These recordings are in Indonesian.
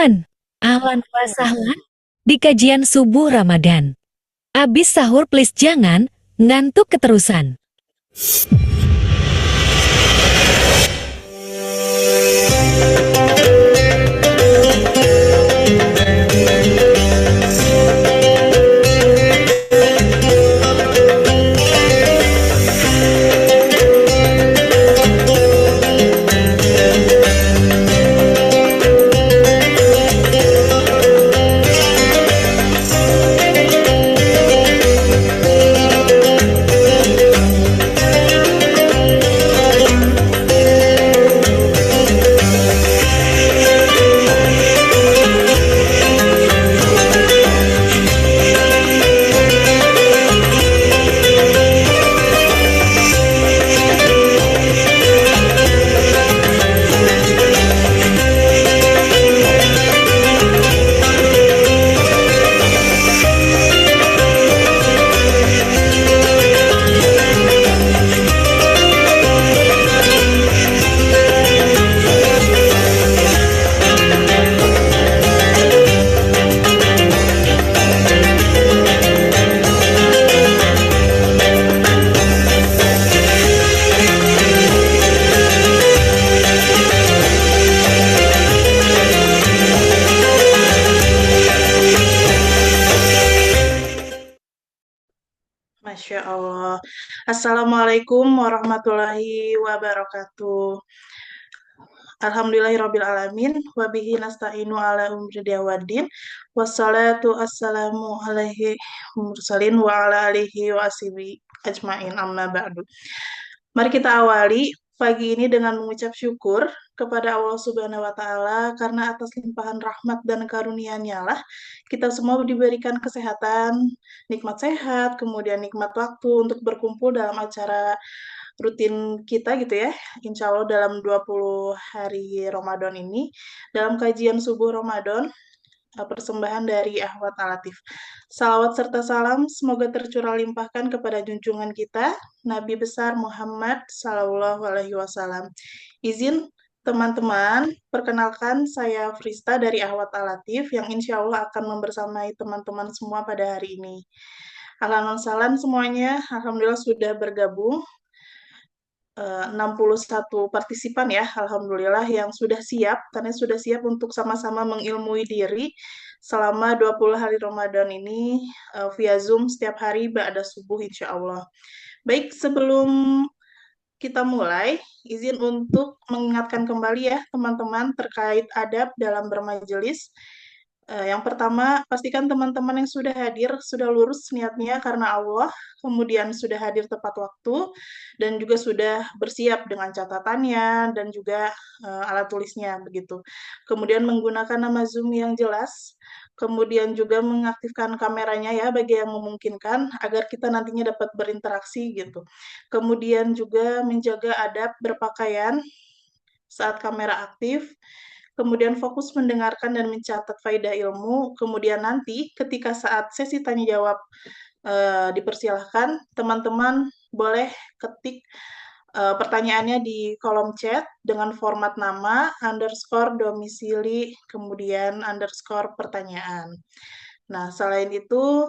teman-teman, ahlan wa sahlan di kajian subuh Ramadan. Abis sahur please jangan ngantuk keterusan. Masya Allah. Assalamualaikum warahmatullahi wabarakatuh. Alhamdulillahirabbil alamin wa bihi nasta'inu ala umri waddin. Wassalatu wassalamu alaihi mursalin wa ala alihi wa ashabihi ajmain amma ba'du. Mari kita awali pagi ini dengan mengucap syukur kepada Allah Subhanahu wa taala karena atas limpahan rahmat dan karunia-Nya lah kita semua diberikan kesehatan, nikmat sehat, kemudian nikmat waktu untuk berkumpul dalam acara rutin kita gitu ya. Insya Allah dalam 20 hari Ramadan ini, dalam kajian subuh Ramadan, persembahan dari Ahwat Alatif. Salawat serta salam semoga tercurah limpahkan kepada junjungan kita, Nabi besar Muhammad Sallallahu Alaihi Wasallam. Izin teman-teman, perkenalkan saya Frista dari Ahwat Alatif yang insya Allah akan membersamai teman-teman semua pada hari ini. Ahlan salam semuanya, Alhamdulillah sudah bergabung 61 partisipan ya, Alhamdulillah yang sudah siap, karena sudah siap untuk sama-sama mengilmui diri selama 20 hari Ramadan ini via Zoom setiap hari ba'da subuh insya Allah. Baik, sebelum kita mulai, izin untuk mengingatkan kembali ya teman-teman terkait adab dalam bermajelis. Yang pertama, pastikan teman-teman yang sudah hadir sudah lurus niatnya karena Allah, kemudian sudah hadir tepat waktu, dan juga sudah bersiap dengan catatannya dan juga alat tulisnya begitu. Kemudian menggunakan nama Zoom yang jelas, kemudian juga mengaktifkan kameranya ya bagi yang memungkinkan agar kita nantinya dapat berinteraksi gitu. Kemudian juga menjaga adab berpakaian saat kamera aktif, kemudian fokus mendengarkan dan mencatat faedah ilmu, kemudian nanti ketika saat sesi tanya jawab dipersilahkan, teman-teman boleh ketik pertanyaannya di kolom chat dengan format nama, underscore domisili, kemudian underscore pertanyaan. Nah, selain itu,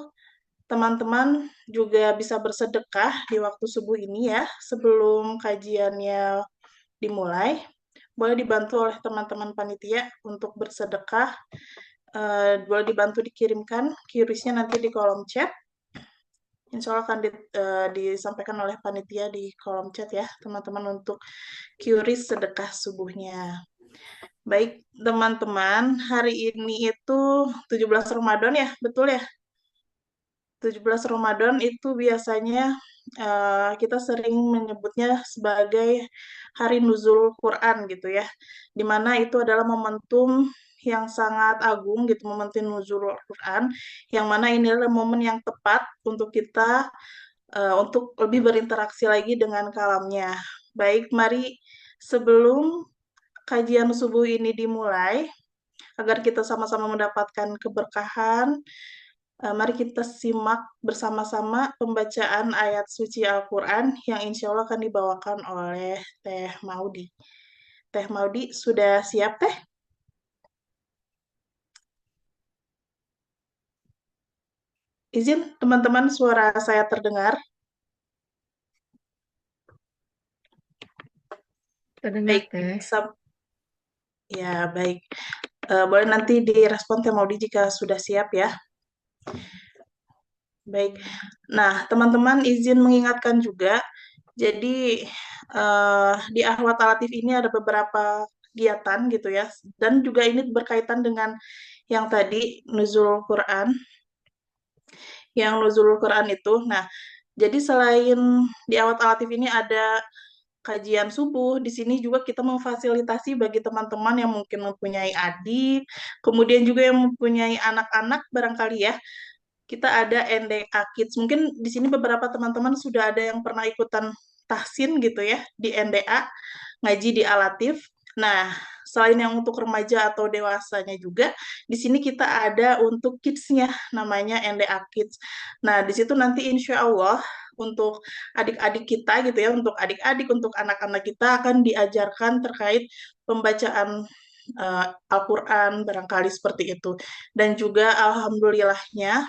teman-teman juga bisa bersedekah di waktu subuh ini ya, sebelum kajiannya dimulai. Boleh dibantu oleh teman-teman panitia untuk bersedekah. Boleh dibantu dikirimkan QRIS-nya nanti di kolom chat. Insya Allah akan disampaikan oleh panitia di kolom chat ya, teman-teman untuk QRIS sedekah subuhnya. Baik, teman-teman, hari ini itu 17 Ramadan ya, betul ya? 17 Ramadan itu biasanya kita sering menyebutnya sebagai hari nuzul Quran gitu ya, dimana itu adalah momentum yang sangat agung gitu, momentum nuzul Quran, yang mana ini adalah momen yang tepat untuk kita untuk lebih berinteraksi lagi dengan kalamnya. Baik, mari sebelum kajian subuh ini dimulai, agar kita sama-sama mendapatkan keberkahan, mari kita simak bersama-sama pembacaan ayat suci Al-Quran yang insya Allah akan dibawakan oleh Teh Maudi. Teh Maudi sudah siap, Teh? Izin teman-teman suara saya terdengar. Terdengar Baik, teh. ya baik. Boleh nanti direspon Teh Maudi jika sudah siap ya. Baik. Nah, teman-teman izin mengingatkan juga, jadi di Ahwat Alatif ini ada beberapa kegiatan gitu ya, dan juga ini berkaitan dengan yang tadi Nuzul Quran, yang Nuzul Quran itu. Nah, jadi selain di Ahwat Alatif ini ada kajian subuh, di sini juga kita memfasilitasi bagi teman-teman yang mungkin mempunyai adik, kemudian juga yang mempunyai anak-anak barangkali ya. Kita ada NDA Kids. Mungkin di sini beberapa teman-teman sudah ada yang pernah ikutan tahsin gitu ya di NDA, ngaji di Alatif. Nah, selain yang untuk remaja atau dewasanya juga, di sini kita ada untuk kids-nya, namanya NDA Kids. Nah, di situ nanti insya Allah untuk adik-adik kita gitu ya, untuk adik-adik, untuk anak-anak kita akan diajarkan terkait pembacaan Al-Quran, barangkali seperti itu. Dan juga alhamdulillahnya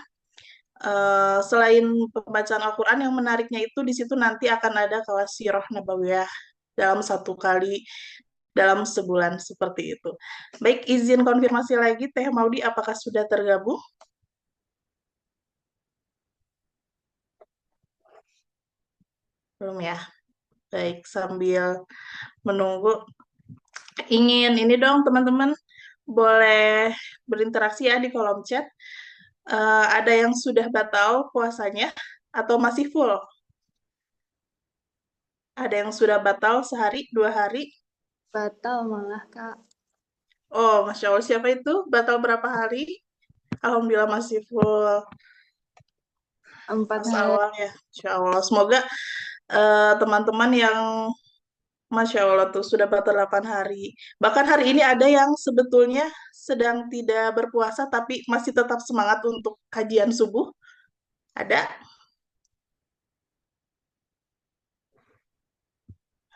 selain pembacaan Al-Quran yang menariknya itu di situ nanti akan ada kelas sirah nabawiyah dalam satu kali dalam sebulan seperti itu. Baik, izin konfirmasi lagi Teh Maudi apakah sudah tergabung? Belum ya. Baik, sambil menunggu ingin ini dong teman-teman boleh berinteraksi ya di kolom chat. Ada yang sudah batal puasanya atau masih full? Ada yang sudah batal sehari, 2 hari? Batal malah, Kak. Oh, Masya Allah, siapa itu? Batal berapa hari? Alhamdulillah masih full 4 pas hari. awal ya. Insya Allah. Semoga teman-teman yang Masya Allah tuh sudah batal 8 hari. Bahkan hari ini ada yang sebetulnya sedang tidak berpuasa tapi masih tetap semangat untuk kajian subuh. Ada?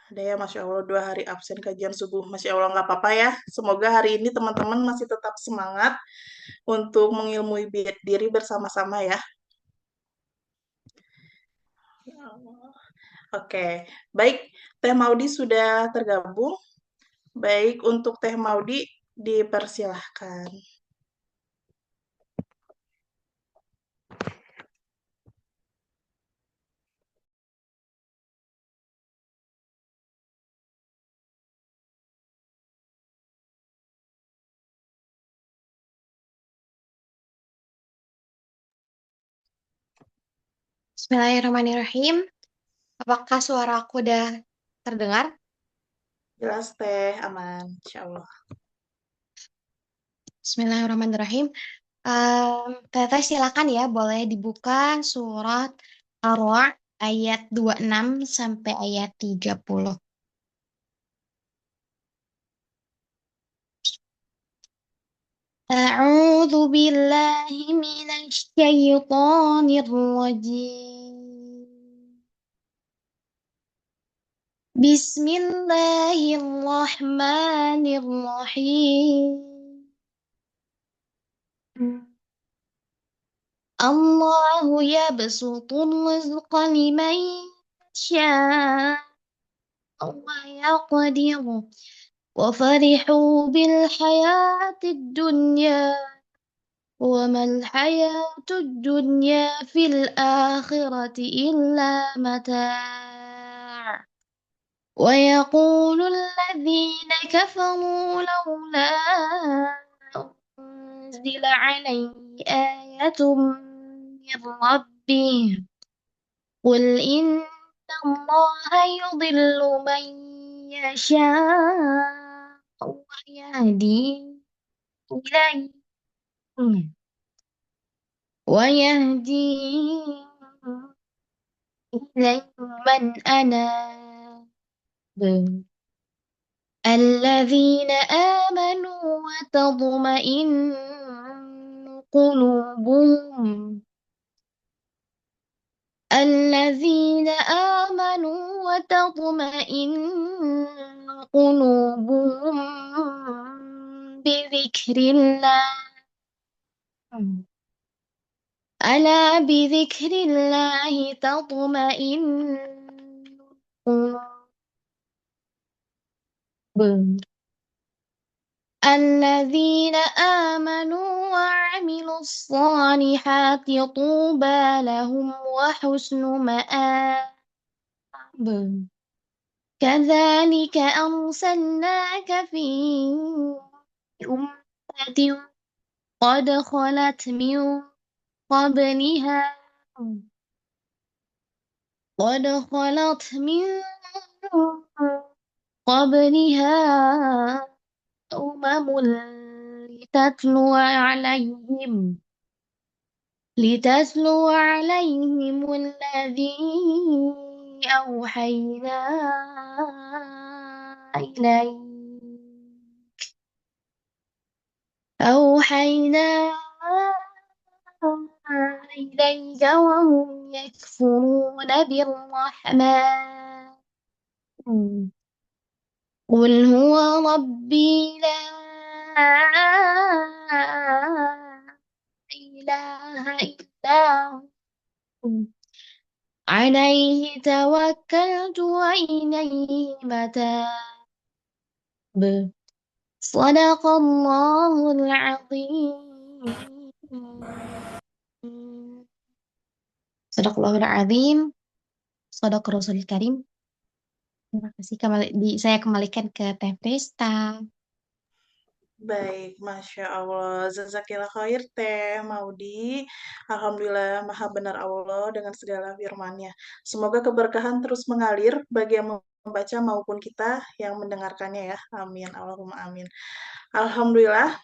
Ada ya, Masya Allah 2 hari absen kajian subuh. Masya Allah nggak apa-apa ya. Semoga hari ini teman-teman masih tetap semangat untuk mengilmui diri bersama-sama ya. Oke, baik. Teh Maudi sudah tergabung. Baik, untuk Teh Maudi dipersilahkan. Bismillahirrahmanirrahim. Apakah suara aku udah terdengar? Jelas Teh, aman. Insya Allah. Bismillahirrahmanirrahim. Teteh silakan ya, boleh dibuka surat Ar-Ra'd ayat 26 sampai ayat 30. A'udzu billahi minasy syaithanir rajim. Bismillahirrahmanirrahim. الله يبسط الرزق لمن يشاء ويقدر وفرحوا بالحياة الدنيا وما الحياة الدنيا في الآخرة إلا متاع ويقول الذين كفروا لولا أنزل عليه آية من ربه قل إن الله يضل من يشاء ويهدي إليه ويهدي إليه من أناب الذين آمنوا وتطمئن قلوبهم الذين آمنوا وتطمئن قلوبهم بذكر الله ألا بذكر الله تطمئن القلوب الذين آمنوا وعملوا الصالحات طوبى لهم وحسن مآب كذلك أرسلناك في أمة قد خلت من قبلها قد خلت من قبلها أمم لتتلو عليهم الذي أوحينا إليك وهم يكفرون بالرحمن قل هو ربي لا إله إلا هو عليه توكلت وإليه متاب صدق الله العظيم صدق الله العظيم صدق Rasul Karim. Terima kasih. Saya kembalikan ke Teh Prista. Baik, Masya Allah. Jazakillah khair, Teh Maudi. Alhamdulillah, maha benar Allah dengan segala firman-Nya. Semoga keberkahan terus mengalir bagi yang membaca maupun kita yang mendengarkannya ya. Amin. Allahumma amin. Alhamdulillah,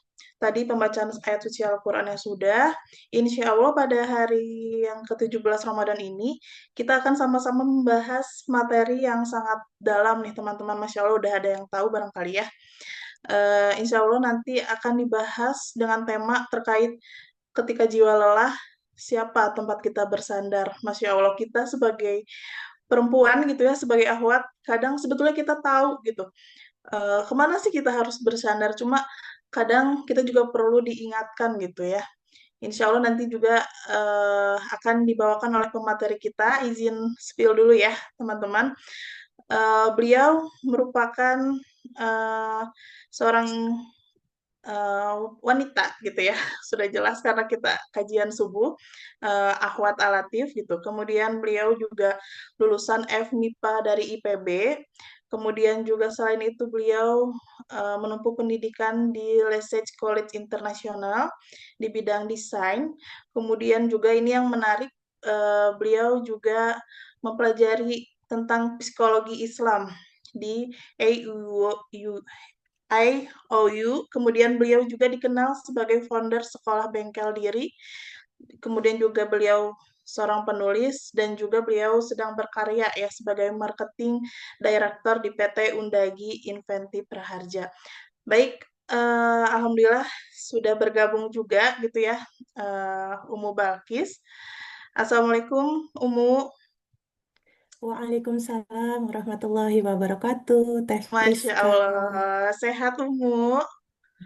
tadi pembacaan ayat suci Al-Quran yang sudah. Insya Allah pada hari yang ke-17 Ramadan ini, kita akan sama-sama membahas materi yang sangat dalam nih teman-teman. Masya Allah udah ada yang tahu barangkali ya. Insya Allah nanti akan dibahas dengan tema terkait ketika jiwa lelah, siapa tempat kita bersandar. Masya Allah, kita sebagai perempuan gitu ya, sebagai akhwat, kadang sebetulnya kita tahu gitu, kemana sih kita harus bersandar, cuma kadang kita juga perlu diingatkan gitu ya. Insya Allah nanti juga akan dibawakan oleh pemateri kita. Izin spill dulu ya teman-teman. Beliau merupakan seorang wanita gitu ya, sudah jelas karena kita kajian subuh, Akhwat Alatif gitu. Kemudian beliau juga lulusan FMIPA dari IPB. Kemudian juga selain itu beliau menempuh pendidikan di Lesage College Internasional di bidang desain. Kemudian juga ini yang menarik, beliau juga mempelajari tentang psikologi Islam di IOU. Kemudian beliau juga dikenal sebagai founder Sekolah Bengkel Diri. Kemudian juga beliau seorang penulis dan juga beliau sedang berkarya ya sebagai marketing director di PT Undagi Inventif Praharja. Baik, alhamdulillah sudah bergabung juga gitu ya, Umu Balkis. Assalamualaikum Umu. Waalaikumsalam warahmatullahi wabarakatuh. Teh Masya Priska. Allah, sehat Umu?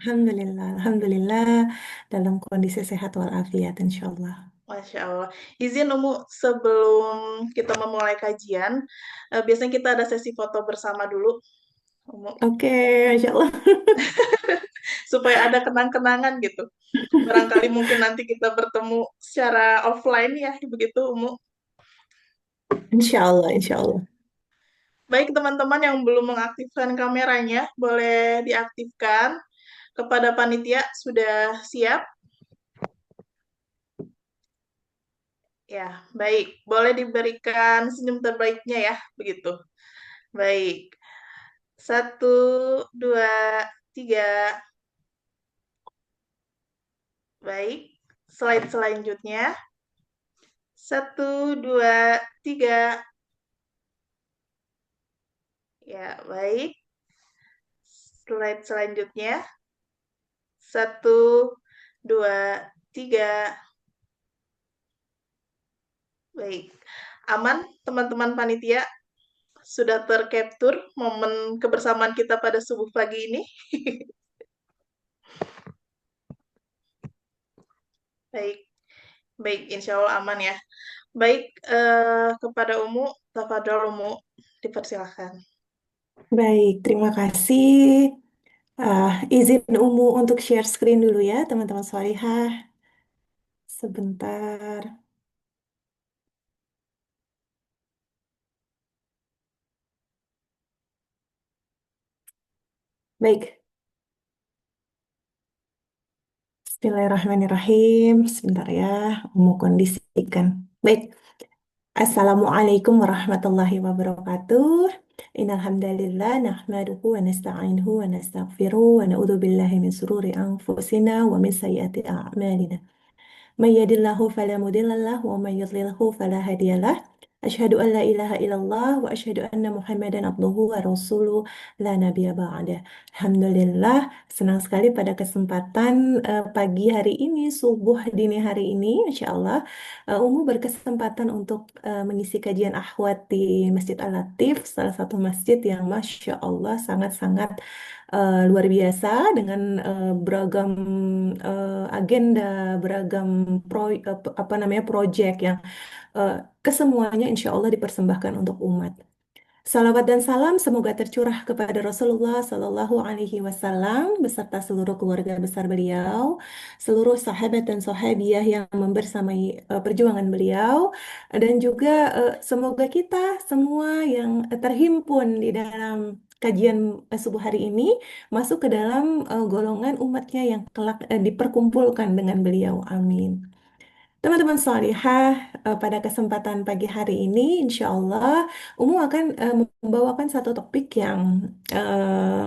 Alhamdulillah dalam kondisi sehat walafiat insyaallah. Masya Allah. Izin Umu, sebelum kita memulai kajian, biasanya kita ada sesi foto bersama dulu, Umu, Oke, Masya Allah. supaya ada kenang-kenangan gitu. Barangkali mungkin nanti kita bertemu secara offline ya, begitu Umu. Insya Allah, insya Allah. Baik teman-teman yang belum mengaktifkan kameranya, boleh diaktifkan. Kepada panitia, sudah siap? Ya, baik. Boleh diberikan senyum terbaiknya ya, begitu. Baik. 1, 2, 3. Baik. Slide selanjutnya. 1, 2, 3. Ya, baik. Slide selanjutnya. 1, 2, 3. Baik. Aman, teman-teman panitia? Sudah tercapture momen kebersamaan kita pada subuh pagi ini? Baik. Baik, insya Allah aman ya. Baik, kepada Umu, tafadhol Umu, dipersilakan. Baik, terima kasih. Izin Umu untuk share screen dulu ya, teman-teman Solihah. Sebentar. Baik, Bismillahirrahmanirrahim. Sebentar ya, Umu kondisikan. Baik, Assalamualaikum warahmatullahi wabarakatuh. Innal hamdalillah nahmaduhu wa nasta'inuhu wa nastaghfiruh wa na'udzu billahi min sururi anfusina wa min sayyiati a'malina. من يهد الله فلا مضل له ومن يضلله فلا هادي له أشهد أن لا إله إلا الله وأشهد أن محمدا عبده ورسوله لا نبي بعده. Alhamdulillah, senang sekali pada kesempatan pagi hari ini, subuh dini hari ini, Insya Allah, Umu berkesempatan untuk mengisi kajian akhwat di Masjid Al-Latif, salah satu masjid yang Masya Allah sangat-sangat luar biasa dengan beragam agenda, beragam apa namanya proyek yang eh, kesemuanya insya Allah dipersembahkan untuk umat. Salawat dan salam semoga tercurah kepada Rasulullah Sallallahu Alaihi Wasallam beserta seluruh keluarga besar beliau, seluruh sahabat dan sahabiah yang membersamai perjuangan beliau, dan juga semoga kita semua yang terhimpun di dalam kajian subuh hari ini masuk ke dalam golongan umatnya yang kelak diperkumpulkan dengan beliau. Amin. Teman-teman salihah, pada kesempatan pagi hari ini, insya Allah, Umu akan membawakan satu topik yang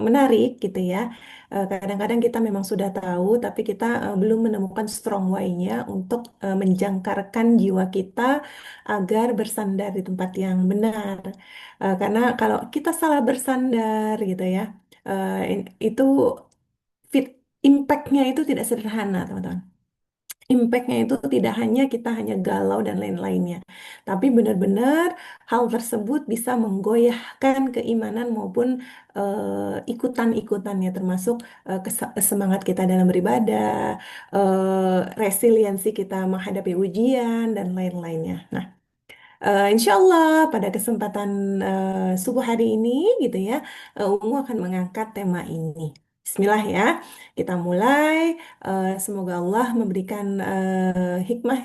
menarik gitu ya. Kadang-kadang kita memang sudah tahu, tapi kita belum menemukan strong way-nya untuk menjangkarkan jiwa kita agar bersandar di tempat yang benar. Karena kalau kita salah bersandar gitu ya, itu fit impact-nya itu tidak sederhana, teman-teman. Impact-nya itu tidak hanya kita hanya galau dan lain-lainnya, tapi benar-benar hal tersebut bisa menggoyahkan keimanan maupun ikutan-ikutannya, termasuk semangat kita dalam beribadah, resiliensi kita menghadapi ujian dan lain-lainnya. Nah, insya Allah pada kesempatan subuh hari ini gitu ya, Umu akan mengangkat tema ini. Bismillah ya, kita mulai. Semoga Allah memberikan hikmah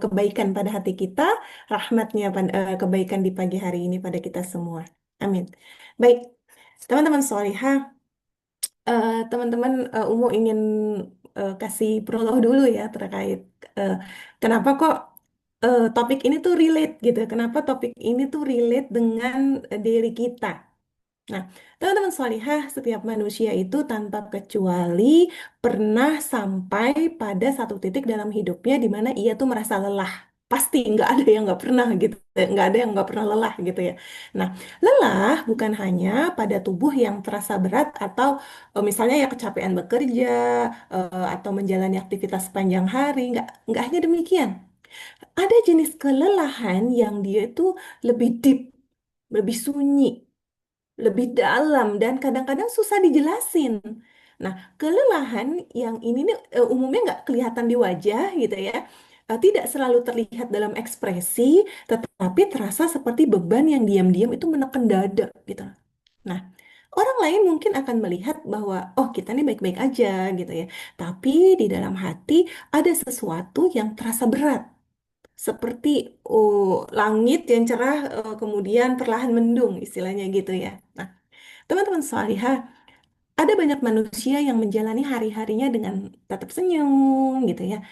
kebaikan pada hati kita, rahmatnya kebaikan di pagi hari ini pada kita semua. Amin. Baik, teman-teman solihah, teman-teman, Umu ingin kasih prolog dulu ya terkait eh, kenapa kok topik ini tuh relate gitu. Kenapa topik ini tuh relate dengan diri kita. Nah, teman-teman solihah, setiap manusia itu tanpa kecuali pernah sampai pada satu titik dalam hidupnya di mana ia tuh merasa lelah. Pasti nggak ada yang nggak pernah gitu, nggak ada yang nggak pernah lelah gitu ya. Nah, lelah bukan hanya pada tubuh yang terasa berat atau misalnya ya kecapean bekerja atau menjalani aktivitas sepanjang hari, nggak hanya demikian. Ada jenis kelelahan yang dia itu lebih deep, lebih sunyi, lebih dalam dan kadang-kadang susah dijelasin. Nah, kelelahan yang ini nih umumnya nggak kelihatan di wajah gitu ya. Tidak selalu terlihat dalam ekspresi, tetapi terasa seperti beban yang diam-diam itu menekan dada gitu. Nah, orang lain mungkin akan melihat bahwa oh kita nih baik-baik aja gitu ya. Tapi di dalam hati ada sesuatu yang terasa berat. Seperti langit yang cerah kemudian perlahan mendung istilahnya gitu ya. Nah, teman-teman salihah, ada banyak manusia yang menjalani hari-harinya dengan tetap senyum gitu ya.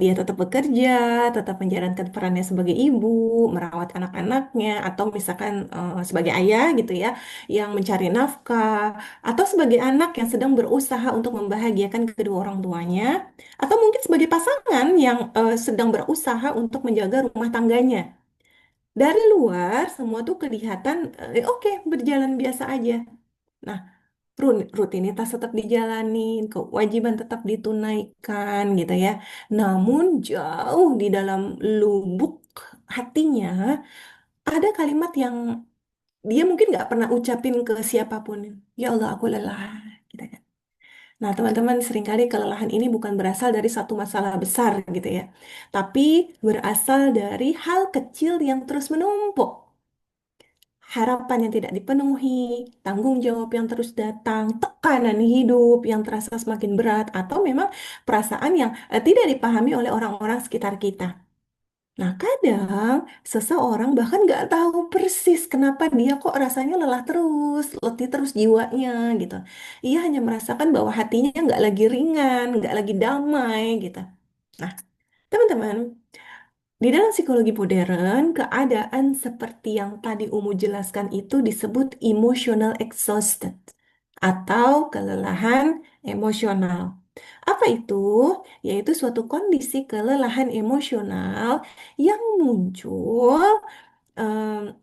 Dia tetap bekerja, tetap menjalankan perannya sebagai ibu, merawat anak-anaknya, atau misalkan sebagai ayah gitu ya, yang mencari nafkah, atau sebagai anak yang sedang berusaha untuk membahagiakan kedua orang tuanya, atau mungkin sebagai pasangan yang sedang berusaha untuk menjaga rumah tangganya. Dari luar semua tuh kelihatan oke, berjalan biasa aja. Nah, rutinitas tetap dijalanin, kewajiban tetap ditunaikan gitu ya. Namun jauh di dalam lubuk hatinya ada kalimat yang dia mungkin nggak pernah ucapin ke siapapun. Ya Allah, aku lelah, gitu kan. Nah, teman-teman, seringkali kelelahan ini bukan berasal dari satu masalah besar gitu ya, tapi berasal dari hal kecil yang terus menumpuk. Harapan yang tidak dipenuhi, tanggung jawab yang terus datang, tekanan hidup yang terasa semakin berat, atau memang perasaan yang tidak dipahami oleh orang-orang sekitar kita. Nah, kadang seseorang bahkan nggak tahu persis kenapa dia kok rasanya lelah terus, letih terus jiwanya gitu. Ia hanya merasakan bahwa hatinya nggak lagi ringan, nggak lagi damai gitu. Nah, teman-teman, di dalam psikologi modern, keadaan seperti yang tadi Umu jelaskan itu disebut emotional exhausted atau kelelahan emosional. Apa itu? Yaitu suatu kondisi kelelahan emosional yang muncul em,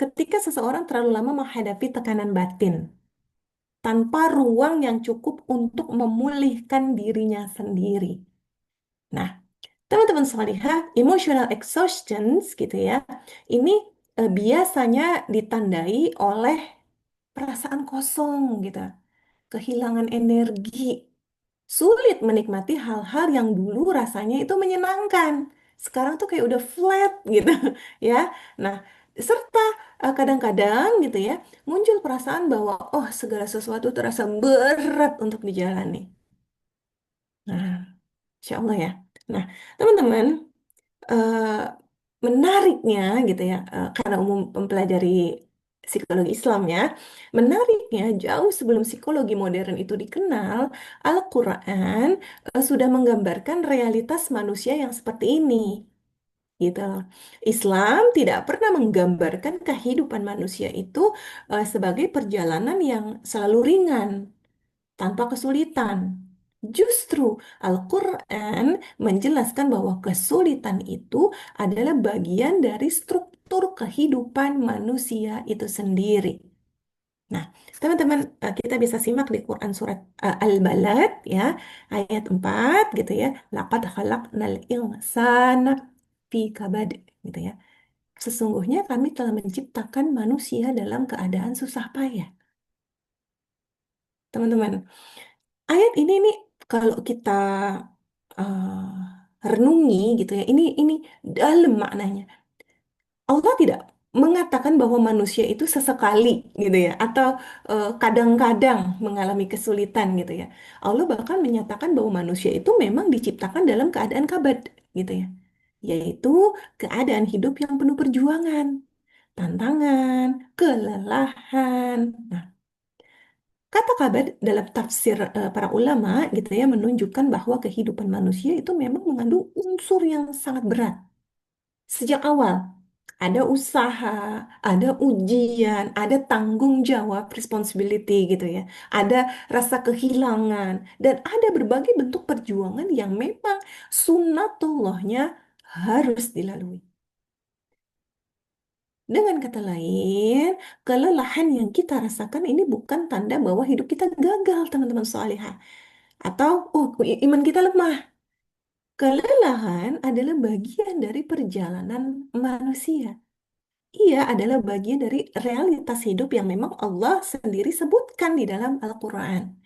ketika seseorang terlalu lama menghadapi tekanan batin tanpa ruang yang cukup untuk memulihkan dirinya sendiri. Nah, teman-teman salihah, emotional exhaustion gitu ya, ini biasanya ditandai oleh perasaan kosong gitu, kehilangan energi, sulit menikmati hal-hal yang dulu rasanya itu menyenangkan. Sekarang tuh kayak udah flat gitu ya. Nah, serta kadang-kadang gitu ya, muncul perasaan bahwa oh segala sesuatu terasa berat untuk dijalani. Nah, insya Allah ya. Nah, teman-teman, eh, menariknya gitu ya, karena umum mempelajari psikologi Islam ya, menariknya jauh sebelum psikologi modern itu dikenal, Al-Quran sudah menggambarkan realitas manusia yang seperti ini. Gitu loh. Islam tidak pernah menggambarkan kehidupan manusia itu sebagai perjalanan yang selalu ringan, tanpa kesulitan. Justru Al-Quran menjelaskan bahwa kesulitan itu adalah bagian dari struktur kehidupan manusia itu sendiri. Nah, teman-teman, kita bisa simak di Quran surat Al-Balad ya, ayat 4 gitu ya. Laqad khalaqnal insana fi kabad gitu ya. Sesungguhnya kami telah menciptakan manusia dalam keadaan susah payah. Teman-teman, ayat ini nih kalau kita renungi gitu ya, ini dalam maknanya. Allah tidak mengatakan bahwa manusia itu sesekali gitu ya, atau kadang-kadang mengalami kesulitan gitu ya. Allah bahkan menyatakan bahwa manusia itu memang diciptakan dalam keadaan kabad gitu ya, yaitu keadaan hidup yang penuh perjuangan, tantangan, kelelahan. Nah, kata kabar dalam tafsir para ulama gitu ya menunjukkan bahwa kehidupan manusia itu memang mengandung unsur yang sangat berat. Sejak awal ada usaha, ada ujian, ada tanggung jawab, responsibility gitu ya. Ada rasa kehilangan dan ada berbagai bentuk perjuangan yang memang sunnatullahnya harus dilalui. Dengan kata lain, kelelahan yang kita rasakan ini bukan tanda bahwa hidup kita gagal, teman-teman salihah. Atau, oh, iman kita lemah. Kelelahan adalah bagian dari perjalanan manusia. Ia adalah bagian dari realitas hidup yang memang Allah sendiri sebutkan di dalam Al-Quran.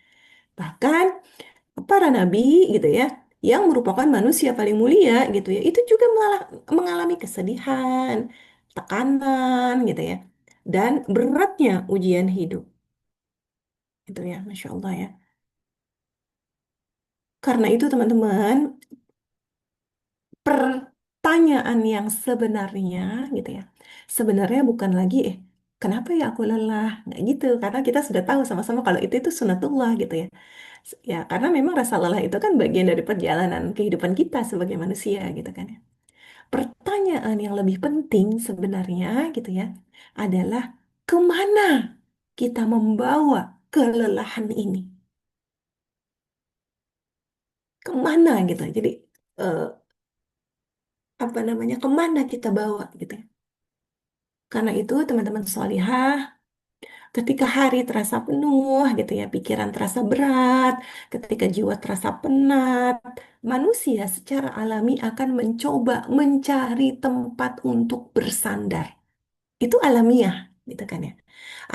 Bahkan para nabi gitu ya, yang merupakan manusia paling mulia gitu ya, itu juga mengalami kesedihan, tekanan gitu ya, dan beratnya ujian hidup. Gitu ya, Masya Allah ya. Karena itu teman-teman, pertanyaan yang sebenarnya gitu ya. Sebenarnya bukan lagi kenapa ya aku lelah? Nggak gitu, karena kita sudah tahu sama-sama kalau itu sunatullah gitu ya. Ya, karena memang rasa lelah itu kan bagian dari perjalanan kehidupan kita sebagai manusia gitu kan ya. Pertanyaan yang lebih penting sebenarnya gitu ya adalah kemana kita membawa kelelahan ini? Kemana gitu? Jadi eh, apa namanya? Kemana kita bawa gitu ya? Karena itu teman-teman solihah, ketika hari terasa penuh gitu ya, pikiran terasa berat, ketika jiwa terasa penat, manusia secara alami akan mencoba mencari tempat untuk bersandar. Itu alamiah. gitu kan ya.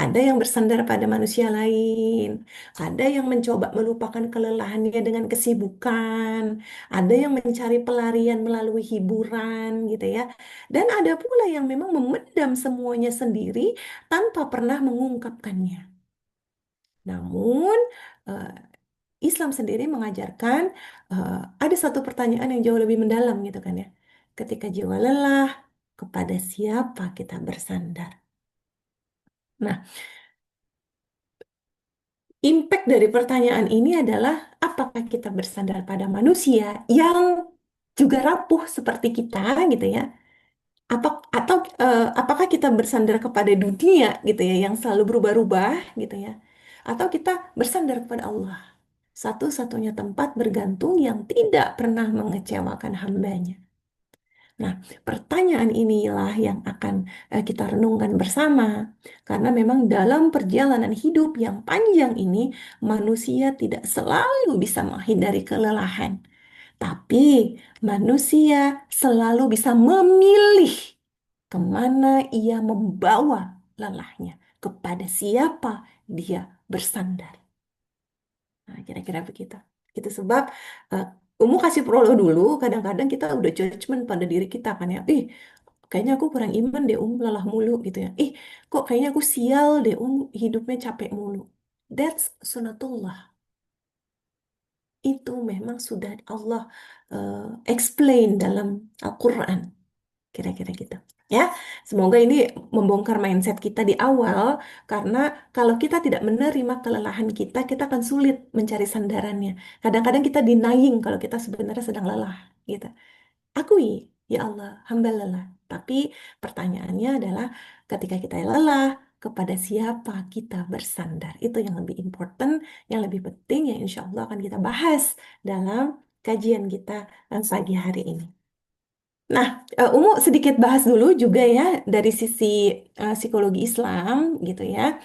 Ada yang bersandar pada manusia lain, ada yang mencoba melupakan kelelahannya dengan kesibukan, ada yang mencari pelarian melalui hiburan gitu ya. Dan ada pula yang memang memendam semuanya sendiri tanpa pernah mengungkapkannya. Namun eh, Islam sendiri mengajarkan ada satu pertanyaan yang jauh lebih mendalam gitu kan ya. Ketika jiwa lelah, kepada siapa kita bersandar? Nah, impact dari pertanyaan ini adalah apakah kita bersandar pada manusia yang juga rapuh seperti kita gitu ya? Atau apakah kita bersandar kepada dunia gitu ya yang selalu berubah-ubah gitu ya? Atau kita bersandar kepada Allah, satu-satunya tempat bergantung yang tidak pernah mengecewakan hambanya. Nah, pertanyaan inilah yang akan kita renungkan bersama, karena memang dalam perjalanan hidup yang panjang ini, manusia tidak selalu bisa menghindari kelelahan, tapi manusia selalu bisa memilih kemana ia membawa lelahnya, kepada siapa dia bersandar. Nah, kira-kira begitu. Itu sebab eh, Umu kasih prolog dulu, kadang-kadang kita udah judgment pada diri kita kan ya. Kayaknya aku kurang iman deh lelah mulu gitu ya. Kok kayaknya aku sial deh hidupnya capek mulu. That's sunatullah. Itu memang sudah Allah eh, explain dalam Al-Quran. Kira-kira gitu. Ya, semoga ini membongkar mindset kita di awal, karena kalau kita tidak menerima kelelahan kita, kita akan sulit mencari sandarannya. Kadang-kadang kita denying kalau kita sebenarnya sedang lelah, gitu. Akui, ya Allah, hamba lelah. Tapi pertanyaannya adalah ketika kita lelah, kepada siapa kita bersandar? Itu yang lebih important, yang lebih penting, yang insya Allah akan kita bahas dalam kajian kita pagi hari ini. Nah, Umu sedikit bahas dulu juga ya dari sisi psikologi Islam gitu ya.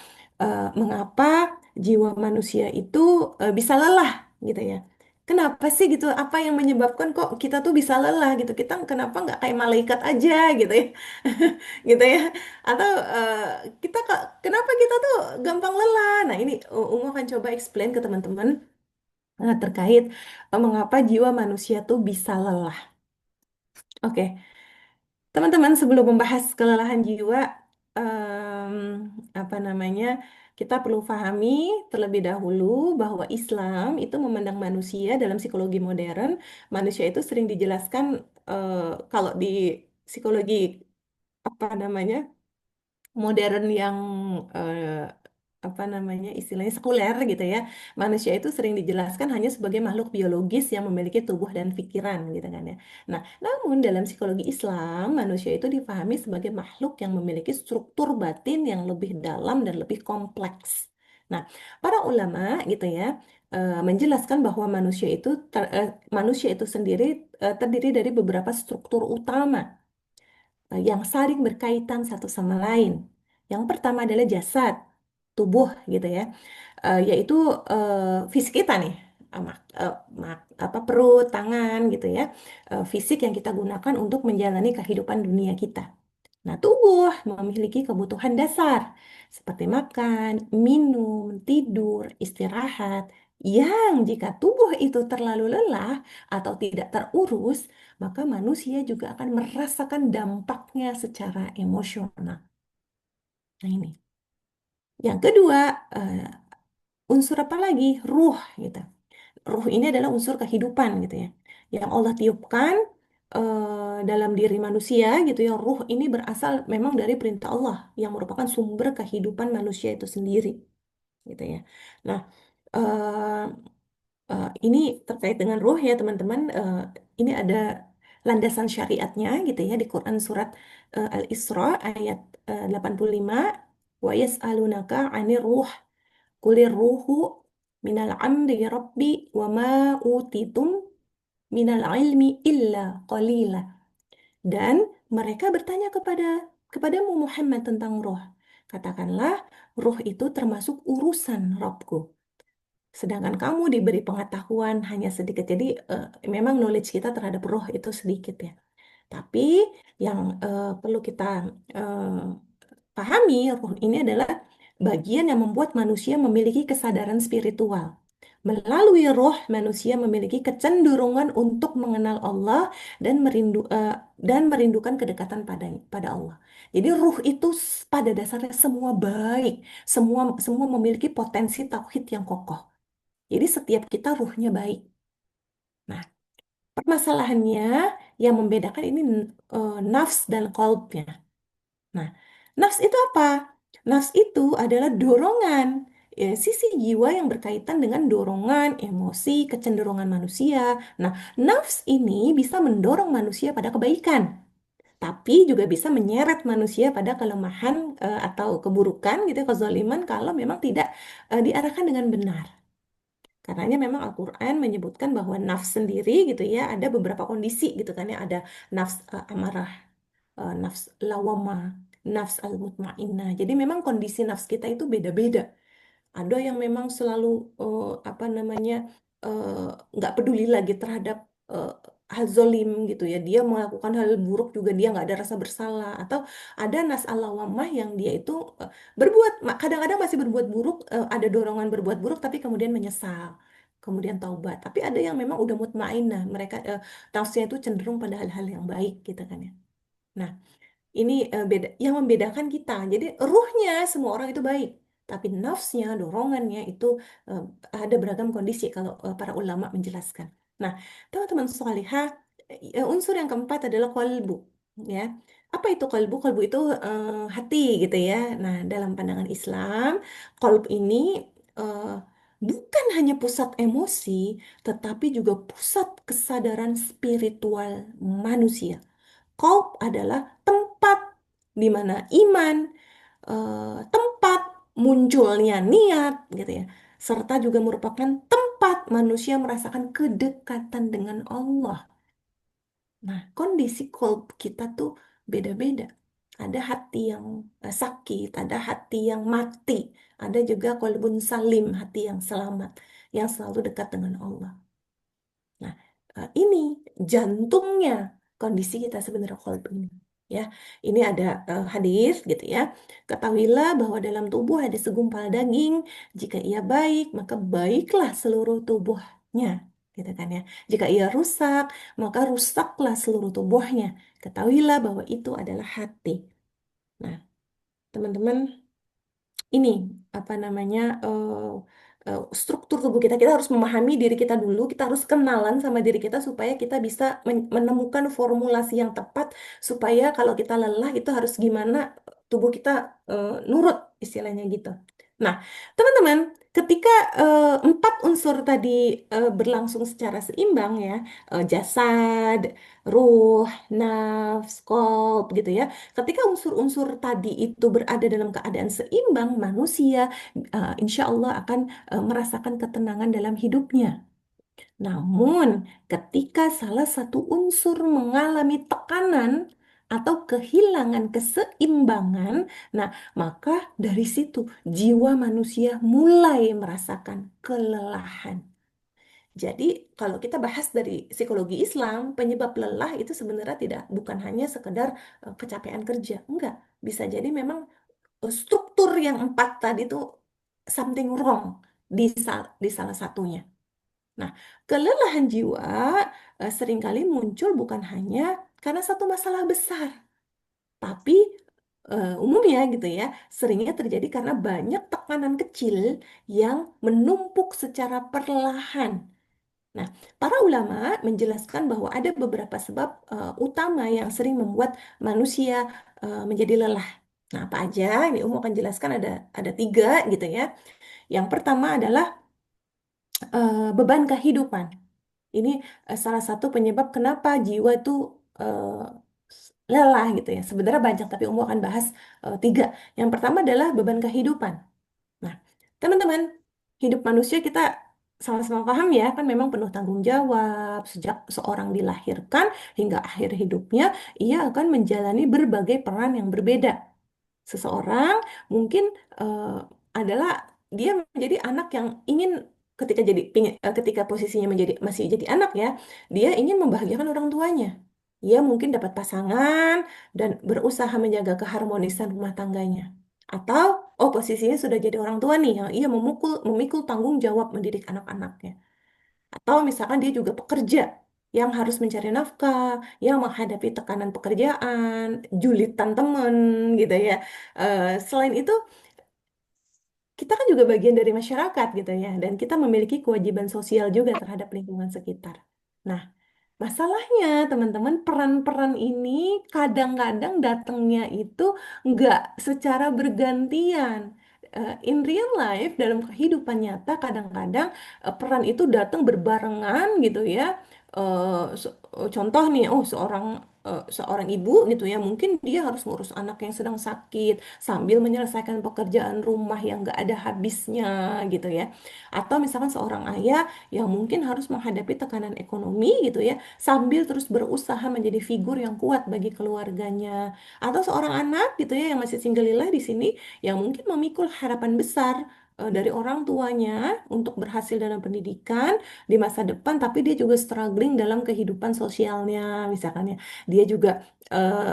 Mengapa jiwa manusia itu bisa lelah gitu ya? Kenapa sih gitu? Apa yang menyebabkan kok kita tuh bisa lelah gitu? Kita kenapa nggak kayak malaikat aja gitu ya? Gitu ya? Atau kenapa kita tuh gampang lelah? Nah, ini Umu akan coba explain ke teman-teman terkait mengapa jiwa manusia tuh bisa lelah. Oke. Teman-teman, sebelum membahas kelelahan jiwa, em, apa namanya, kita perlu pahami terlebih dahulu bahwa Islam itu memandang manusia dalam psikologi modern. Manusia itu sering dijelaskan eh, kalau di psikologi apa namanya modern yang eh, apa namanya istilahnya sekuler gitu ya, manusia itu sering dijelaskan hanya sebagai makhluk biologis yang memiliki tubuh dan pikiran gitu kan ya. Nah, namun dalam psikologi Islam manusia itu dipahami sebagai makhluk yang memiliki struktur batin yang lebih dalam dan lebih kompleks. Nah, para ulama gitu ya menjelaskan bahwa manusia itu sendiri terdiri dari beberapa struktur utama yang saling berkaitan satu sama lain. Yang pertama adalah jasad, tubuh gitu ya. Yaitu fisik kita nih. Perut, tangan gitu ya. Fisik yang kita gunakan untuk menjalani kehidupan dunia kita. Nah, tubuh memiliki kebutuhan dasar seperti makan, minum, tidur, istirahat, yang jika tubuh itu terlalu lelah atau tidak terurus, maka manusia juga akan merasakan dampaknya secara emosional. Nah, ini. Yang kedua, unsur apa lagi? Ruh gitu. Ruh ini adalah unsur kehidupan gitu ya. Yang Allah tiupkan dalam diri manusia gitu ya. Ruh ini berasal memang dari perintah Allah yang merupakan sumber kehidupan manusia itu sendiri gitu ya. Nah, eh, ini terkait dengan ruh ya teman-teman. Ini ada landasan syariatnya gitu ya di Quran surat Al-Isra ayat 85. Wa yas'alunaka 'anir ruh kulir ruhu minal amri rabbi wa ma utitum minal ilmi illa qalila. Dan mereka bertanya kepadamu Muhammad tentang roh. Katakanlah, roh itu termasuk urusan Rabbku. Sedangkan kamu diberi pengetahuan hanya sedikit. Jadi memang knowledge kita terhadap roh itu sedikit ya. Tapi yang perlu kita eh, pahami, ruh ini adalah bagian yang membuat manusia memiliki kesadaran spiritual. Melalui roh, manusia memiliki kecenderungan untuk mengenal Allah dan dan merindukan kedekatan pada Allah. Jadi ruh itu pada dasarnya semua baik, semua memiliki potensi tauhid yang kokoh. Jadi setiap kita ruhnya baik. Nah, permasalahannya yang membedakan ini nafs dan qalbnya. Nah, nafs itu apa? Nafs itu adalah dorongan, ya, sisi jiwa yang berkaitan dengan dorongan, emosi, kecenderungan manusia. Nah, nafs ini bisa mendorong manusia pada kebaikan, tapi juga bisa menyeret manusia pada kelemahan atau keburukan gitu, kezaliman kalau memang tidak diarahkan dengan benar. Karenanya memang Al-Quran menyebutkan bahwa nafs sendiri gitu ya, ada beberapa kondisi gitu kan ya, ada nafs amarah, nafs lawamah, nafs al-mutmainnah. Jadi memang kondisi nafs kita itu beda-beda. Ada yang memang selalu apa namanya eh, nggak peduli lagi terhadap eh, hal zolim gitu ya. Dia melakukan hal buruk juga dia nggak ada rasa bersalah. Atau ada nafs al-lawamah yang dia itu kadang-kadang masih berbuat buruk, ada dorongan berbuat buruk tapi kemudian menyesal. Kemudian taubat. Tapi ada yang memang udah mutmainnah, mereka nafsnya itu cenderung pada hal-hal yang baik gitu kan ya. Nah, ini beda, yang membedakan kita. Jadi ruhnya semua orang itu baik, tapi nafsnya, dorongannya itu eh, ada beragam kondisi kalau para ulama menjelaskan. Nah, teman-teman salihah, unsur yang keempat adalah kolbu, ya. Apa itu kolbu? Kolbu itu hati gitu ya. Nah, dalam pandangan Islam, kolbu ini eh, bukan hanya pusat emosi, tetapi juga pusat kesadaran spiritual manusia. Qalb adalah tempat di mana iman, tempat munculnya niat, gitu ya, serta juga merupakan tempat manusia merasakan kedekatan dengan Allah. Nah, kondisi qalb kita tuh beda-beda. Ada hati yang sakit, ada hati yang mati, ada juga qalbun salim, hati yang selamat, yang selalu dekat dengan Allah. Nah, ini jantungnya kondisi kita sebenarnya qalb ini. Ya, ini ada hadis gitu ya. Ketahuilah bahwa dalam tubuh ada segumpal daging. Jika ia baik, maka baiklah seluruh tubuhnya, gitu kan ya. Jika ia rusak, maka rusaklah seluruh tubuhnya. Ketahuilah bahwa itu adalah hati. Nah, teman-teman, ini apa namanya struktur tubuh kita harus memahami diri kita dulu, kita harus kenalan sama diri kita supaya kita bisa menemukan formulasi yang tepat supaya kalau kita lelah itu harus gimana tubuh kita nurut istilahnya gitu. Nah, teman-teman, ketika empat unsur tadi berlangsung secara seimbang ya, jasad, ruh, nafs, qalb gitu ya. Ketika unsur-unsur tadi itu berada dalam keadaan seimbang, manusia insya Allah akan merasakan ketenangan dalam hidupnya. Namun, ketika salah satu unsur mengalami tekanan atau kehilangan keseimbangan, nah, maka dari situ jiwa manusia mulai merasakan kelelahan. Jadi, kalau kita bahas dari psikologi Islam, penyebab lelah itu sebenarnya bukan hanya sekedar kecapean kerja. Enggak, bisa jadi memang struktur yang empat tadi itu something wrong di salah satunya. Nah, kelelahan jiwa seringkali muncul bukan hanya karena satu masalah besar, tapi umumnya gitu ya, seringnya terjadi karena banyak tekanan kecil yang menumpuk secara perlahan. Nah, para ulama menjelaskan bahwa ada beberapa sebab utama yang sering membuat manusia menjadi lelah. Nah, apa aja? Ini Umu akan jelaskan ada tiga gitu ya. Yang pertama adalah beban kehidupan. Ini salah satu penyebab kenapa jiwa itu lelah gitu ya. Sebenarnya banyak, tapi Umu akan bahas tiga. Yang pertama adalah beban kehidupan. Nah, teman-teman, hidup manusia kita sama-sama paham ya, kan memang penuh tanggung jawab. Sejak seorang dilahirkan hingga akhir hidupnya, ia akan menjalani berbagai peran yang berbeda. Seseorang mungkin adalah dia menjadi anak yang ingin ketika posisinya masih jadi anak ya, dia ingin membahagiakan orang tuanya. Ia mungkin dapat pasangan dan berusaha menjaga keharmonisan rumah tangganya. Atau, oh posisinya sudah jadi orang tua nih, yang ia memikul tanggung jawab mendidik anak-anaknya. Atau misalkan dia juga pekerja yang harus mencari nafkah, yang menghadapi tekanan pekerjaan, julitan teman gitu ya. Selain itu, kita kan juga bagian dari masyarakat gitu ya, dan kita memiliki kewajiban sosial juga terhadap lingkungan sekitar. Nah, masalahnya, teman-teman, peran-peran ini kadang-kadang datangnya itu nggak secara bergantian. In real life, dalam kehidupan nyata, kadang-kadang peran itu datang berbarengan gitu ya. Contoh nih, oh seorang ibu gitu ya, mungkin dia harus ngurus anak yang sedang sakit sambil menyelesaikan pekerjaan rumah yang nggak ada habisnya gitu ya. Atau misalkan seorang ayah yang mungkin harus menghadapi tekanan ekonomi gitu ya, sambil terus berusaha menjadi figur yang kuat bagi keluarganya. Atau seorang anak gitu ya yang masih singgalilah di sini yang mungkin memikul harapan besar dari orang tuanya untuk berhasil dalam pendidikan di masa depan, tapi dia juga struggling dalam kehidupan sosialnya, misalkan ya. Dia juga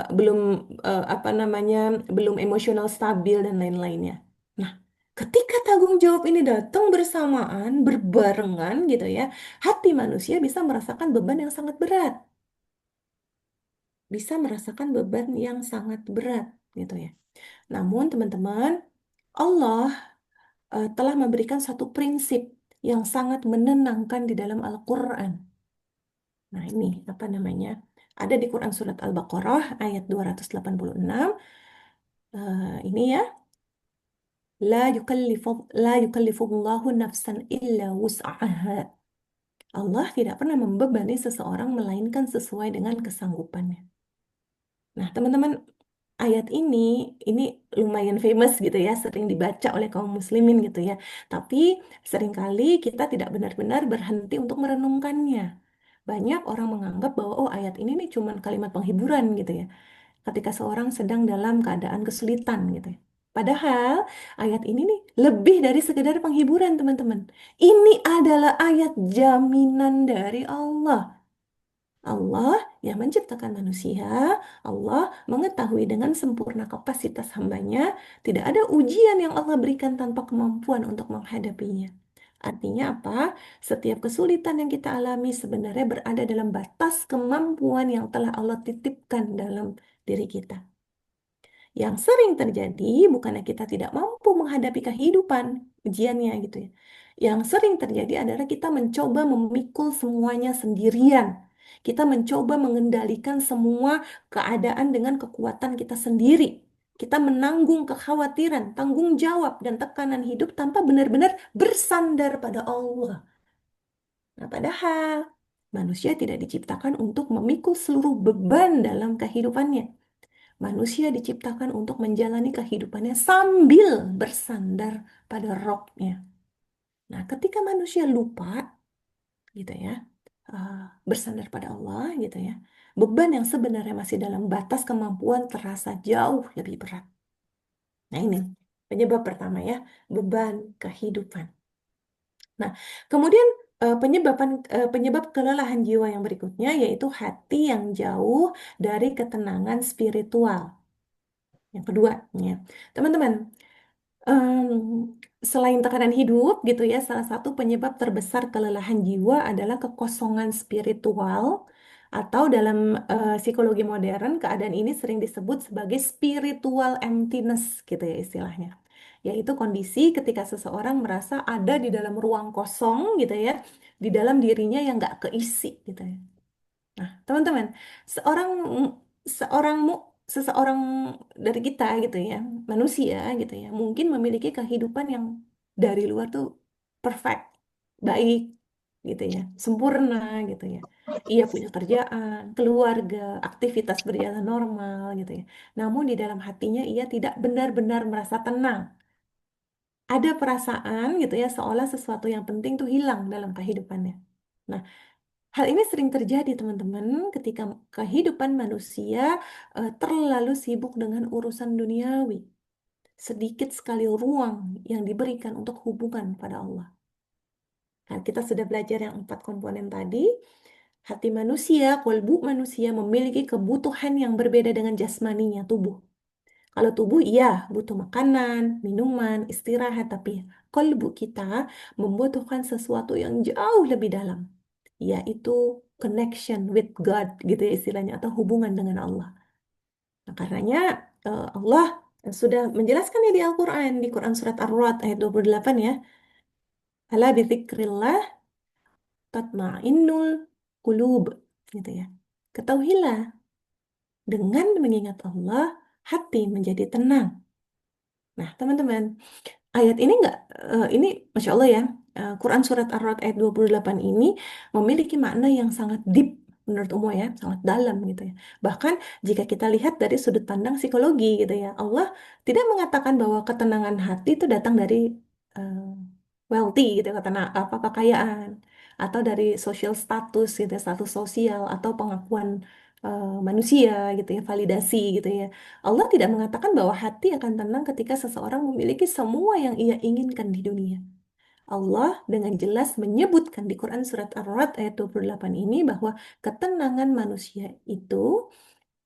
belum apa namanya, belum emosional stabil dan lain-lainnya. Nah, ketika tanggung jawab ini datang bersamaan, berbarengan gitu ya, hati manusia bisa merasakan beban yang sangat berat. Bisa merasakan beban yang sangat berat gitu ya. Namun teman-teman, Allah telah memberikan satu prinsip yang sangat menenangkan di dalam Al-Quran. Nah ini apa namanya? Ada di Quran Surat Al-Baqarah ayat 286. Ini ya. La yukallifullahu nafsan illa wus'aha. Allah tidak pernah membebani seseorang melainkan sesuai dengan kesanggupannya. Nah, teman-teman, ayat ini lumayan famous gitu ya, sering dibaca oleh kaum muslimin gitu ya. Tapi seringkali kita tidak benar-benar berhenti untuk merenungkannya. Banyak orang menganggap bahwa oh ayat ini nih cuma kalimat penghiburan gitu ya. Ketika seorang sedang dalam keadaan kesulitan gitu ya. Padahal ayat ini nih lebih dari sekedar penghiburan, teman-teman. Ini adalah ayat jaminan dari Allah. Allah yang menciptakan manusia, Allah mengetahui dengan sempurna kapasitas hambanya, tidak ada ujian yang Allah berikan tanpa kemampuan untuk menghadapinya. Artinya apa? Setiap kesulitan yang kita alami sebenarnya berada dalam batas kemampuan yang telah Allah titipkan dalam diri kita. Yang sering terjadi bukannya kita tidak mampu menghadapi kehidupan, ujiannya gitu ya. Yang sering terjadi adalah kita mencoba memikul semuanya sendirian. Kita mencoba mengendalikan semua keadaan dengan kekuatan kita sendiri. Kita menanggung kekhawatiran, tanggung jawab, dan tekanan hidup tanpa benar-benar bersandar pada Allah. Nah, padahal manusia tidak diciptakan untuk memikul seluruh beban dalam kehidupannya. Manusia diciptakan untuk menjalani kehidupannya sambil bersandar pada rohnya. Nah, ketika manusia lupa, gitu ya, uh, bersandar pada Allah, gitu ya, beban yang sebenarnya masih dalam batas kemampuan terasa jauh lebih berat. Nah, ini penyebab pertama ya, beban kehidupan. Nah, kemudian penyebab kelelahan jiwa yang berikutnya yaitu hati yang jauh dari ketenangan spiritual. Yang kedua, ya. Teman-teman, selain tekanan hidup gitu ya, salah satu penyebab terbesar kelelahan jiwa adalah kekosongan spiritual atau dalam psikologi modern keadaan ini sering disebut sebagai spiritual emptiness gitu ya istilahnya. Yaitu kondisi ketika seseorang merasa ada di dalam ruang kosong gitu ya, di dalam dirinya yang nggak keisi gitu ya. Nah, teman-teman, seorang seorang seseorang dari kita gitu ya, manusia gitu ya, mungkin memiliki kehidupan yang dari luar tuh perfect, baik gitu ya, sempurna gitu ya. Ia punya kerjaan, keluarga, aktivitas berjalan normal gitu ya. Namun di dalam hatinya ia tidak benar-benar merasa tenang. Ada perasaan gitu ya, seolah sesuatu yang penting tuh hilang dalam kehidupannya. Nah, hal ini sering terjadi, teman-teman, ketika kehidupan manusia terlalu sibuk dengan urusan duniawi. Sedikit sekali ruang yang diberikan untuk hubungan pada Allah. Nah, kita sudah belajar yang 4 komponen tadi. Hati manusia, kolbu manusia memiliki kebutuhan yang berbeda dengan jasmaninya, tubuh. Kalau tubuh iya butuh makanan, minuman, istirahat, tapi kolbu kita membutuhkan sesuatu yang jauh lebih dalam, yaitu connection with God gitu ya istilahnya, atau hubungan dengan Allah. Nah, karenanya Allah sudah menjelaskan di Al-Quran, di Quran Surat Ar-Ra'd ayat 28 ya. Ala bidzikrillah tatma'innul qulub gitu ya. Ketahuilah, dengan mengingat Allah, hati menjadi tenang. Nah, teman-teman, ayat ini enggak, ini Masya Allah ya, Quran Surat Ar-Ra'd ayat 28 ini memiliki makna yang sangat deep menurut umum ya, sangat dalam gitu ya. Bahkan jika kita lihat dari sudut pandang psikologi gitu ya, Allah tidak mengatakan bahwa ketenangan hati itu datang dari eh, wealthy gitu ya, apa kekayaan, atau dari social status gitu ya, status sosial, atau pengakuan manusia gitu ya, validasi gitu ya. Allah tidak mengatakan bahwa hati akan tenang ketika seseorang memiliki semua yang ia inginkan di dunia. Allah dengan jelas menyebutkan di Quran Surat Ar-Ra'd ayat 28 ini bahwa ketenangan manusia itu,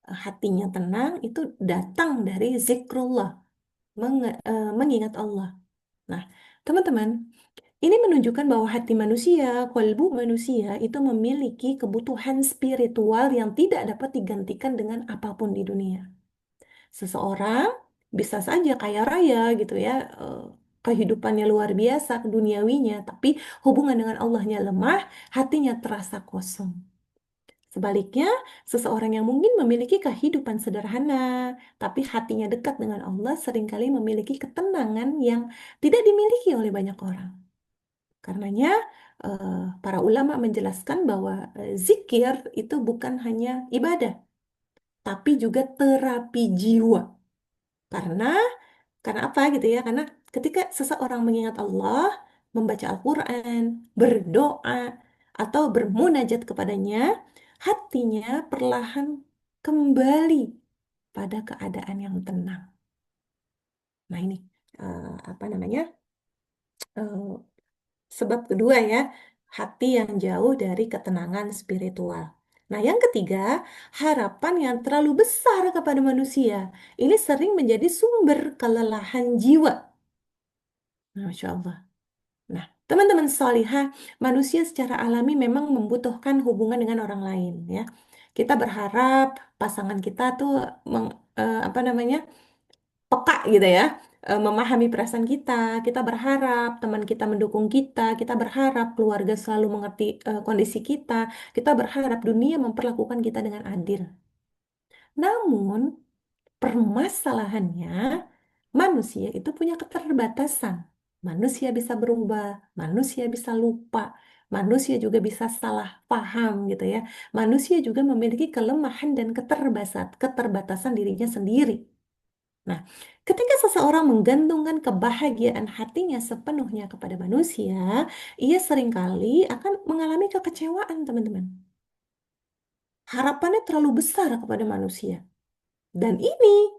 hatinya tenang, itu datang dari zikrullah, mengingat Allah. Nah, teman-teman, ini menunjukkan bahwa hati manusia, kolbu manusia itu memiliki kebutuhan spiritual yang tidak dapat digantikan dengan apapun di dunia. Seseorang bisa saja kaya raya gitu ya, kehidupannya luar biasa, duniawinya, tapi hubungan dengan Allahnya lemah, hatinya terasa kosong. Sebaliknya, seseorang yang mungkin memiliki kehidupan sederhana, tapi hatinya dekat dengan Allah, seringkali memiliki ketenangan yang tidak dimiliki oleh banyak orang. Karenanya, para ulama menjelaskan bahwa zikir itu bukan hanya ibadah, tapi juga terapi jiwa. Karena Karena apa gitu ya? Karena ketika seseorang mengingat Allah, membaca Al-Quran, berdoa, atau bermunajat kepadanya, hatinya perlahan kembali pada keadaan yang tenang. Nah ini apa namanya? eh, Sebab kedua ya, hati yang jauh dari ketenangan spiritual. Nah, yang ketiga, harapan yang terlalu besar kepada manusia. Ini sering menjadi sumber kelelahan jiwa. Masya Allah. Nah, teman-teman salihah, manusia secara alami memang membutuhkan hubungan dengan orang lain ya. Kita berharap pasangan kita tuh apa namanya? Peka gitu ya, memahami perasaan kita. Kita berharap teman kita mendukung kita. Kita berharap keluarga selalu mengerti kondisi kita. Kita berharap dunia memperlakukan kita dengan adil. Namun, permasalahannya, manusia itu punya keterbatasan. Manusia bisa berubah, manusia bisa lupa, manusia juga bisa salah paham gitu ya. Manusia juga memiliki kelemahan dan keterbatasan dirinya sendiri. Nah, ketika seseorang menggantungkan kebahagiaan hatinya sepenuhnya kepada manusia, ia seringkali akan mengalami kekecewaan, teman-teman. Harapannya terlalu besar kepada manusia. Dan ini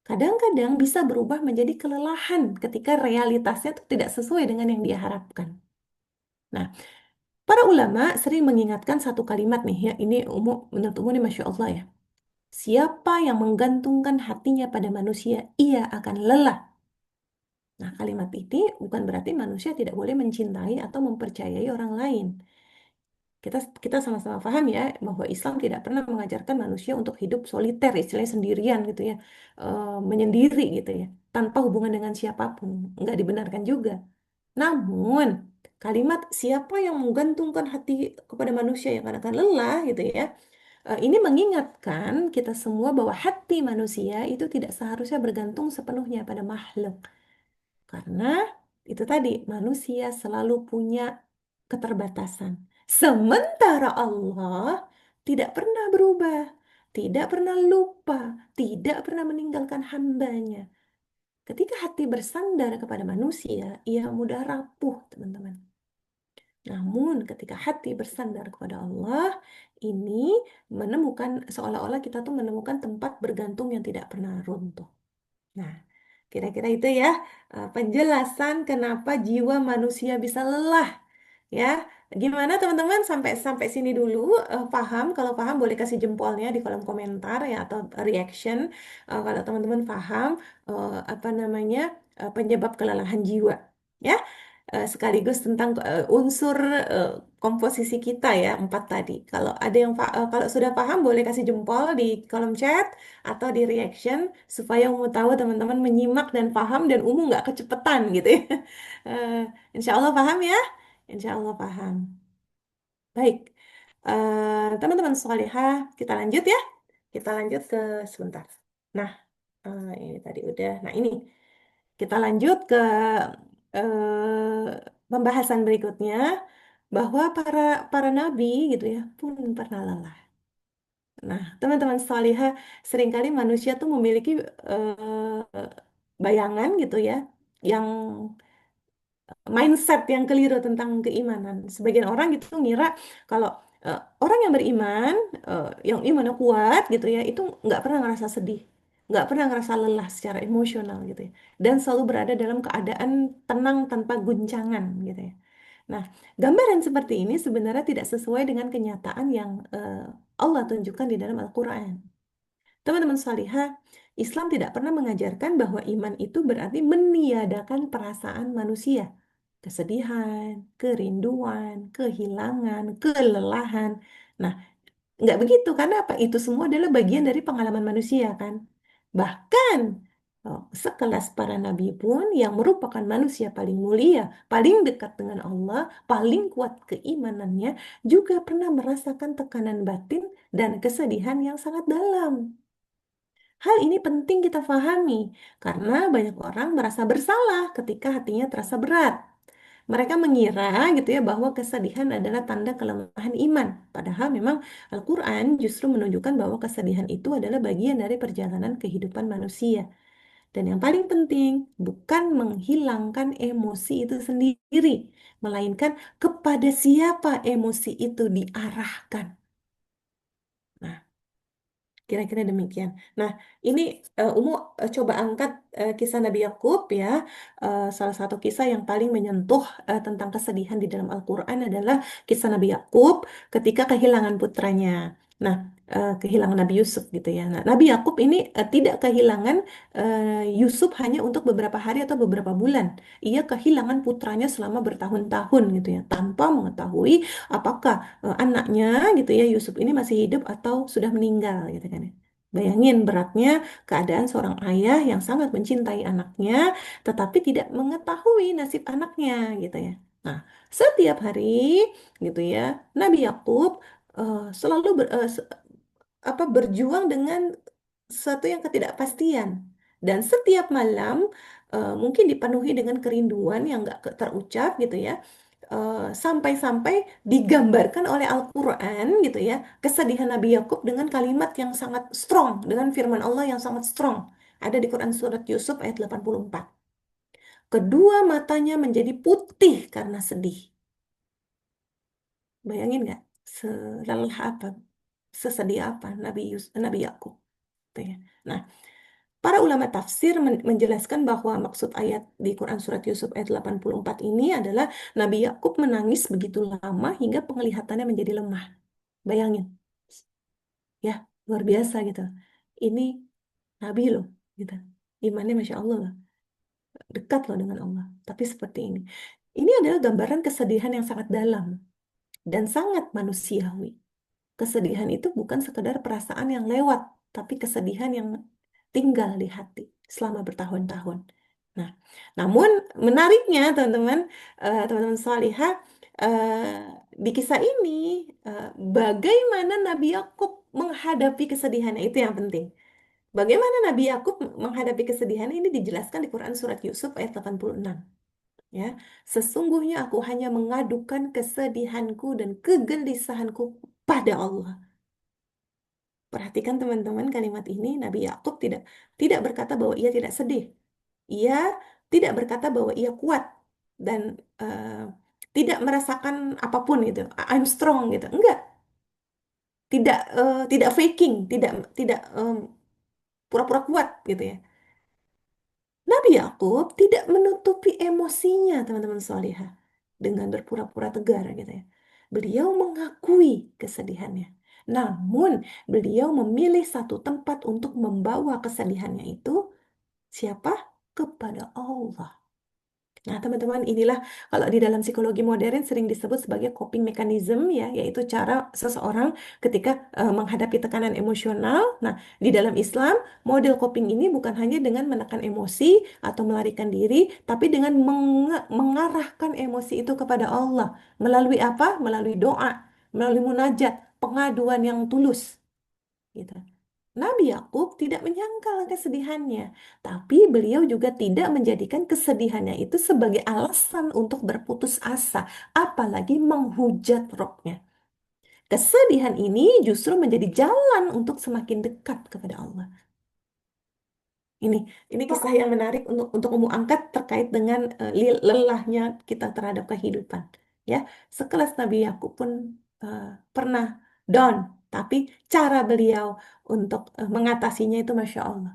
kadang-kadang bisa berubah menjadi kelelahan ketika realitasnya itu tidak sesuai dengan yang dia harapkan. Nah, para ulama sering mengingatkan satu kalimat nih ya, ini menurut umum ini Masya Allah ya. Siapa yang menggantungkan hatinya pada manusia, ia akan lelah. Nah, kalimat ini bukan berarti manusia tidak boleh mencintai atau mempercayai orang lain. Kita kita sama-sama paham ya bahwa Islam tidak pernah mengajarkan manusia untuk hidup soliter, istilahnya sendirian gitu ya, menyendiri gitu ya, tanpa hubungan dengan siapapun, nggak dibenarkan juga. Namun kalimat siapa yang menggantungkan hati kepada manusia yang akan lelah gitu ya, ini mengingatkan kita semua bahwa hati manusia itu tidak seharusnya bergantung sepenuhnya pada makhluk. Karena itu tadi, manusia selalu punya keterbatasan. Sementara Allah tidak pernah berubah, tidak pernah lupa, tidak pernah meninggalkan hambanya. Ketika hati bersandar kepada manusia, ia mudah rapuh, teman-teman. Namun ketika hati bersandar kepada Allah, ini menemukan, seolah-olah kita tuh menemukan tempat bergantung yang tidak pernah runtuh. Nah, kira-kira itu ya penjelasan kenapa jiwa manusia bisa lelah ya Gimana teman-teman sampai sampai sini dulu paham? Kalau paham boleh kasih jempolnya di kolom komentar ya atau reaction. Kalau teman-teman paham apa namanya penyebab kelelahan jiwa ya. Sekaligus tentang unsur komposisi kita ya empat tadi. Kalau ada yang kalau sudah paham boleh kasih jempol di kolom chat atau di reaction supaya Umu tahu teman-teman menyimak dan paham dan Umu nggak kecepetan gitu ya. Eh, Insya Allah paham ya. Insya Allah paham. Baik, teman-teman solihah, kita lanjut ya. Kita lanjut ke sebentar. Nah, ini tadi udah. Nah, ini kita lanjut ke pembahasan berikutnya bahwa para para nabi gitu ya pun pernah lelah. Nah, teman-teman solihah, seringkali manusia tuh memiliki bayangan gitu ya, yang mindset yang keliru tentang keimanan. Sebagian orang gitu ngira kalau orang yang beriman, yang imannya kuat gitu ya, itu nggak pernah ngerasa sedih, nggak pernah ngerasa lelah secara emosional gitu ya, dan selalu berada dalam keadaan tenang tanpa guncangan gitu ya. Nah, gambaran seperti ini sebenarnya tidak sesuai dengan kenyataan yang Allah tunjukkan di dalam Al-Quran. Teman-teman salihah, Islam tidak pernah mengajarkan bahwa iman itu berarti meniadakan perasaan manusia. Kesedihan, kerinduan, kehilangan, kelelahan. Nah, nggak begitu, karena apa? Itu semua adalah bagian dari pengalaman manusia, kan? Bahkan, sekelas para nabi pun yang merupakan manusia paling mulia, paling dekat dengan Allah, paling kuat keimanannya, juga pernah merasakan tekanan batin dan kesedihan yang sangat dalam. Hal ini penting kita pahami karena banyak orang merasa bersalah ketika hatinya terasa berat. Mereka mengira gitu ya bahwa kesedihan adalah tanda kelemahan iman. Padahal memang Al-Quran justru menunjukkan bahwa kesedihan itu adalah bagian dari perjalanan kehidupan manusia. Dan yang paling penting bukan menghilangkan emosi itu sendiri, melainkan kepada siapa emosi itu diarahkan. Nah, kira-kira demikian. Nah, ini Umu coba angkat kisah Nabi Yakub ya. Salah satu kisah yang paling menyentuh tentang kesedihan di dalam Al-Quran adalah kisah Nabi Yakub ketika kehilangan putranya. Nah, kehilangan Nabi Yusuf gitu ya. Nah, Nabi Yakub ini tidak kehilangan Yusuf hanya untuk beberapa hari atau beberapa bulan. Ia kehilangan putranya selama bertahun-tahun gitu ya, tanpa mengetahui apakah anaknya gitu ya Yusuf ini masih hidup atau sudah meninggal gitu kan ya. Bayangin beratnya keadaan seorang ayah yang sangat mencintai anaknya tetapi tidak mengetahui nasib anaknya gitu ya. Nah, setiap hari gitu ya Nabi Yakub selalu berjuang dengan sesuatu yang ketidakpastian. Dan setiap malam mungkin dipenuhi dengan kerinduan yang nggak terucap gitu ya. Sampai-sampai digambarkan oleh Al-Quran gitu ya, kesedihan Nabi Yakub dengan kalimat yang sangat strong, dengan firman Allah yang sangat strong. Ada di Quran Surat Yusuf ayat 84. Kedua matanya menjadi putih karena sedih. Bayangin nggak? Selelah apa? Sesedih apa Nabi Yakub. Gitu ya. Nah, para ulama tafsir menjelaskan bahwa maksud ayat di Quran Surat Yusuf ayat 84 ini adalah Nabi Yakub menangis begitu lama hingga penglihatannya menjadi lemah. Bayangin, ya luar biasa gitu. Ini Nabi loh, gitu. Imannya Masya Allah loh, dekat loh dengan Allah. Tapi seperti ini. Ini adalah gambaran kesedihan yang sangat dalam dan sangat manusiawi. Kesedihan itu bukan sekedar perasaan yang lewat, tapi kesedihan yang tinggal di hati selama bertahun-tahun. Nah, namun menariknya teman-teman, teman-teman salihah, di kisah ini bagaimana Nabi Yakub menghadapi kesedihannya itu yang penting. Bagaimana Nabi Yakub menghadapi kesedihan ini dijelaskan di Quran Surat Yusuf ayat 86. Ya, sesungguhnya aku hanya mengadukan kesedihanku dan kegelisahanku pada Allah. Perhatikan teman-teman kalimat ini, Nabi Yakub tidak berkata bahwa ia tidak sedih. Ia tidak berkata bahwa ia kuat dan tidak merasakan apapun gitu. I'm strong gitu. Enggak, tidak faking, tidak tidak pura-pura kuat gitu ya. Nabi Yakub tidak menutupi emosinya, teman-teman salihah, dengan berpura-pura tegar gitu ya. Beliau mengakui kesedihannya. Namun, beliau memilih satu tempat untuk membawa kesedihannya itu siapa? Kepada Allah. Nah, teman-teman, inilah kalau di dalam psikologi modern sering disebut sebagai coping mechanism ya, yaitu cara seseorang ketika menghadapi tekanan emosional. Nah, di dalam Islam, model coping ini bukan hanya dengan menekan emosi atau melarikan diri, tapi dengan mengarahkan emosi itu kepada Allah. Melalui apa? Melalui doa, melalui munajat, pengaduan yang tulus. Gitu. Nabi Yakub tidak menyangkal kesedihannya, tapi beliau juga tidak menjadikan kesedihannya itu sebagai alasan untuk berputus asa, apalagi menghujat rohnya. Kesedihan ini justru menjadi jalan untuk semakin dekat kepada Allah. Ini ini kisah yang menarik untuk umum angkat terkait dengan lelahnya kita terhadap kehidupan. Ya, sekelas Nabi Yakub pun pernah down, tapi cara beliau untuk mengatasinya itu Masya Allah.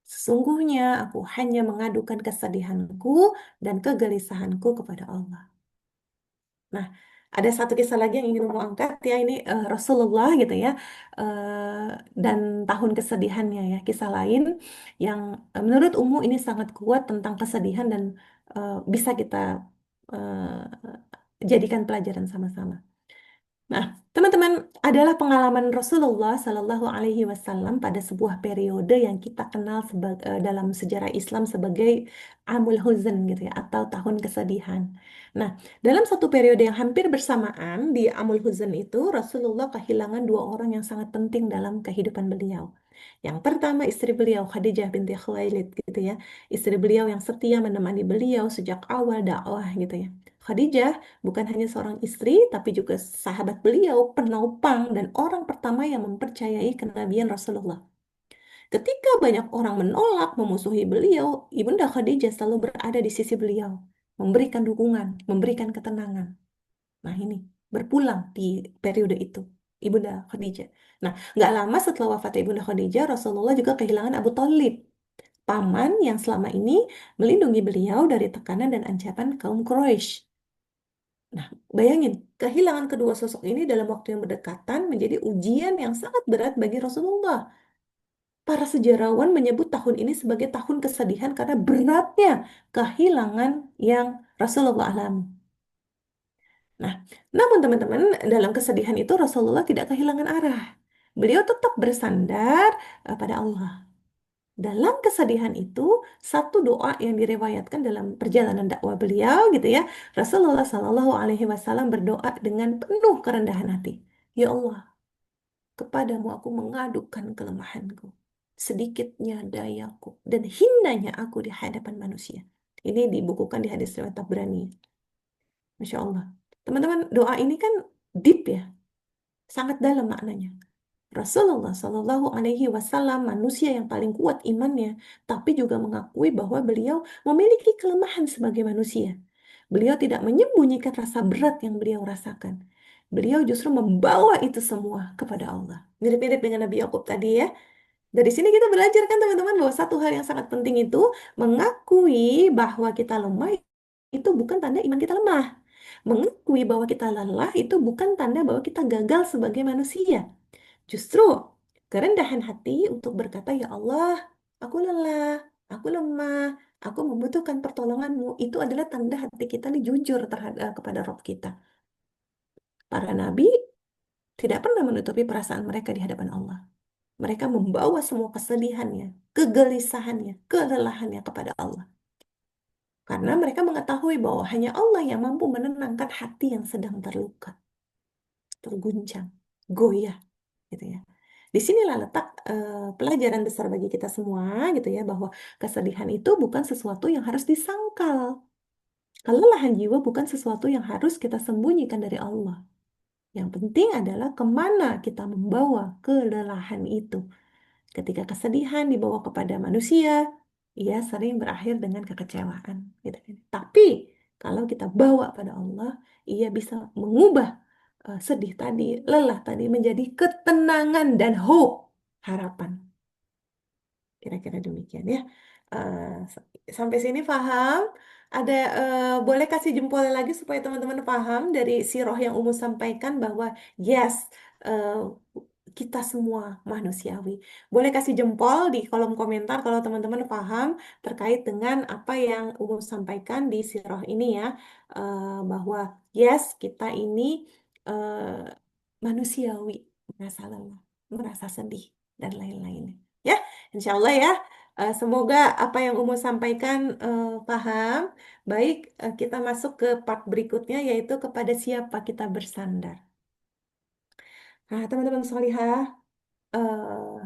Sesungguhnya aku hanya mengadukan kesedihanku dan kegelisahanku kepada Allah. Nah, ada satu kisah lagi yang ingin mau angkat ya ini Rasulullah gitu ya dan tahun kesedihannya ya kisah lain yang menurut Ummu ini sangat kuat tentang kesedihan dan bisa kita jadikan pelajaran sama-sama. Nah, teman-teman, adalah pengalaman Rasulullah Shallallahu Alaihi Wasallam pada sebuah periode yang kita kenal dalam sejarah Islam sebagai Amul Huzn gitu ya, atau tahun kesedihan. Nah, dalam satu periode yang hampir bersamaan di Amul Huzn itu, Rasulullah kehilangan dua orang yang sangat penting dalam kehidupan beliau. Yang pertama istri beliau Khadijah binti Khuwailid gitu ya, istri beliau yang setia menemani beliau sejak awal dakwah gitu ya. Khadijah bukan hanya seorang istri, tapi juga sahabat beliau, penopang, dan orang pertama yang mempercayai kenabian Rasulullah. Ketika banyak orang menolak, memusuhi beliau, Ibunda Khadijah selalu berada di sisi beliau, memberikan dukungan, memberikan ketenangan. Nah ini, berpulang di periode itu, Ibunda Khadijah. Nah, nggak lama setelah wafat Ibunda Khadijah, Rasulullah juga kehilangan Abu Thalib, paman yang selama ini melindungi beliau dari tekanan dan ancaman kaum Quraisy. Nah, bayangin, kehilangan kedua sosok ini dalam waktu yang berdekatan menjadi ujian yang sangat berat bagi Rasulullah. Para sejarawan menyebut tahun ini sebagai tahun kesedihan karena beratnya kehilangan yang Rasulullah alami. Nah, namun teman-teman, dalam kesedihan itu Rasulullah tidak kehilangan arah. Beliau tetap bersandar pada Allah. Dalam kesedihan itu, satu doa yang direwayatkan dalam perjalanan dakwah beliau gitu ya, Rasulullah Shallallahu Alaihi Wasallam berdoa dengan penuh kerendahan hati. Ya Allah, kepadamu aku mengadukan kelemahanku, sedikitnya dayaku, dan hinanya aku di hadapan manusia. Ini dibukukan di hadis riwayat Tabrani. Masya Allah. Teman-teman, doa ini kan deep ya, sangat dalam maknanya. Rasulullah Shallallahu Alaihi Wasallam manusia yang paling kuat imannya, tapi juga mengakui bahwa beliau memiliki kelemahan sebagai manusia. Beliau tidak menyembunyikan rasa berat yang beliau rasakan. Beliau justru membawa itu semua kepada Allah. Mirip-mirip dengan Nabi Yakub tadi ya. Dari sini kita belajar kan teman-teman bahwa satu hal yang sangat penting itu mengakui bahwa kita lemah itu bukan tanda iman kita lemah. Mengakui bahwa kita lelah itu bukan tanda bahwa kita gagal sebagai manusia. Justru kerendahan hati untuk berkata, "Ya Allah, aku lelah, aku lemah, aku membutuhkan pertolonganmu." Itu adalah tanda hati kita ini jujur terhadap kepada Rob kita. Para nabi tidak pernah menutupi perasaan mereka di hadapan Allah. Mereka membawa semua kesedihannya, kegelisahannya, kelelahannya kepada Allah. Karena mereka mengetahui bahwa hanya Allah yang mampu menenangkan hati yang sedang terluka, terguncang, goyah, gitu ya. Disinilah letak pelajaran besar bagi kita semua, gitu ya, bahwa kesedihan itu bukan sesuatu yang harus disangkal. Kelelahan jiwa bukan sesuatu yang harus kita sembunyikan dari Allah. Yang penting adalah kemana kita membawa kelelahan itu. Ketika kesedihan dibawa kepada manusia, ia sering berakhir dengan kekecewaan. Gitu kan. Tapi kalau kita bawa pada Allah, ia bisa mengubah sedih tadi, lelah tadi menjadi ketenangan dan hope, harapan. Kira-kira demikian ya. Sampai sini paham? Ada boleh kasih jempol lagi supaya teman-teman paham dari siroh yang Umu sampaikan bahwa yes, eh, kita semua manusiawi. Boleh kasih jempol di kolom komentar kalau teman-teman paham terkait dengan apa yang Umu sampaikan di siroh ini ya. Bahwa yes, kita ini manusiawi, merasa lelah, merasa sedih, dan lain-lainnya. Ya, insya Allah ya. Semoga apa yang Umu sampaikan paham. Baik, kita masuk ke part berikutnya yaitu kepada siapa kita bersandar. Nah, teman-teman solihah, eh,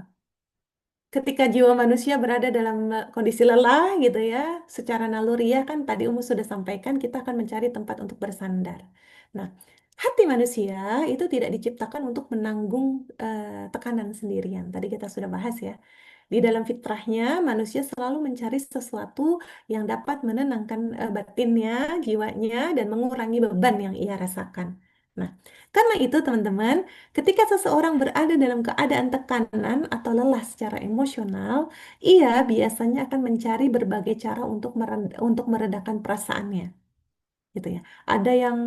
ketika jiwa manusia berada dalam kondisi lelah gitu ya, secara naluriah kan tadi Umu sudah sampaikan kita akan mencari tempat untuk bersandar. Nah, hati manusia itu tidak diciptakan untuk menanggung tekanan sendirian. Tadi kita sudah bahas ya. Di dalam fitrahnya, manusia selalu mencari sesuatu yang dapat menenangkan batinnya, jiwanya, dan mengurangi beban yang ia rasakan. Nah, karena itu teman-teman, ketika seseorang berada dalam keadaan tekanan atau lelah secara emosional, ia biasanya akan mencari berbagai cara untuk meredakan perasaannya gitu ya. Ada yang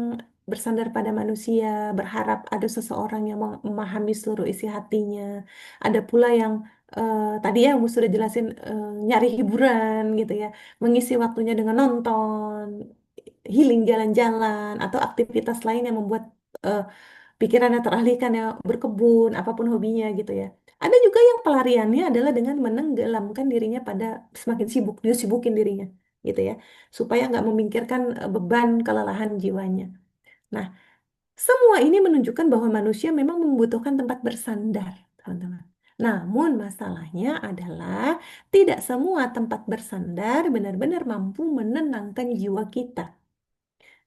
bersandar pada manusia, berharap ada seseorang yang memahami seluruh isi hatinya. Ada pula yang tadi ya Mus sudah jelasin nyari hiburan gitu ya, mengisi waktunya dengan nonton, healing jalan-jalan atau aktivitas lain yang membuat eh, pikirannya teralihkan ya, berkebun, apapun hobinya gitu ya. Ada juga yang pelariannya adalah dengan menenggelamkan dirinya pada semakin sibuk, dia sibukin dirinya gitu ya, supaya nggak memikirkan beban kelelahan jiwanya. Nah, semua ini menunjukkan bahwa manusia memang membutuhkan tempat bersandar, teman-teman. Namun masalahnya adalah tidak semua tempat bersandar benar-benar mampu menenangkan jiwa kita.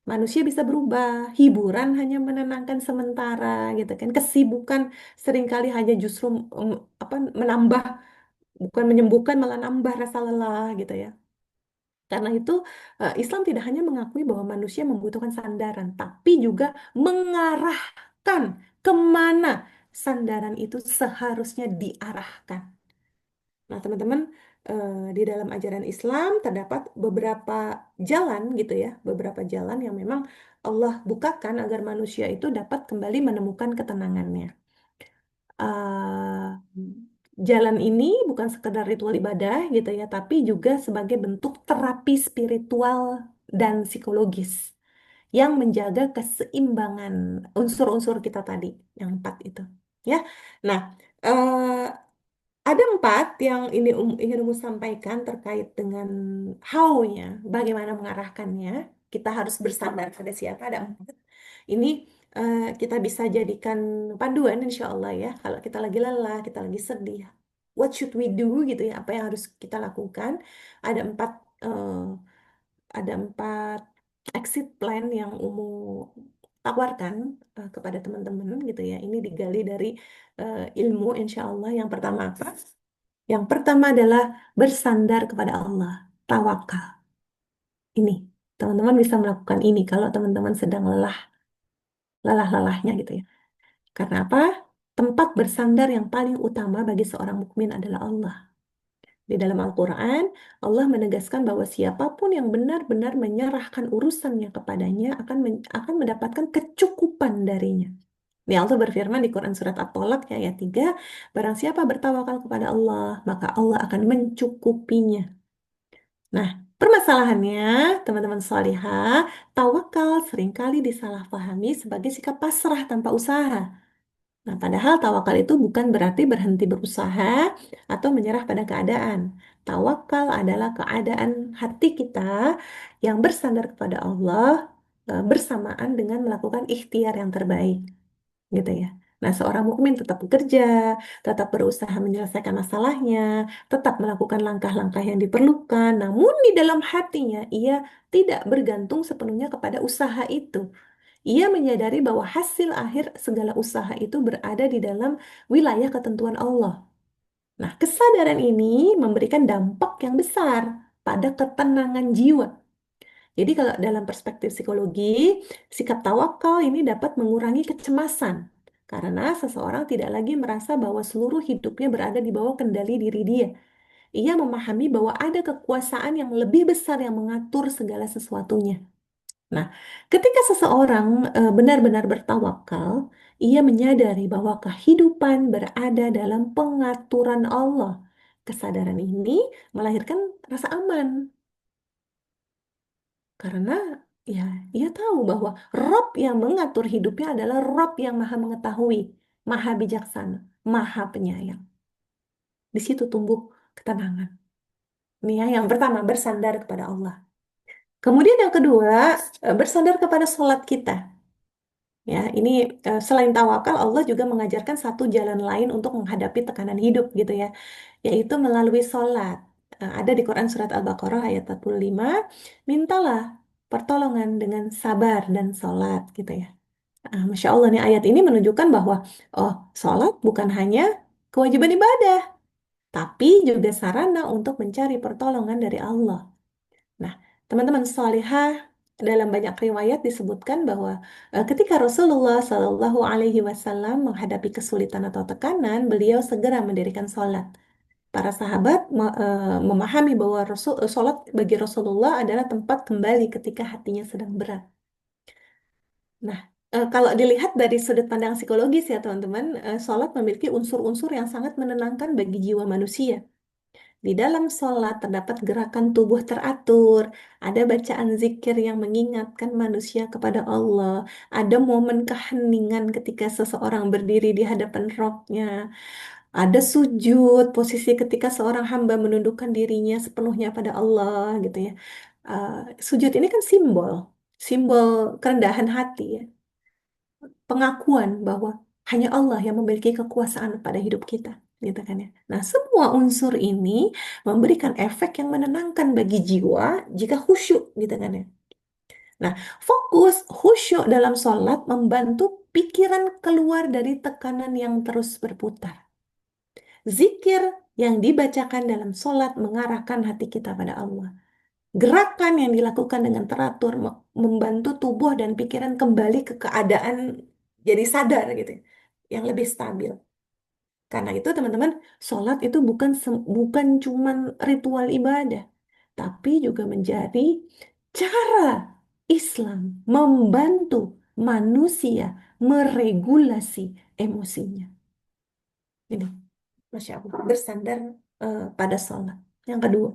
Manusia bisa berubah, hiburan hanya menenangkan sementara gitu kan. Kesibukan seringkali hanya justru apa menambah, bukan menyembuhkan malah nambah rasa lelah gitu ya. Karena itu, Islam tidak hanya mengakui bahwa manusia membutuhkan sandaran, tapi juga mengarahkan kemana sandaran itu seharusnya diarahkan. Nah, teman-teman, di dalam ajaran Islam terdapat beberapa jalan gitu ya, beberapa jalan yang memang Allah bukakan agar manusia itu dapat kembali menemukan ketenangannya. uh, Jalan ini bukan sekedar ritual ibadah gitu ya, tapi juga sebagai bentuk terapi spiritual dan psikologis yang menjaga keseimbangan unsur-unsur kita tadi, yang empat itu. Ya, nah ada empat yang ini ingin Umu sampaikan terkait dengan how-nya, bagaimana mengarahkannya. Kita harus bersandar pada siapa, ada empat. Ini kita bisa jadikan panduan insya Allah ya. Kalau kita lagi lelah, kita lagi sedih, what should we do gitu ya, apa yang harus kita lakukan. Ada empat, eh, ada empat exit plan yang Umu tawarkan kepada teman-teman gitu ya. Ini digali dari ilmu insya Allah. Yang pertama apa? Yang pertama adalah bersandar kepada Allah, tawakal. Ini, teman-teman bisa melakukan ini kalau teman-teman sedang lelah-lelahnya gitu ya. Karena apa? Tempat bersandar yang paling utama bagi seorang mukmin adalah Allah. Di dalam Al-Quran, Allah menegaskan bahwa siapapun yang benar-benar menyerahkan urusannya kepadanya akan mendapatkan kecukupan darinya. Ini Allah berfirman di Quran Surat At-Tolak ya, ayat 3, barang siapa bertawakal kepada Allah, maka Allah akan mencukupinya. Nah, permasalahannya, teman-teman salihah, tawakal seringkali disalahpahami sebagai sikap pasrah tanpa usaha. Nah, padahal tawakal itu bukan berarti berhenti berusaha atau menyerah pada keadaan. Tawakal adalah keadaan hati kita yang bersandar kepada Allah bersamaan dengan melakukan ikhtiar yang terbaik, gitu ya. Nah, seorang mukmin tetap bekerja, tetap berusaha menyelesaikan masalahnya, tetap melakukan langkah-langkah yang diperlukan, namun di dalam hatinya ia tidak bergantung sepenuhnya kepada usaha itu. Ia menyadari bahwa hasil akhir segala usaha itu berada di dalam wilayah ketentuan Allah. Nah, kesadaran ini memberikan dampak yang besar pada ketenangan jiwa. Jadi kalau dalam perspektif psikologi, sikap tawakal ini dapat mengurangi kecemasan karena seseorang tidak lagi merasa bahwa seluruh hidupnya berada di bawah kendali diri dia. Ia memahami bahwa ada kekuasaan yang lebih besar yang mengatur segala sesuatunya. Nah, ketika seseorang benar-benar bertawakal, ia menyadari bahwa kehidupan berada dalam pengaturan Allah. Kesadaran ini melahirkan rasa aman karena ya ia tahu bahwa Rob yang mengatur hidupnya adalah Rob yang maha mengetahui, maha bijaksana, maha penyayang. Di situ tumbuh ketenangan. Ini ya, yang pertama bersandar kepada Allah. Kemudian yang kedua, bersandar kepada sholat kita. Ya, ini selain tawakal, Allah juga mengajarkan satu jalan lain untuk menghadapi tekanan hidup gitu ya, yaitu melalui sholat. Ada di Quran Surat Al-Baqarah ayat 45, mintalah pertolongan dengan sabar dan sholat gitu ya. Masya Allah nih ayat ini menunjukkan bahwa oh sholat bukan hanya kewajiban ibadah, tapi juga sarana untuk mencari pertolongan dari Allah. Nah, teman-teman salihah dalam banyak riwayat disebutkan bahwa ketika Rasulullah Shallallahu Alaihi Wasallam menghadapi kesulitan atau tekanan, beliau segera mendirikan sholat. Para sahabat memahami bahwa sholat bagi Rasulullah adalah tempat kembali ketika hatinya sedang berat. Nah, kalau dilihat dari sudut pandang psikologis ya teman-teman, sholat memiliki unsur-unsur yang sangat menenangkan bagi jiwa manusia. Di dalam sholat terdapat gerakan tubuh teratur, ada bacaan zikir yang mengingatkan manusia kepada Allah, ada momen keheningan ketika seseorang berdiri di hadapan Rabb-Nya, ada sujud, posisi ketika seorang hamba menundukkan dirinya sepenuhnya pada Allah gitu ya. Uh, Sujud ini kan simbol kerendahan hati ya, pengakuan bahwa hanya Allah yang memiliki kekuasaan pada hidup kita, gitu kan ya. Nah, semua unsur ini memberikan efek yang menenangkan bagi jiwa jika khusyuk, gitu kan ya. Nah, fokus khusyuk dalam sholat membantu pikiran keluar dari tekanan yang terus berputar. Zikir yang dibacakan dalam sholat mengarahkan hati kita pada Allah. Gerakan yang dilakukan dengan teratur membantu tubuh dan pikiran kembali ke keadaan jadi sadar gitu ya, yang lebih stabil. Karena itu teman-teman, sholat itu bukan cuman ritual ibadah, tapi juga menjadi cara Islam membantu manusia meregulasi emosinya. Ini, Masya Allah, bersandar pada sholat. Yang kedua.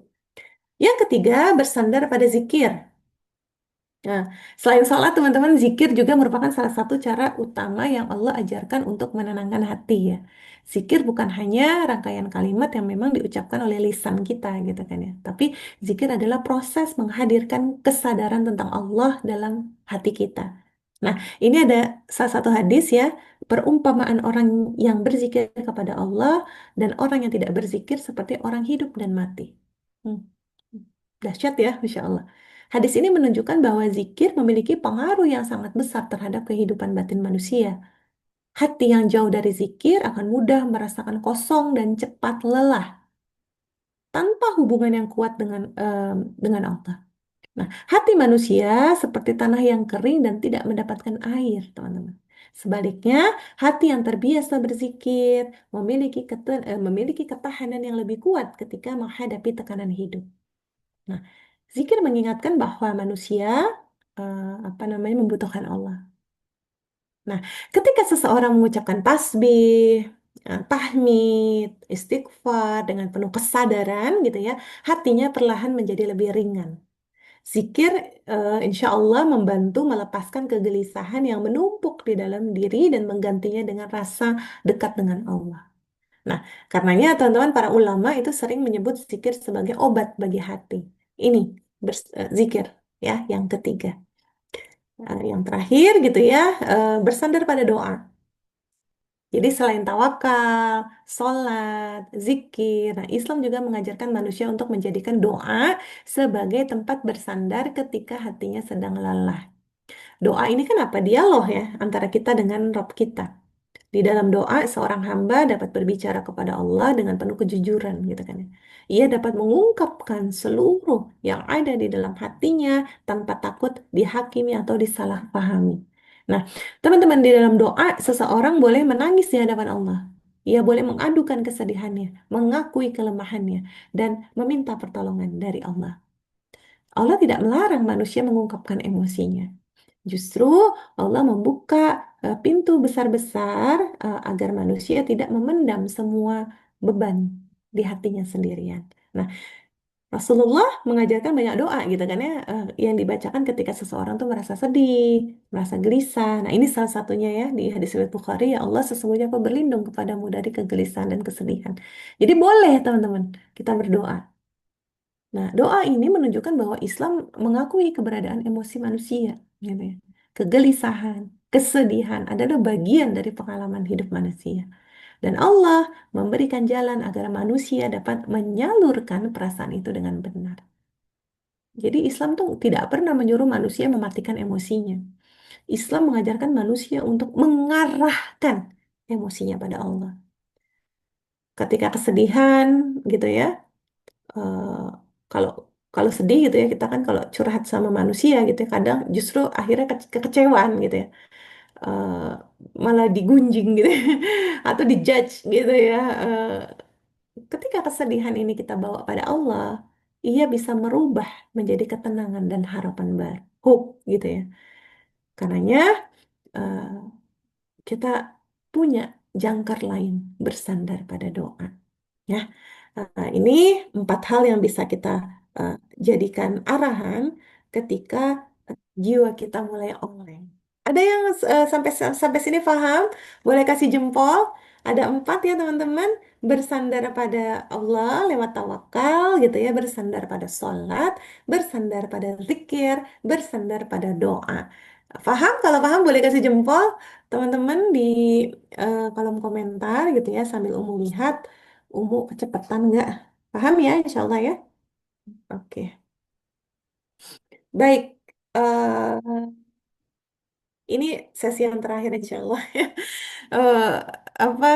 Yang ketiga, bersandar pada zikir. Nah, selain sholat, teman-teman, zikir juga merupakan salah satu cara utama yang Allah ajarkan untuk menenangkan hati ya. Zikir bukan hanya rangkaian kalimat yang memang diucapkan oleh lisan kita gitu kan ya. Tapi zikir adalah proses menghadirkan kesadaran tentang Allah dalam hati kita. Nah, ini ada salah satu hadis ya, perumpamaan orang yang berzikir kepada Allah dan orang yang tidak berzikir seperti orang hidup dan mati. Hmm. Dahsyat ya, Masya Allah. Hadis ini menunjukkan bahwa zikir memiliki pengaruh yang sangat besar terhadap kehidupan batin manusia. Hati yang jauh dari zikir akan mudah merasakan kosong dan cepat lelah tanpa hubungan yang kuat dengan Allah. Nah, hati manusia seperti tanah yang kering dan tidak mendapatkan air, teman-teman. Sebaliknya, hati yang terbiasa berzikir memiliki ketahanan yang lebih kuat ketika menghadapi tekanan hidup. Nah, zikir mengingatkan bahwa manusia membutuhkan Allah. Nah, ketika seseorang mengucapkan tasbih, tahmid, istighfar dengan penuh kesadaran gitu ya, hatinya perlahan menjadi lebih ringan. Zikir insya Allah membantu melepaskan kegelisahan yang menumpuk di dalam diri dan menggantinya dengan rasa dekat dengan Allah. Nah, karenanya teman-teman para ulama itu sering menyebut zikir sebagai obat bagi hati. Ini zikir ya, yang ketiga. Yang terakhir gitu ya, bersandar pada doa. Jadi selain tawakal, sholat, zikir, nah Islam juga mengajarkan manusia untuk menjadikan doa sebagai tempat bersandar ketika hatinya sedang lelah. Doa ini kan apa? Dialog ya antara kita dengan Rabb kita. Di dalam doa, seorang hamba dapat berbicara kepada Allah dengan penuh kejujuran, gitu kan ya. Ia dapat mengungkapkan seluruh yang ada di dalam hatinya tanpa takut dihakimi atau disalahpahami. Nah, teman-teman di dalam doa, seseorang boleh menangis di hadapan Allah. Ia boleh mengadukan kesedihannya, mengakui kelemahannya, dan meminta pertolongan dari Allah. Allah tidak melarang manusia mengungkapkan emosinya. Justru Allah membuka pintu besar-besar agar manusia tidak memendam semua beban di hatinya sendirian. Nah, Rasulullah mengajarkan banyak doa gitu kan ya, yang dibacakan ketika seseorang tuh merasa sedih, merasa gelisah. Nah, ini salah satunya ya di hadis riwayat Bukhari, ya Allah sesungguhnya aku berlindung kepadamu dari kegelisahan dan kesedihan. Jadi boleh teman-teman kita berdoa. Nah, doa ini menunjukkan bahwa Islam mengakui keberadaan emosi manusia, gitu ya. Kegelisahan, kesedihan adalah bagian dari pengalaman hidup manusia. Dan Allah memberikan jalan agar manusia dapat menyalurkan perasaan itu dengan benar. Jadi Islam tuh tidak pernah menyuruh manusia mematikan emosinya. Islam mengajarkan manusia untuk mengarahkan emosinya pada Allah. Ketika kesedihan, gitu ya, eh, kalau kalau sedih gitu ya, kita kan kalau curhat sama manusia gitu ya, kadang justru akhirnya kekecewaan gitu ya. Eh, Malah digunjing gitu ya, atau dijudge gitu ya. Ketika kesedihan ini kita bawa pada Allah, ia bisa merubah menjadi ketenangan dan harapan baru, hope gitu ya. Karenanya eh, kita punya jangkar lain bersandar pada doa. Ya, ini 4 hal yang bisa kita eh, jadikan arahan ketika jiwa kita mulai oleng. Ada yang sampai sampai sini paham? Boleh kasih jempol. Ada 4 ya teman-teman. Bersandar pada Allah lewat tawakal gitu ya. Bersandar pada sholat, bersandar pada zikir, bersandar pada doa. Paham? Kalau paham boleh kasih jempol. Teman-teman di kolom komentar gitu ya sambil Umu lihat. Umu kecepatan nggak? Paham ya insya Allah ya? Oke. Baik. Ini sesi yang terakhir insya Allah. Eh, apa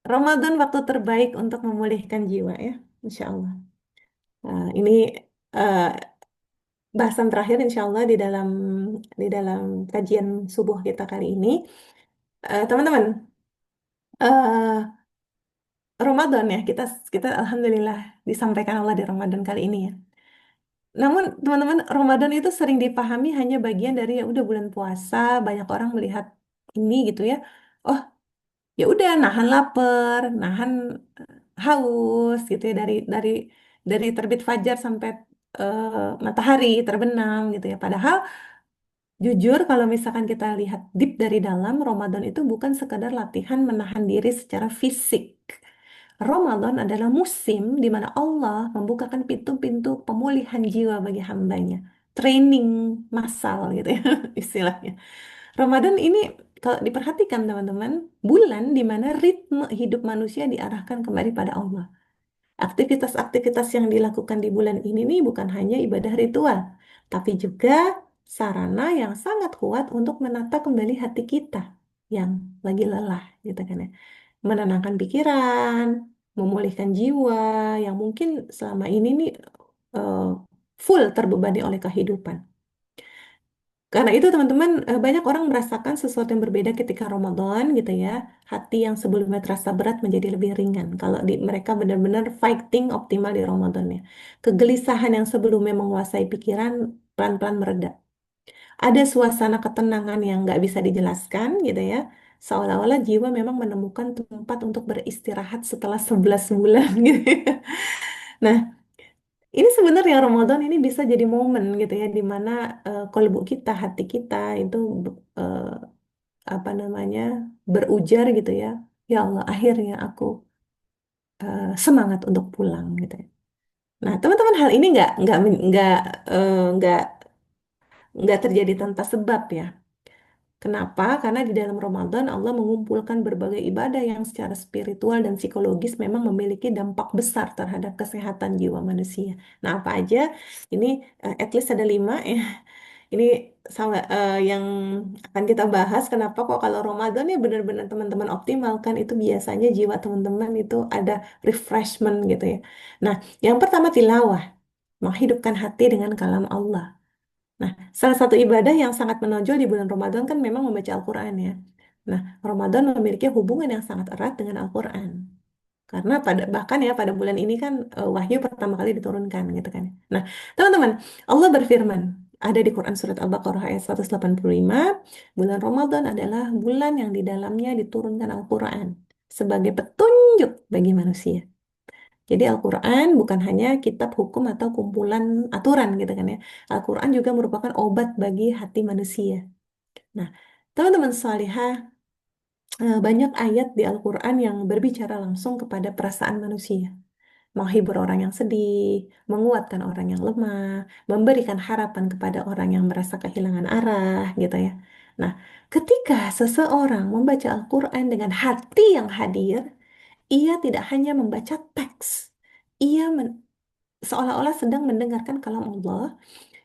Ramadan waktu terbaik untuk memulihkan jiwa ya, insya Allah. Ini eh, bahasan terakhir insya Allah di dalam kajian subuh kita kali ini. Teman-teman, eh, Ramadan ya kita kita alhamdulillah disampaikan Allah di Ramadan kali ini ya. Namun teman-teman, Ramadan itu sering dipahami hanya bagian dari ya udah bulan puasa, banyak orang melihat ini gitu ya. Oh, ya udah nahan lapar, nahan haus gitu ya dari terbit fajar sampai matahari terbenam gitu ya. Padahal jujur kalau misalkan kita lihat deep dari dalam, Ramadan itu bukan sekadar latihan menahan diri secara fisik. Ramadan adalah musim di mana Allah membukakan pintu-pintu pemulihan jiwa bagi hambanya. Training massal gitu ya istilahnya. Ramadan ini kalau diperhatikan teman-teman, bulan di mana ritme hidup manusia diarahkan kembali pada Allah. Aktivitas-aktivitas yang dilakukan di bulan ini nih bukan hanya ibadah ritual, tapi juga sarana yang sangat kuat untuk menata kembali hati kita yang lagi lelah, gitu kan ya. Menenangkan pikiran, memulihkan jiwa yang mungkin selama ini nih eh, full terbebani oleh kehidupan. Karena itu teman-teman, banyak orang merasakan sesuatu yang berbeda ketika Ramadan gitu ya. Hati yang sebelumnya terasa berat menjadi lebih ringan. Kalau mereka benar-benar fighting optimal di Ramadan ya. Kegelisahan yang sebelumnya menguasai pikiran pelan-pelan mereda. Ada suasana ketenangan yang nggak bisa dijelaskan gitu ya. Seolah-olah jiwa memang menemukan tempat untuk beristirahat setelah 11 bulan gitu ya. Nah, ini sebenarnya Ramadan ini bisa jadi momen gitu ya, di mana kolbu kita, hati kita itu eh, apa namanya berujar gitu ya. Ya Allah, akhirnya aku semangat untuk pulang gitu ya. Nah, teman-teman hal ini nggak terjadi tanpa sebab ya. Kenapa? Karena di dalam Ramadan Allah mengumpulkan berbagai ibadah yang secara spiritual dan psikologis memang memiliki dampak besar terhadap kesehatan jiwa manusia. Nah, apa aja? Ini at least ada 5 ya. Ini sama yang akan kita bahas. Kenapa kok kalau Ramadan ya benar-benar teman-teman optimalkan itu biasanya jiwa teman-teman itu ada refreshment gitu ya. Nah, yang pertama tilawah, menghidupkan hati dengan kalam Allah. Nah, salah satu ibadah yang sangat menonjol di bulan Ramadan kan memang membaca Al-Quran ya. Nah, Ramadan memiliki hubungan yang sangat erat dengan Al-Quran. Karena bahkan ya pada bulan ini kan wahyu pertama kali diturunkan gitu kan. Nah, teman-teman, Allah berfirman, ada di Quran surat Al-Baqarah ayat 185, bulan Ramadan adalah bulan yang di dalamnya diturunkan Al-Quran sebagai petunjuk bagi manusia. Jadi Al-Quran bukan hanya kitab hukum atau kumpulan aturan gitu kan ya. Al-Quran juga merupakan obat bagi hati manusia. Nah, teman-teman salihah, banyak ayat di Al-Quran yang berbicara langsung kepada perasaan manusia. Menghibur orang yang sedih, menguatkan orang yang lemah, memberikan harapan kepada orang yang merasa kehilangan arah gitu ya. Nah, ketika seseorang membaca Al-Quran dengan hati yang hadir, ia tidak hanya membaca teks, ia seolah-olah sedang mendengarkan kalam Allah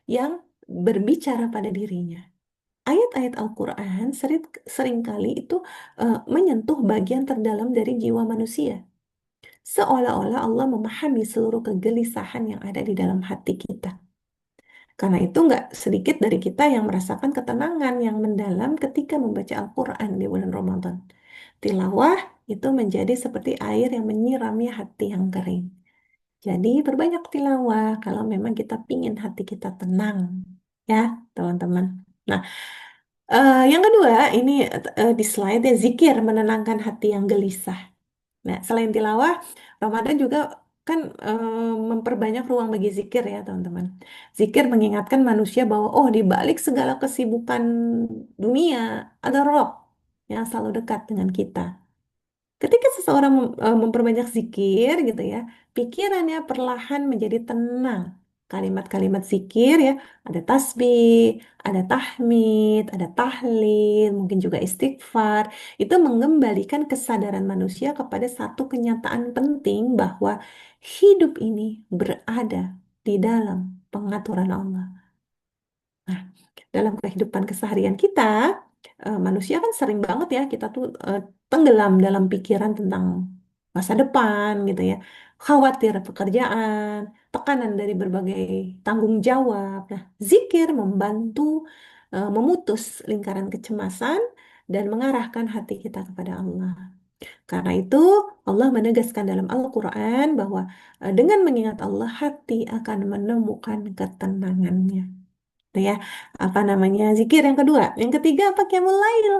yang berbicara pada dirinya. Ayat-ayat Al-Quran seringkali itu menyentuh bagian terdalam dari jiwa manusia. Seolah-olah Allah memahami seluruh kegelisahan yang ada di dalam hati kita. Karena itu nggak sedikit dari kita yang merasakan ketenangan yang mendalam ketika membaca Al-Quran di bulan Ramadan. Tilawah itu menjadi seperti air yang menyirami hati yang kering. Jadi berbanyak tilawah kalau memang kita pingin hati kita tenang. Ya, teman-teman. Nah, yang kedua, ini di slide ya, zikir menenangkan hati yang gelisah. Nah, selain tilawah, Ramadan juga kan memperbanyak ruang bagi zikir ya, teman-teman. Zikir mengingatkan manusia bahwa, oh, di balik segala kesibukan dunia, ada Rob yang selalu dekat dengan kita. Ketika seseorang memperbanyak zikir gitu ya, pikirannya perlahan menjadi tenang. Kalimat-kalimat zikir ya, ada tasbih, ada tahmid, ada tahlil, mungkin juga istighfar. Itu mengembalikan kesadaran manusia kepada satu kenyataan penting bahwa hidup ini berada di dalam pengaturan Allah. Nah, dalam kehidupan keseharian kita, manusia kan sering banget ya kita tuh tenggelam dalam pikiran tentang masa depan gitu ya, khawatir pekerjaan, tekanan dari berbagai tanggung jawab. Nah, zikir membantu memutus lingkaran kecemasan dan mengarahkan hati kita kepada Allah. Karena itu, Allah menegaskan dalam Al-Quran bahwa dengan mengingat Allah, hati akan menemukan ketenangannya. Itu ya, apa namanya, zikir yang kedua. Yang ketiga apa? Qiyamul lail,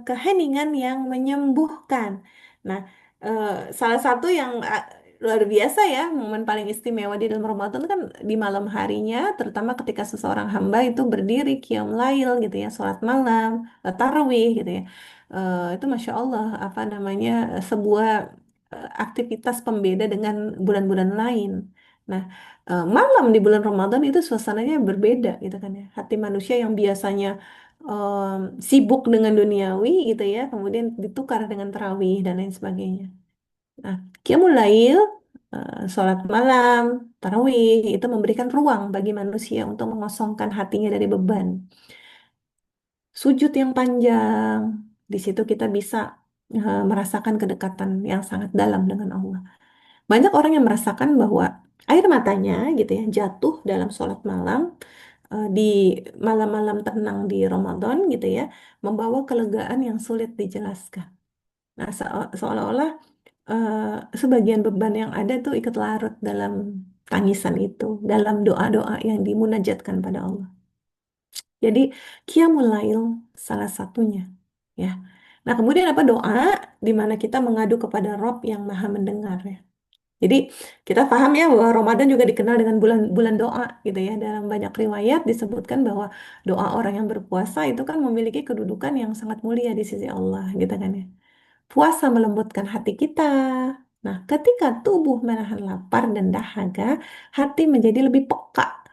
keheningan yang menyembuhkan. Nah, eh, salah satu yang luar biasa ya, momen paling istimewa di dalam Ramadan kan di malam harinya, terutama ketika seseorang hamba itu berdiri qiyam lail gitu ya, sholat malam, tarawih gitu ya. Itu Masya Allah, apa namanya, sebuah aktivitas pembeda dengan bulan-bulan lain. Nah, malam di bulan Ramadan itu suasananya berbeda gitu kan ya. Hati manusia yang biasanya sibuk dengan duniawi gitu ya, kemudian ditukar dengan tarawih dan lain sebagainya. Nah, qiyamul lail, sholat malam, tarawih itu memberikan ruang bagi manusia untuk mengosongkan hatinya dari beban. Sujud yang panjang, di situ kita bisa merasakan kedekatan yang sangat dalam dengan Allah. Banyak orang yang merasakan bahwa air matanya gitu ya jatuh dalam sholat malam, di malam-malam tenang di Ramadan gitu ya, membawa kelegaan yang sulit dijelaskan. Nah, seolah-olah sebagian beban yang ada tuh ikut larut dalam tangisan itu, dalam doa-doa yang dimunajatkan pada Allah. Jadi Qiyamul Lail salah satunya ya. Nah, kemudian apa doa di mana kita mengadu kepada Rob yang Maha mendengar ya. Jadi kita paham ya bahwa Ramadan juga dikenal dengan bulan-bulan doa gitu ya. Dalam banyak riwayat disebutkan bahwa doa orang yang berpuasa itu kan memiliki kedudukan yang sangat mulia di sisi Allah gitu kan ya. Puasa melembutkan hati kita. Nah, ketika tubuh menahan lapar dan dahaga, hati menjadi lebih peka.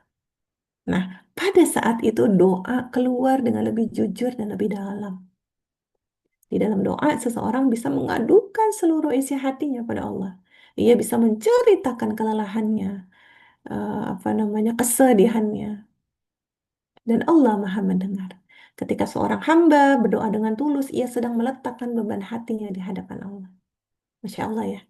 Nah, pada saat itu doa keluar dengan lebih jujur dan lebih dalam. Di dalam doa, seseorang bisa mengadukan seluruh isi hatinya pada Allah. Ia bisa menceritakan kelelahannya, apa namanya, kesedihannya, dan Allah Maha mendengar. Ketika seorang hamba berdoa dengan tulus, ia sedang meletakkan beban hatinya di hadapan Allah. Masya Allah ya.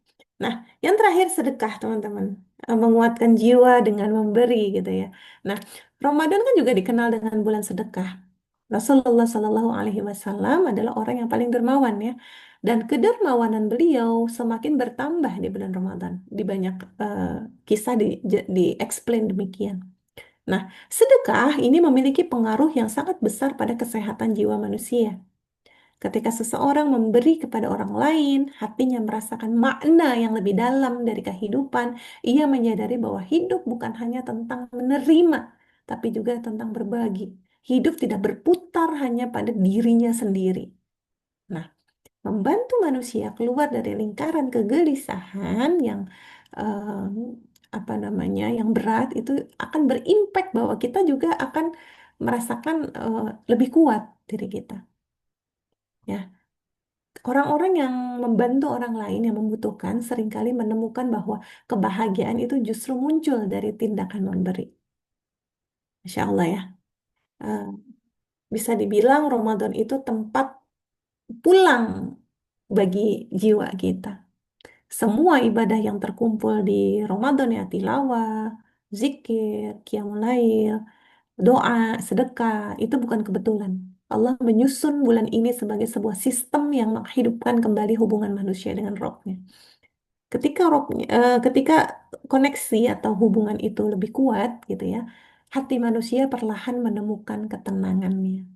Nah, yang terakhir sedekah, teman-teman. Menguatkan jiwa dengan memberi gitu ya. Nah, Ramadan kan juga dikenal dengan bulan sedekah. Rasulullah Shallallahu Alaihi Wasallam adalah orang yang paling dermawan ya, dan kedermawanan beliau semakin bertambah di bulan Ramadan. Di banyak kisah di explain demikian. Nah, sedekah ini memiliki pengaruh yang sangat besar pada kesehatan jiwa manusia. Ketika seseorang memberi kepada orang lain, hatinya merasakan makna yang lebih dalam dari kehidupan. Ia menyadari bahwa hidup bukan hanya tentang menerima, tapi juga tentang berbagi. Hidup tidak berputar hanya pada dirinya sendiri. Nah, membantu manusia keluar dari lingkaran kegelisahan yang em, apa namanya, yang berat itu akan berimpact bahwa kita juga akan merasakan lebih kuat diri kita. Ya, orang-orang yang membantu orang lain yang membutuhkan seringkali menemukan bahwa kebahagiaan itu justru muncul dari tindakan memberi. Masya Allah ya. Eh, Bisa dibilang Ramadan itu tempat pulang bagi jiwa kita. Semua ibadah yang terkumpul di Ramadan ya, tilawah, zikir, qiyamul lail, doa, sedekah, itu bukan kebetulan. Allah menyusun bulan ini sebagai sebuah sistem yang menghidupkan kembali hubungan manusia dengan Rohnya. Ketika koneksi atau hubungan itu lebih kuat gitu ya, hati manusia perlahan menemukan ketenangannya.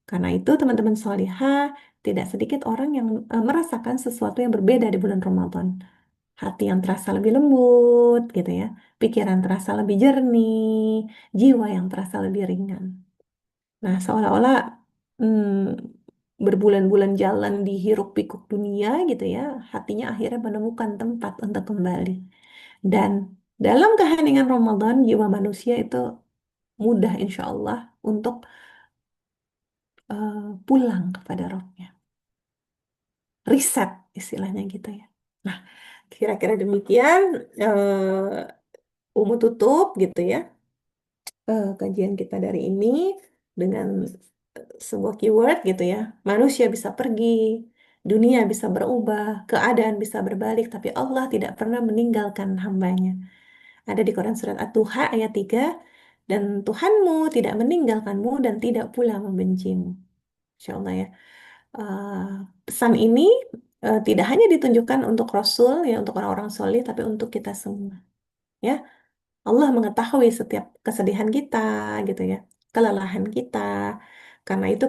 Karena itu teman-teman solihah, tidak sedikit orang yang merasakan sesuatu yang berbeda di bulan Ramadan. Hati yang terasa lebih lembut gitu ya, pikiran terasa lebih jernih, jiwa yang terasa lebih ringan. Nah, seolah-olah berbulan-bulan jalan di hiruk pikuk dunia gitu ya, hatinya akhirnya menemukan tempat untuk kembali. Dan dalam keheningan Ramadan, jiwa manusia itu mudah insya Allah untuk pulang kepada rohnya. Riset istilahnya gitu ya. Nah, kira-kira demikian Umu tutup gitu ya kajian kita dari ini dengan sebuah keyword gitu ya. Manusia bisa pergi, dunia bisa berubah, keadaan bisa berbalik, tapi Allah tidak pernah meninggalkan hambanya. Ada di Quran surat At-Tuha ayat 3, dan Tuhanmu tidak meninggalkanmu dan tidak pula membencimu. Insya Allah ya. Eh, Pesan ini tidak hanya ditunjukkan untuk Rasul ya, untuk orang-orang soleh, tapi untuk kita semua. Ya, Allah mengetahui setiap kesedihan kita, gitu ya, kelelahan kita. Karena itu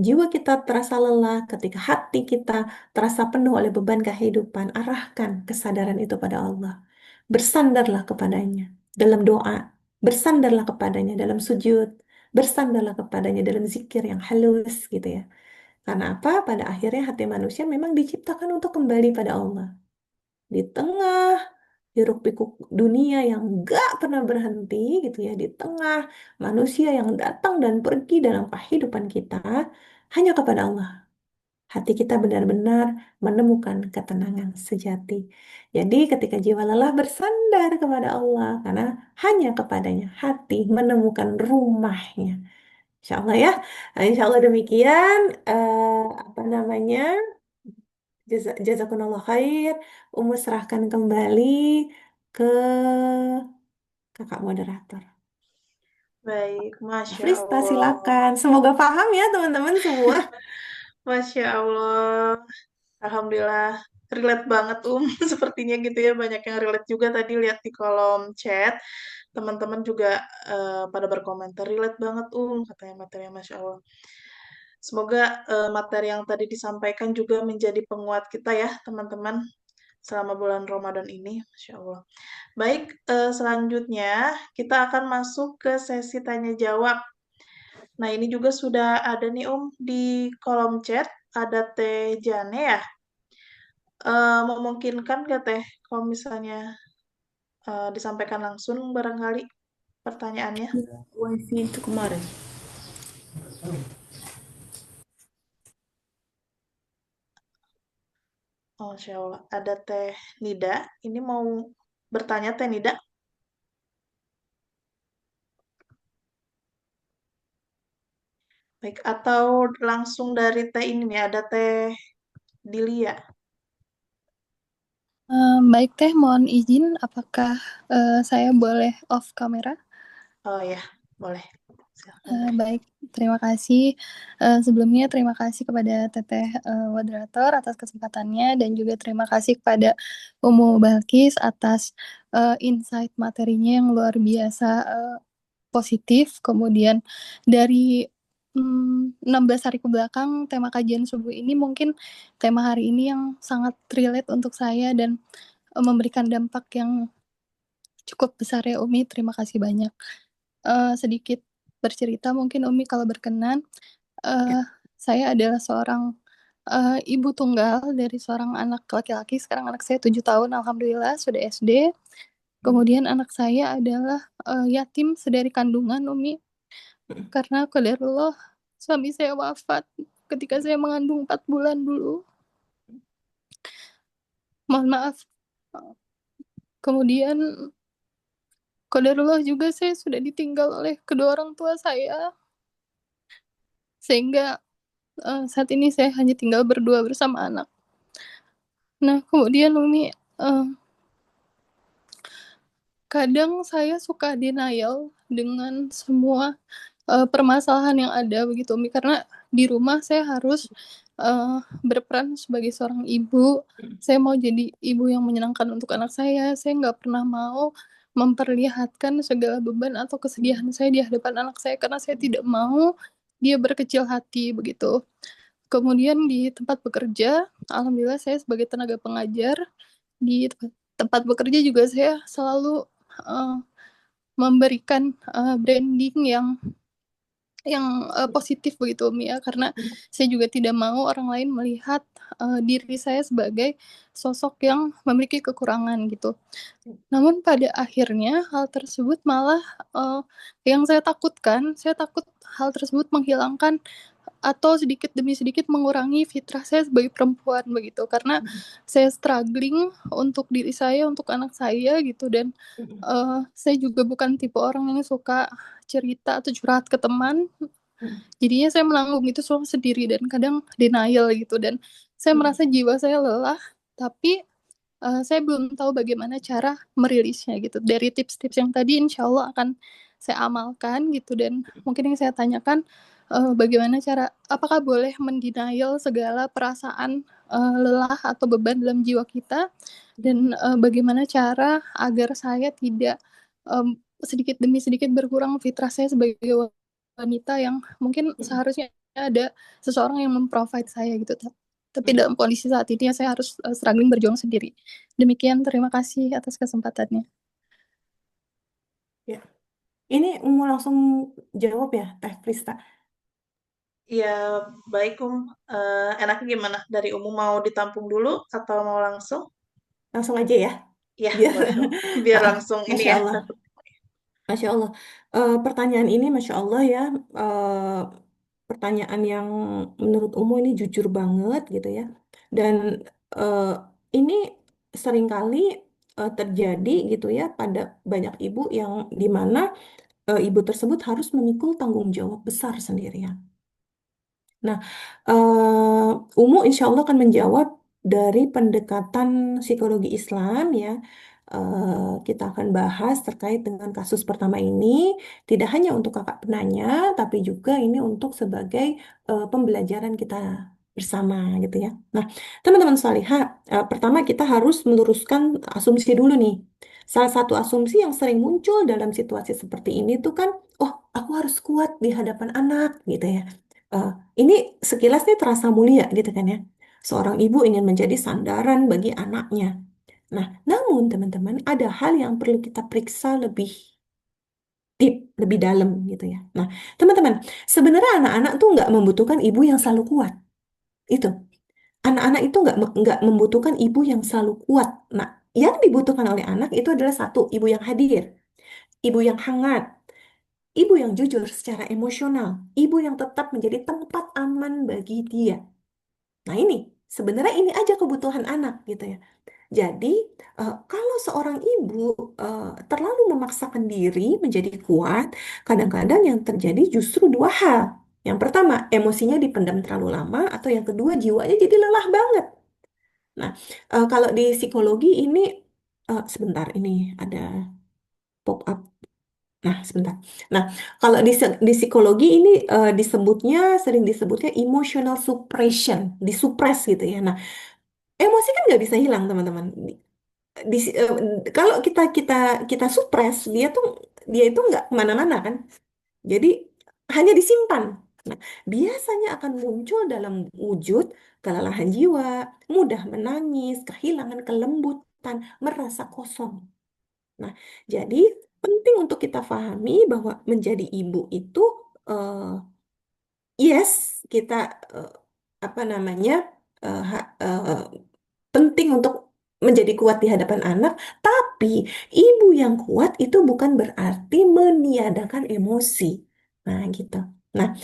jiwa kita terasa lelah, ketika hati kita terasa penuh oleh beban kehidupan, arahkan kesadaran itu pada Allah. Bersandarlah kepadanya dalam doa, bersandarlah kepadanya dalam sujud, bersandarlah kepadanya dalam zikir yang halus, gitu ya. Karena apa? Pada akhirnya hati manusia memang diciptakan untuk kembali pada Allah. Di tengah hiruk pikuk dunia yang gak pernah berhenti gitu ya, di tengah manusia yang datang dan pergi dalam kehidupan kita, hanya kepada Allah hati kita benar-benar menemukan ketenangan sejati. Jadi ketika jiwa lelah bersandar kepada Allah, karena hanya kepadanya hati menemukan rumahnya. Insya Allah ya. Nah, insya Allah demikian apa namanya, jazakumullah khair. Umu serahkan kembali ke kakak moderator. Baik, Masya Frista, Allah. silakan. Semoga paham ya teman-teman semua. Masya Allah. Alhamdulillah. Relate banget, Sepertinya gitu ya, banyak yang relate juga tadi lihat di kolom chat. Teman-teman juga pada berkomentar, relate banget, katanya materinya Masya Allah. Semoga materi yang tadi disampaikan juga menjadi penguat kita ya, teman-teman, selama bulan Ramadan ini. Masya Allah. Baik, selanjutnya kita akan masuk ke sesi tanya jawab. Nah, ini juga sudah ada nih di kolom chat, ada Teh Jane ya. Memungkinkan nggak Teh kalau misalnya disampaikan langsung barangkali pertanyaannya? Wifi itu kemarin. Oh, Masya Allah. Ada Teh Nida. Ini mau bertanya Teh Nida. Baik, atau langsung dari Teh ini nih, ada Teh Dilia. Baik Teh, mohon izin apakah saya boleh off kamera? Oh ya, boleh. Silahkan, Teh. Baik, terima kasih. Sebelumnya terima kasih kepada Teteh moderator atas kesempatannya dan juga terima kasih kepada Umu Balkis atas insight materinya yang luar biasa positif. Kemudian dari 16 hari ke belakang tema kajian subuh ini mungkin tema hari ini yang sangat relate untuk saya dan memberikan dampak yang cukup besar ya Umi. Terima kasih banyak. Sedikit bercerita mungkin Umi kalau berkenan. Ya. Saya adalah seorang ibu tunggal dari seorang anak laki-laki. Sekarang anak saya 7 tahun, alhamdulillah sudah SD. Kemudian anak saya adalah yatim sedari kandungan, Umi. Karena qadarullah suami saya wafat ketika saya mengandung 4 bulan dulu. Mohon maaf. Kemudian qadarullah juga saya sudah ditinggal oleh kedua orang tua saya. Sehingga saat ini saya hanya tinggal berdua bersama anak. Nah, kemudian Umi, kadang saya suka denial dengan semua permasalahan yang ada begitu Umi, karena di rumah saya harus berperan sebagai seorang ibu. Saya mau jadi ibu yang menyenangkan untuk anak saya nggak pernah mau memperlihatkan segala beban atau kesedihan saya di hadapan anak saya karena saya tidak mau dia berkecil hati begitu. Kemudian di tempat bekerja, alhamdulillah saya sebagai tenaga pengajar di tempat bekerja juga saya selalu memberikan branding yang positif begitu Umi ya, karena saya juga tidak mau orang lain melihat diri saya sebagai sosok yang memiliki kekurangan gitu. Namun pada akhirnya hal tersebut malah yang saya takut hal tersebut menghilangkan atau sedikit demi sedikit mengurangi fitrah saya sebagai perempuan begitu, karena saya struggling untuk diri saya, untuk anak saya gitu, dan saya juga bukan tipe orang yang suka cerita atau curhat ke teman. Jadinya saya menanggung itu semua sendiri dan kadang denial gitu, dan saya merasa jiwa saya lelah, tapi saya belum tahu bagaimana cara merilisnya gitu. Dari tips-tips yang tadi insya Allah akan saya amalkan gitu, dan mungkin yang saya tanyakan bagaimana cara, apakah boleh mendenial segala perasaan lelah atau beban dalam jiwa kita, dan bagaimana cara agar saya tidak sedikit demi sedikit berkurang fitrah saya sebagai wanita yang mungkin seharusnya ada seseorang yang memprovide saya gitu. Tapi dalam kondisi saat ini ya saya harus struggling berjuang sendiri. Demikian, terima kasih atas kesempatannya. Ya. Ini mau langsung jawab ya, Teh Prista? Ya, baik, enaknya gimana? Dari Umum mau ditampung dulu atau mau langsung? Langsung aja ya. Ya, Biar, boleh, biar Ah, langsung ini Masya ya. Allah. Masya Allah. Pertanyaan ini, Masya Allah ya, eh, pertanyaan yang menurut umum ini jujur banget gitu ya. Dan eh, ini seringkali terjadi gitu ya pada banyak ibu yang dimana ibu tersebut harus memikul tanggung jawab besar sendirian. Nah, Umu insya Allah akan menjawab dari pendekatan psikologi Islam ya. Kita akan bahas terkait dengan kasus pertama ini, tidak hanya untuk kakak penanya, tapi juga ini untuk sebagai pembelajaran kita bersama gitu ya. Nah, teman-teman salihah, pertama kita harus meluruskan asumsi dulu nih. Salah satu asumsi yang sering muncul dalam situasi seperti ini tuh kan, oh aku harus kuat di hadapan anak gitu ya. Eh, ini sekilas nih terasa mulia gitu kan ya. Seorang ibu ingin menjadi sandaran bagi anaknya. Nah, namun teman-teman ada hal yang perlu kita periksa lebih deep, lebih dalam gitu ya. Nah, teman-teman, sebenarnya anak-anak tuh nggak membutuhkan ibu yang selalu kuat. Itu. Anak-anak itu nggak membutuhkan ibu yang selalu kuat. Nah, yang dibutuhkan oleh anak itu adalah satu, ibu yang hadir, ibu yang hangat, ibu yang jujur secara emosional, ibu yang tetap menjadi tempat aman bagi dia. Nah ini, sebenarnya ini aja kebutuhan anak gitu ya. Jadi, kalau seorang ibu terlalu memaksakan diri menjadi kuat, kadang-kadang yang terjadi justru dua hal. Yang pertama, emosinya dipendam terlalu lama, atau yang kedua, jiwanya jadi lelah banget. Nah, kalau di psikologi ini, sebentar, ini ada pop up. Nah, sebentar. Nah, kalau di psikologi ini sering disebutnya emotional suppression, disupres gitu ya. Nah, emosi kan nggak bisa hilang, teman-teman. Kalau kita kita kita supres, dia itu nggak kemana-mana kan. Jadi hanya disimpan. Nah, biasanya akan muncul dalam wujud kelelahan jiwa, mudah menangis, kehilangan kelembutan, merasa kosong. Nah, jadi penting untuk kita pahami bahwa menjadi ibu itu eh, yes, kita eh, apa namanya penting untuk menjadi kuat di hadapan anak, tapi ibu yang kuat itu bukan berarti meniadakan emosi. Nah, gitu. Nah,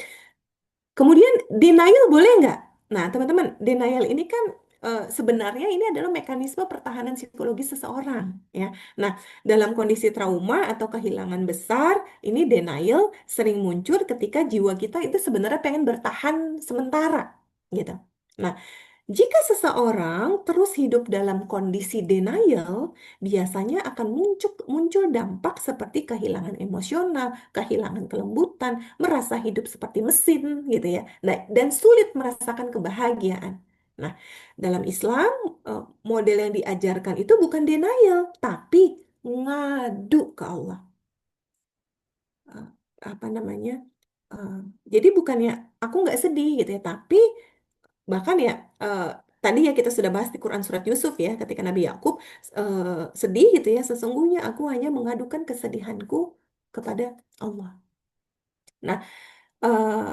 kemudian denial boleh nggak? Nah, teman-teman, denial ini kan sebenarnya ini adalah mekanisme pertahanan psikologis seseorang, ya. Nah, dalam kondisi trauma atau kehilangan besar, ini denial sering muncul ketika jiwa kita itu sebenarnya pengen bertahan sementara, gitu. Nah, jika seseorang terus hidup dalam kondisi denial, biasanya akan muncul dampak seperti kehilangan emosional, kehilangan kelembutan, merasa hidup seperti mesin, gitu ya. Nah, dan sulit merasakan kebahagiaan. Nah, dalam Islam, model yang diajarkan itu bukan denial, tapi ngadu ke Allah. Eh, Apa namanya? Eh, jadi bukannya aku nggak sedih gitu ya, tapi bahkan ya tadi ya kita sudah bahas di Quran surat Yusuf ya ketika Nabi Yakub sedih gitu ya, sesungguhnya aku hanya mengadukan kesedihanku kepada Allah. Nah, eh,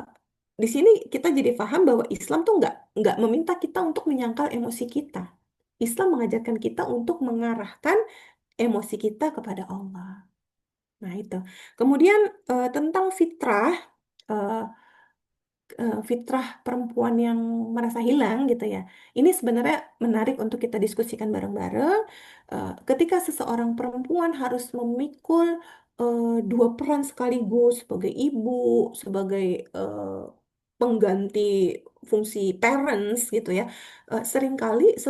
di sini kita jadi paham bahwa Islam tuh nggak meminta kita untuk menyangkal emosi kita. Islam mengajarkan kita untuk mengarahkan emosi kita kepada Allah. Nah, itu. Kemudian tentang fitrah, eh, fitrah perempuan yang merasa hilang gitu ya. Ini sebenarnya menarik untuk kita diskusikan bareng-bareng. Ketika seseorang perempuan harus memikul dua peran sekaligus sebagai ibu, sebagai pengganti fungsi parents gitu ya. Seringkali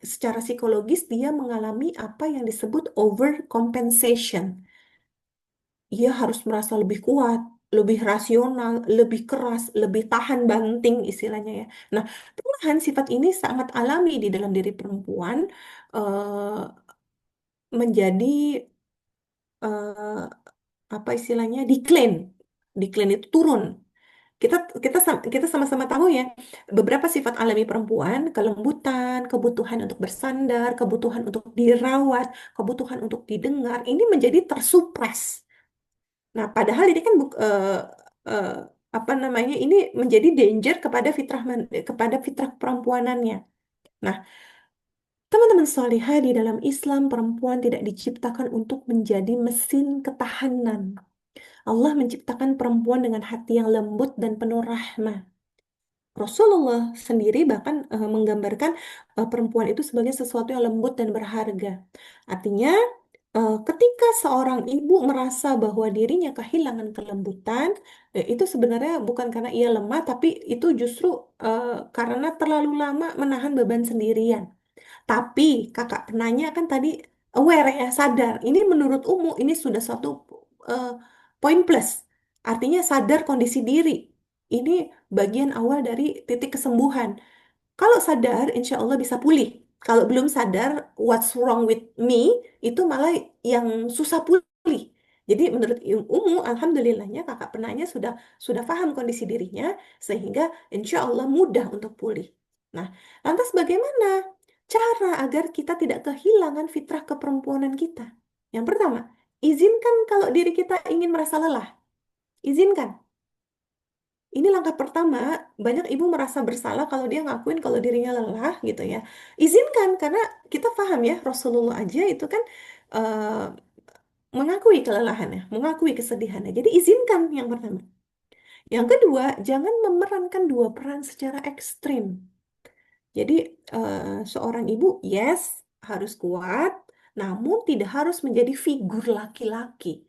secara psikologis dia mengalami apa yang disebut overcompensation. Ia harus merasa lebih kuat, lebih rasional, lebih keras, lebih tahan banting istilahnya ya. Nah, perlahan sifat ini sangat alami di dalam diri perempuan eh, menjadi eh, apa istilahnya decline. Decline itu turun. Kita kita sama-sama tahu ya, beberapa sifat alami perempuan, kelembutan, kebutuhan untuk bersandar, kebutuhan untuk dirawat, kebutuhan untuk didengar, ini menjadi tersupres. Nah, padahal ini kan eh, apa namanya? Ini menjadi danger kepada fitrah perempuanannya. Nah, teman-teman salihah di dalam Islam perempuan tidak diciptakan untuk menjadi mesin ketahanan. Allah menciptakan perempuan dengan hati yang lembut dan penuh rahmah. Rasulullah sendiri bahkan menggambarkan perempuan itu sebagai sesuatu yang lembut dan berharga. Artinya, ketika seorang ibu merasa bahwa dirinya kehilangan kelembutan, itu sebenarnya bukan karena ia lemah, tapi itu justru karena terlalu lama menahan beban sendirian. Tapi kakak penanya kan tadi aware ya, sadar. Ini menurut Umu ini sudah suatu eh, poin plus. Artinya sadar kondisi diri. Ini bagian awal dari titik kesembuhan. Kalau sadar, insya Allah bisa pulih. Kalau belum sadar, what's wrong with me, itu malah yang susah pulih. Jadi menurut Umu, alhamdulillahnya kakak penanya sudah paham kondisi dirinya, sehingga insya Allah mudah untuk pulih. Nah, lantas bagaimana cara agar kita tidak kehilangan fitrah keperempuanan kita? Yang pertama, izinkan kalau diri kita ingin merasa lelah. Izinkan. Ini langkah pertama, banyak ibu merasa bersalah kalau dia ngakuin kalau dirinya lelah gitu ya. Izinkan, karena kita paham ya, Rasulullah aja itu kan eh, mengakui kelelahannya, mengakui kesedihannya. Jadi izinkan yang pertama. Yang kedua, jangan memerankan dua peran secara ekstrim. Jadi seorang ibu, yes, harus kuat, namun tidak harus menjadi figur laki-laki.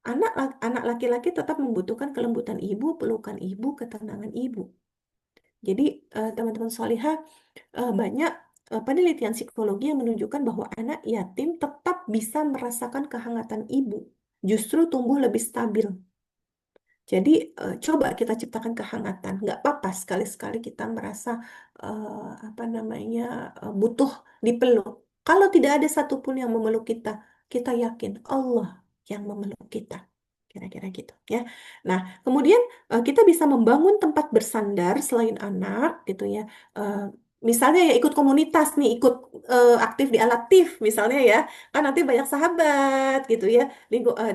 Anak laki-laki tetap membutuhkan kelembutan ibu, pelukan ibu, ketenangan ibu. Jadi teman-teman solihah banyak penelitian psikologi yang menunjukkan bahwa anak yatim tetap bisa merasakan kehangatan ibu justru tumbuh lebih stabil. Jadi coba kita ciptakan kehangatan. Nggak apa-apa sekali-sekali kita merasa apa namanya butuh dipeluk. Kalau tidak ada satupun yang memeluk kita, kita yakin Allah yang memeluk kita. Kira-kira gitu ya. Nah, kemudian kita bisa membangun tempat bersandar selain anak gitu ya. Eh, Misalnya ya ikut komunitas nih, ikut aktif di Alatif misalnya ya. Kan nanti banyak sahabat gitu ya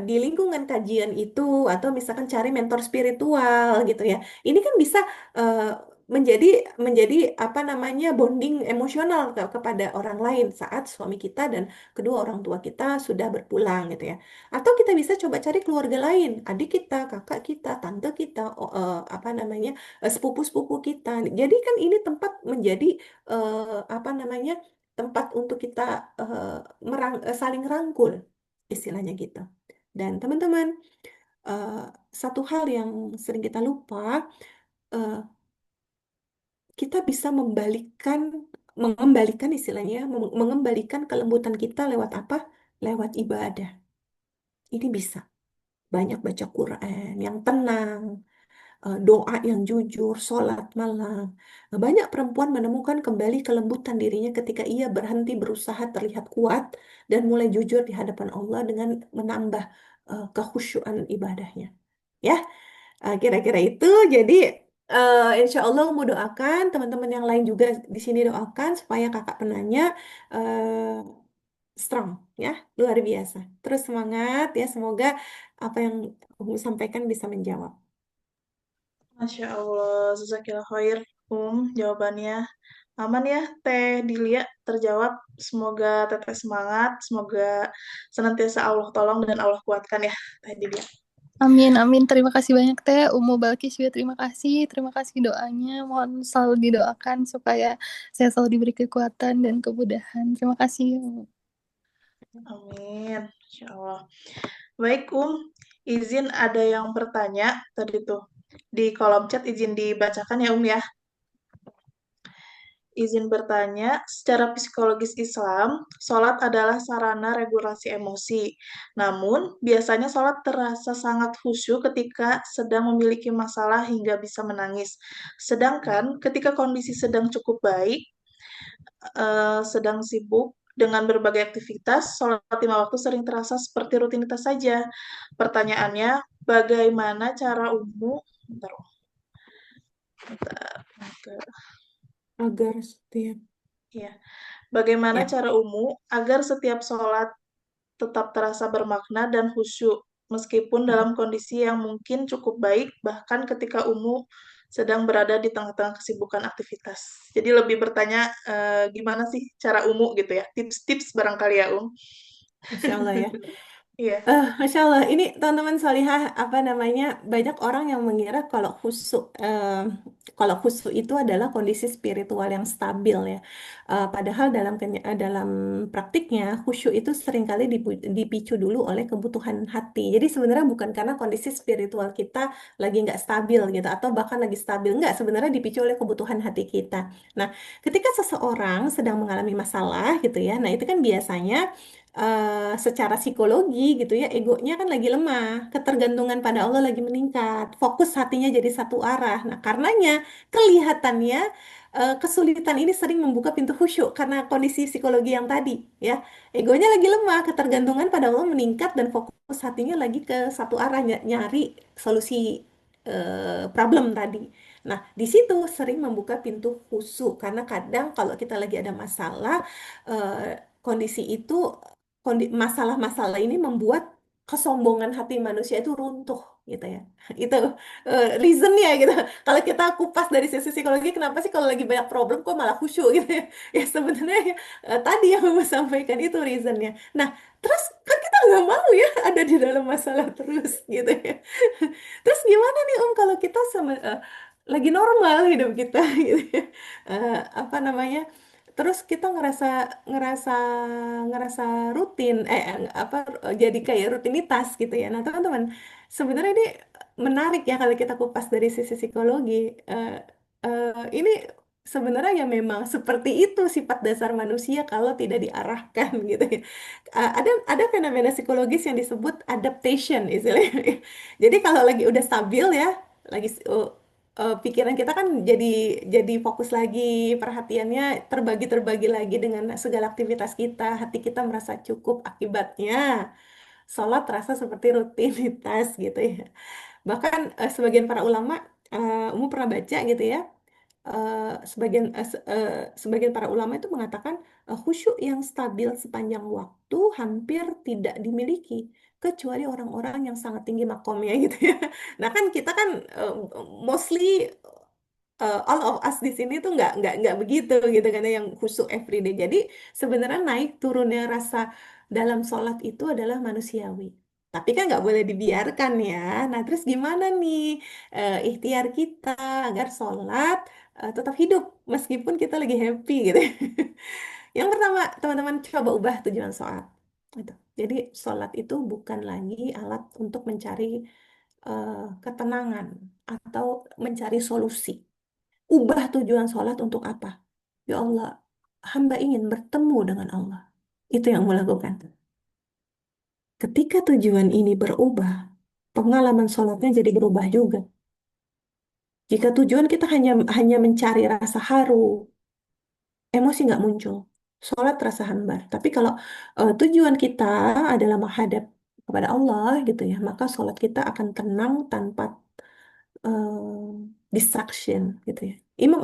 di lingkungan kajian itu atau misalkan cari mentor spiritual gitu ya. Ini kan bisa eh, menjadi menjadi apa namanya bonding emosional kepada orang lain saat suami kita dan kedua orang tua kita sudah berpulang gitu ya. Atau kita bisa coba cari keluarga lain, adik kita, kakak kita, tante kita, apa namanya sepupu-sepupu kita. Jadi kan ini tempat menjadi apa namanya tempat untuk kita saling rangkul, istilahnya gitu. Dan teman-teman, eh, satu hal yang sering kita lupa, eh, kita bisa mengembalikan istilahnya, mengembalikan kelembutan kita lewat apa? Lewat ibadah. Ini bisa. Banyak baca Quran yang tenang, doa yang jujur, sholat malam. Banyak perempuan menemukan kembali kelembutan dirinya ketika ia berhenti berusaha terlihat kuat dan mulai jujur di hadapan Allah dengan menambah kekhusyuan ibadahnya. Ya, kira-kira itu. Jadi, insya Allah mau doakan teman-teman yang lain juga di sini doakan supaya kakak penanya strong, ya, luar biasa. Terus semangat ya, semoga apa yang Umi sampaikan bisa menjawab. Masya Allah, Jazakillah khair, jawabannya. Aman ya, Teh Dilia terjawab. Semoga Teteh semangat, semoga senantiasa Allah tolong dan Allah kuatkan ya, Teh Dilia. Amin, amin. Terima kasih banyak Teh. Umu Balkis juga terima kasih. Terima kasih doanya. Mohon selalu didoakan supaya saya selalu diberi kekuatan dan kemudahan. Terima kasih. Amin, Insya Allah. Baik, izin ada yang bertanya tadi tuh di kolom chat, izin dibacakan ya, ya. Izin bertanya, secara psikologis Islam, sholat adalah sarana regulasi emosi. Namun, biasanya sholat terasa sangat khusyuk ketika sedang memiliki masalah hingga bisa menangis. Sedangkan ketika kondisi sedang cukup baik, sedang sibuk dengan berbagai aktivitas, sholat 5 waktu sering terasa seperti rutinitas saja. Pertanyaannya, bagaimana cara umum, bentar, bentar, Agar setiap ya, bagaimana ya. cara agar setiap sholat tetap terasa bermakna dan khusyuk, meskipun dalam kondisi yang mungkin cukup baik, bahkan ketika sedang berada di tengah-tengah kesibukan aktivitas. Jadi lebih bertanya gimana sih cara gitu ya, tips-tips barangkali ya, Masya Allah ya. Iya. Masya Allah, ini teman-teman solihah apa namanya banyak orang yang mengira kalau khusyuk itu adalah kondisi spiritual yang stabil ya. Padahal dalam praktiknya khusyuk itu seringkali dipicu dulu oleh kebutuhan hati. Jadi sebenarnya bukan karena kondisi spiritual kita lagi nggak stabil gitu atau bahkan lagi stabil nggak. Sebenarnya dipicu oleh kebutuhan hati kita. Nah, ketika seseorang sedang mengalami masalah gitu ya, nah itu kan biasanya secara psikologi gitu ya, egonya kan lagi lemah, ketergantungan pada Allah lagi meningkat, fokus hatinya jadi satu arah. Nah, karenanya kelihatannya kesulitan ini sering membuka pintu khusyuk karena kondisi psikologi yang tadi ya. Egonya lagi lemah, ketergantungan pada Allah meningkat dan fokus hatinya lagi ke satu arah nyari solusi problem tadi. Nah, di situ sering membuka pintu khusyuk karena kadang kalau kita lagi ada masalah kondisi itu masalah-masalah ini membuat kesombongan hati manusia itu runtuh gitu ya. Itu reasonnya gitu. Kalau kita kupas dari sisi psikologi, kenapa sih kalau lagi banyak problem kok malah khusyuk gitu ya? Ya sebenarnya tadi yang mau sampaikan itu reasonnya. Nah, terus kan kita nggak mau ya ada di dalam masalah terus gitu ya. Terus gimana nih kalau kita lagi normal hidup kita gitu ya. Apa namanya? Terus kita ngerasa ngerasa ngerasa rutin apa jadi kayak rutinitas gitu ya. Nah, teman-teman, sebenarnya ini menarik ya kalau kita kupas dari sisi psikologi. Eh, ini sebenarnya ya memang seperti itu sifat dasar manusia kalau tidak diarahkan gitu ya. Ada fenomena psikologis yang disebut adaptation istilahnya. Jadi kalau lagi udah stabil ya, lagi pikiran kita kan jadi fokus lagi, perhatiannya terbagi-terbagi lagi dengan segala aktivitas kita, hati kita merasa cukup akibatnya. Sholat terasa seperti rutinitas gitu ya. Bahkan sebagian para ulama, umum pernah baca gitu ya, sebagian para ulama itu mengatakan khusyuk yang stabil sepanjang waktu hampir tidak dimiliki kecuali orang-orang yang sangat tinggi makomnya gitu ya. Nah kan kita kan mostly all of us di sini tuh nggak begitu gitu kan ya, yang khusyuk everyday. Jadi sebenarnya naik turunnya rasa dalam sholat itu adalah manusiawi. Tapi kan nggak boleh dibiarkan ya. Nah terus gimana nih ikhtiar kita agar sholat tetap hidup meskipun kita lagi happy gitu. Yang pertama teman-teman coba ubah tujuan sholat. Gitu. Jadi sholat itu bukan lagi alat untuk mencari ketenangan atau mencari solusi. Ubah tujuan sholat untuk apa? Ya Allah, hamba ingin bertemu dengan Allah. Itu yang mau lakukan. Ketika tujuan ini berubah, pengalaman sholatnya jadi berubah juga. Jika tujuan kita hanya hanya mencari rasa haru, emosi nggak muncul. Sholat terasa hambar. Tapi kalau tujuan kita adalah menghadap kepada Allah gitu ya, maka sholat kita akan tenang tanpa distraction gitu ya. Imam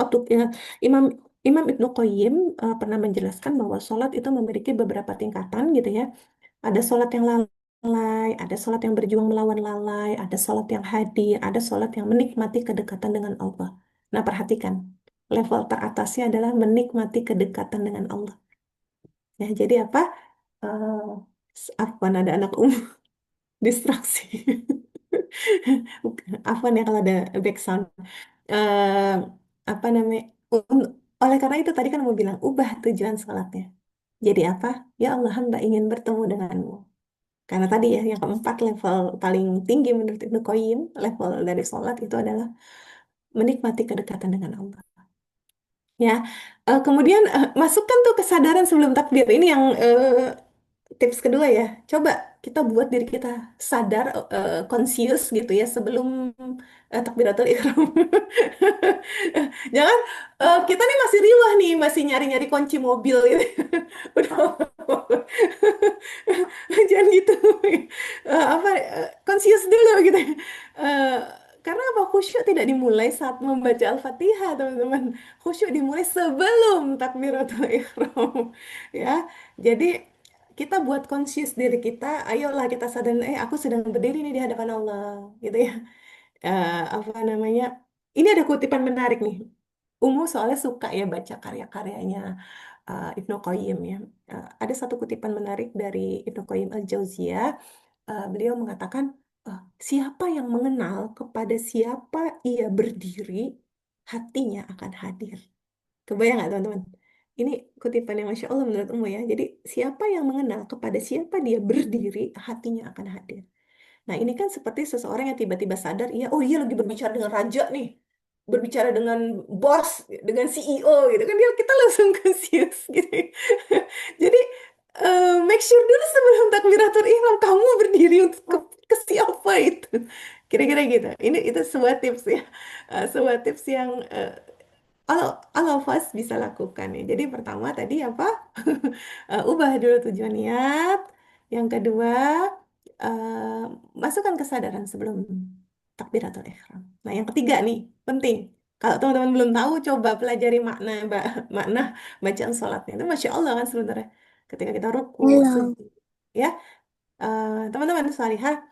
Imam Ibnu Qayyim pernah menjelaskan bahwa sholat itu memiliki beberapa tingkatan gitu ya. Ada sholat yang lalai, ada sholat yang berjuang melawan lalai, ada sholat yang hadir, ada sholat yang menikmati kedekatan dengan Allah. Nah perhatikan, level teratasnya adalah menikmati kedekatan dengan Allah. Ya, jadi apa? Afwan ada anak distraksi. Afwan ya kalau ada back sound. eh Apa namanya? Oleh karena itu tadi kan mau bilang ubah tujuan sholatnya. Jadi apa? Ya Allah, hamba ingin bertemu denganmu. Karena tadi ya yang keempat level paling tinggi menurut Ibnu Qayyim, level dari sholat itu adalah menikmati kedekatan dengan Allah. Ya, kemudian masukkan tuh kesadaran sebelum takbir. Ini yang tips kedua ya. Coba kita buat diri kita sadar, conscious gitu ya sebelum takbiratul ihram. Jangan kita nih masih riwah nih, masih nyari-nyari kunci mobil gitu. Udah jangan gitu. Apa conscious dulu gitu. Eh, karena apa khusyuk tidak dimulai saat membaca Al-Fatihah, teman-teman. Khusyuk dimulai sebelum takbiratul ihram. Ya. Jadi kita buat conscious diri kita, ayolah kita sadar, aku sedang berdiri nih di hadapan Allah, gitu ya. Apa namanya? Ini ada kutipan menarik nih. Soalnya suka ya baca karya-karyanya Ibnu Qayyim ya. Ada satu kutipan menarik dari Ibnu Qayyim Al-Jauziyah. Beliau mengatakan, siapa yang mengenal kepada siapa ia berdiri, hatinya akan hadir. Kebayang nggak teman-teman? Ini kutipan yang Masya Allah menurut Ummu ya. Jadi siapa yang mengenal kepada siapa dia berdiri, hatinya akan hadir. Nah, ini kan seperti seseorang yang tiba-tiba sadar, iya, oh iya lagi berbicara dengan raja nih, berbicara dengan bos, dengan CEO gitu kan, dia kita langsung conscious gitu. Jadi make sure dulu sebelum takbiratul ihram kamu berdiri untuk ke siapa itu. Kira-kira gitu. Itu sebuah tips ya. Sebuah tips yang all of us bisa lakukan ya. Jadi pertama tadi apa? Ubah dulu tujuan niat. Yang kedua, eh, masukkan kesadaran sebelum takbiratul ihram. Nah, yang ketiga nih, penting. Kalau teman-teman belum tahu, coba pelajari makna bacaan sholatnya. Itu Masya Allah kan sebenarnya. Ketika kita ruku, Halo. sujud. Ya, teman-teman salihah,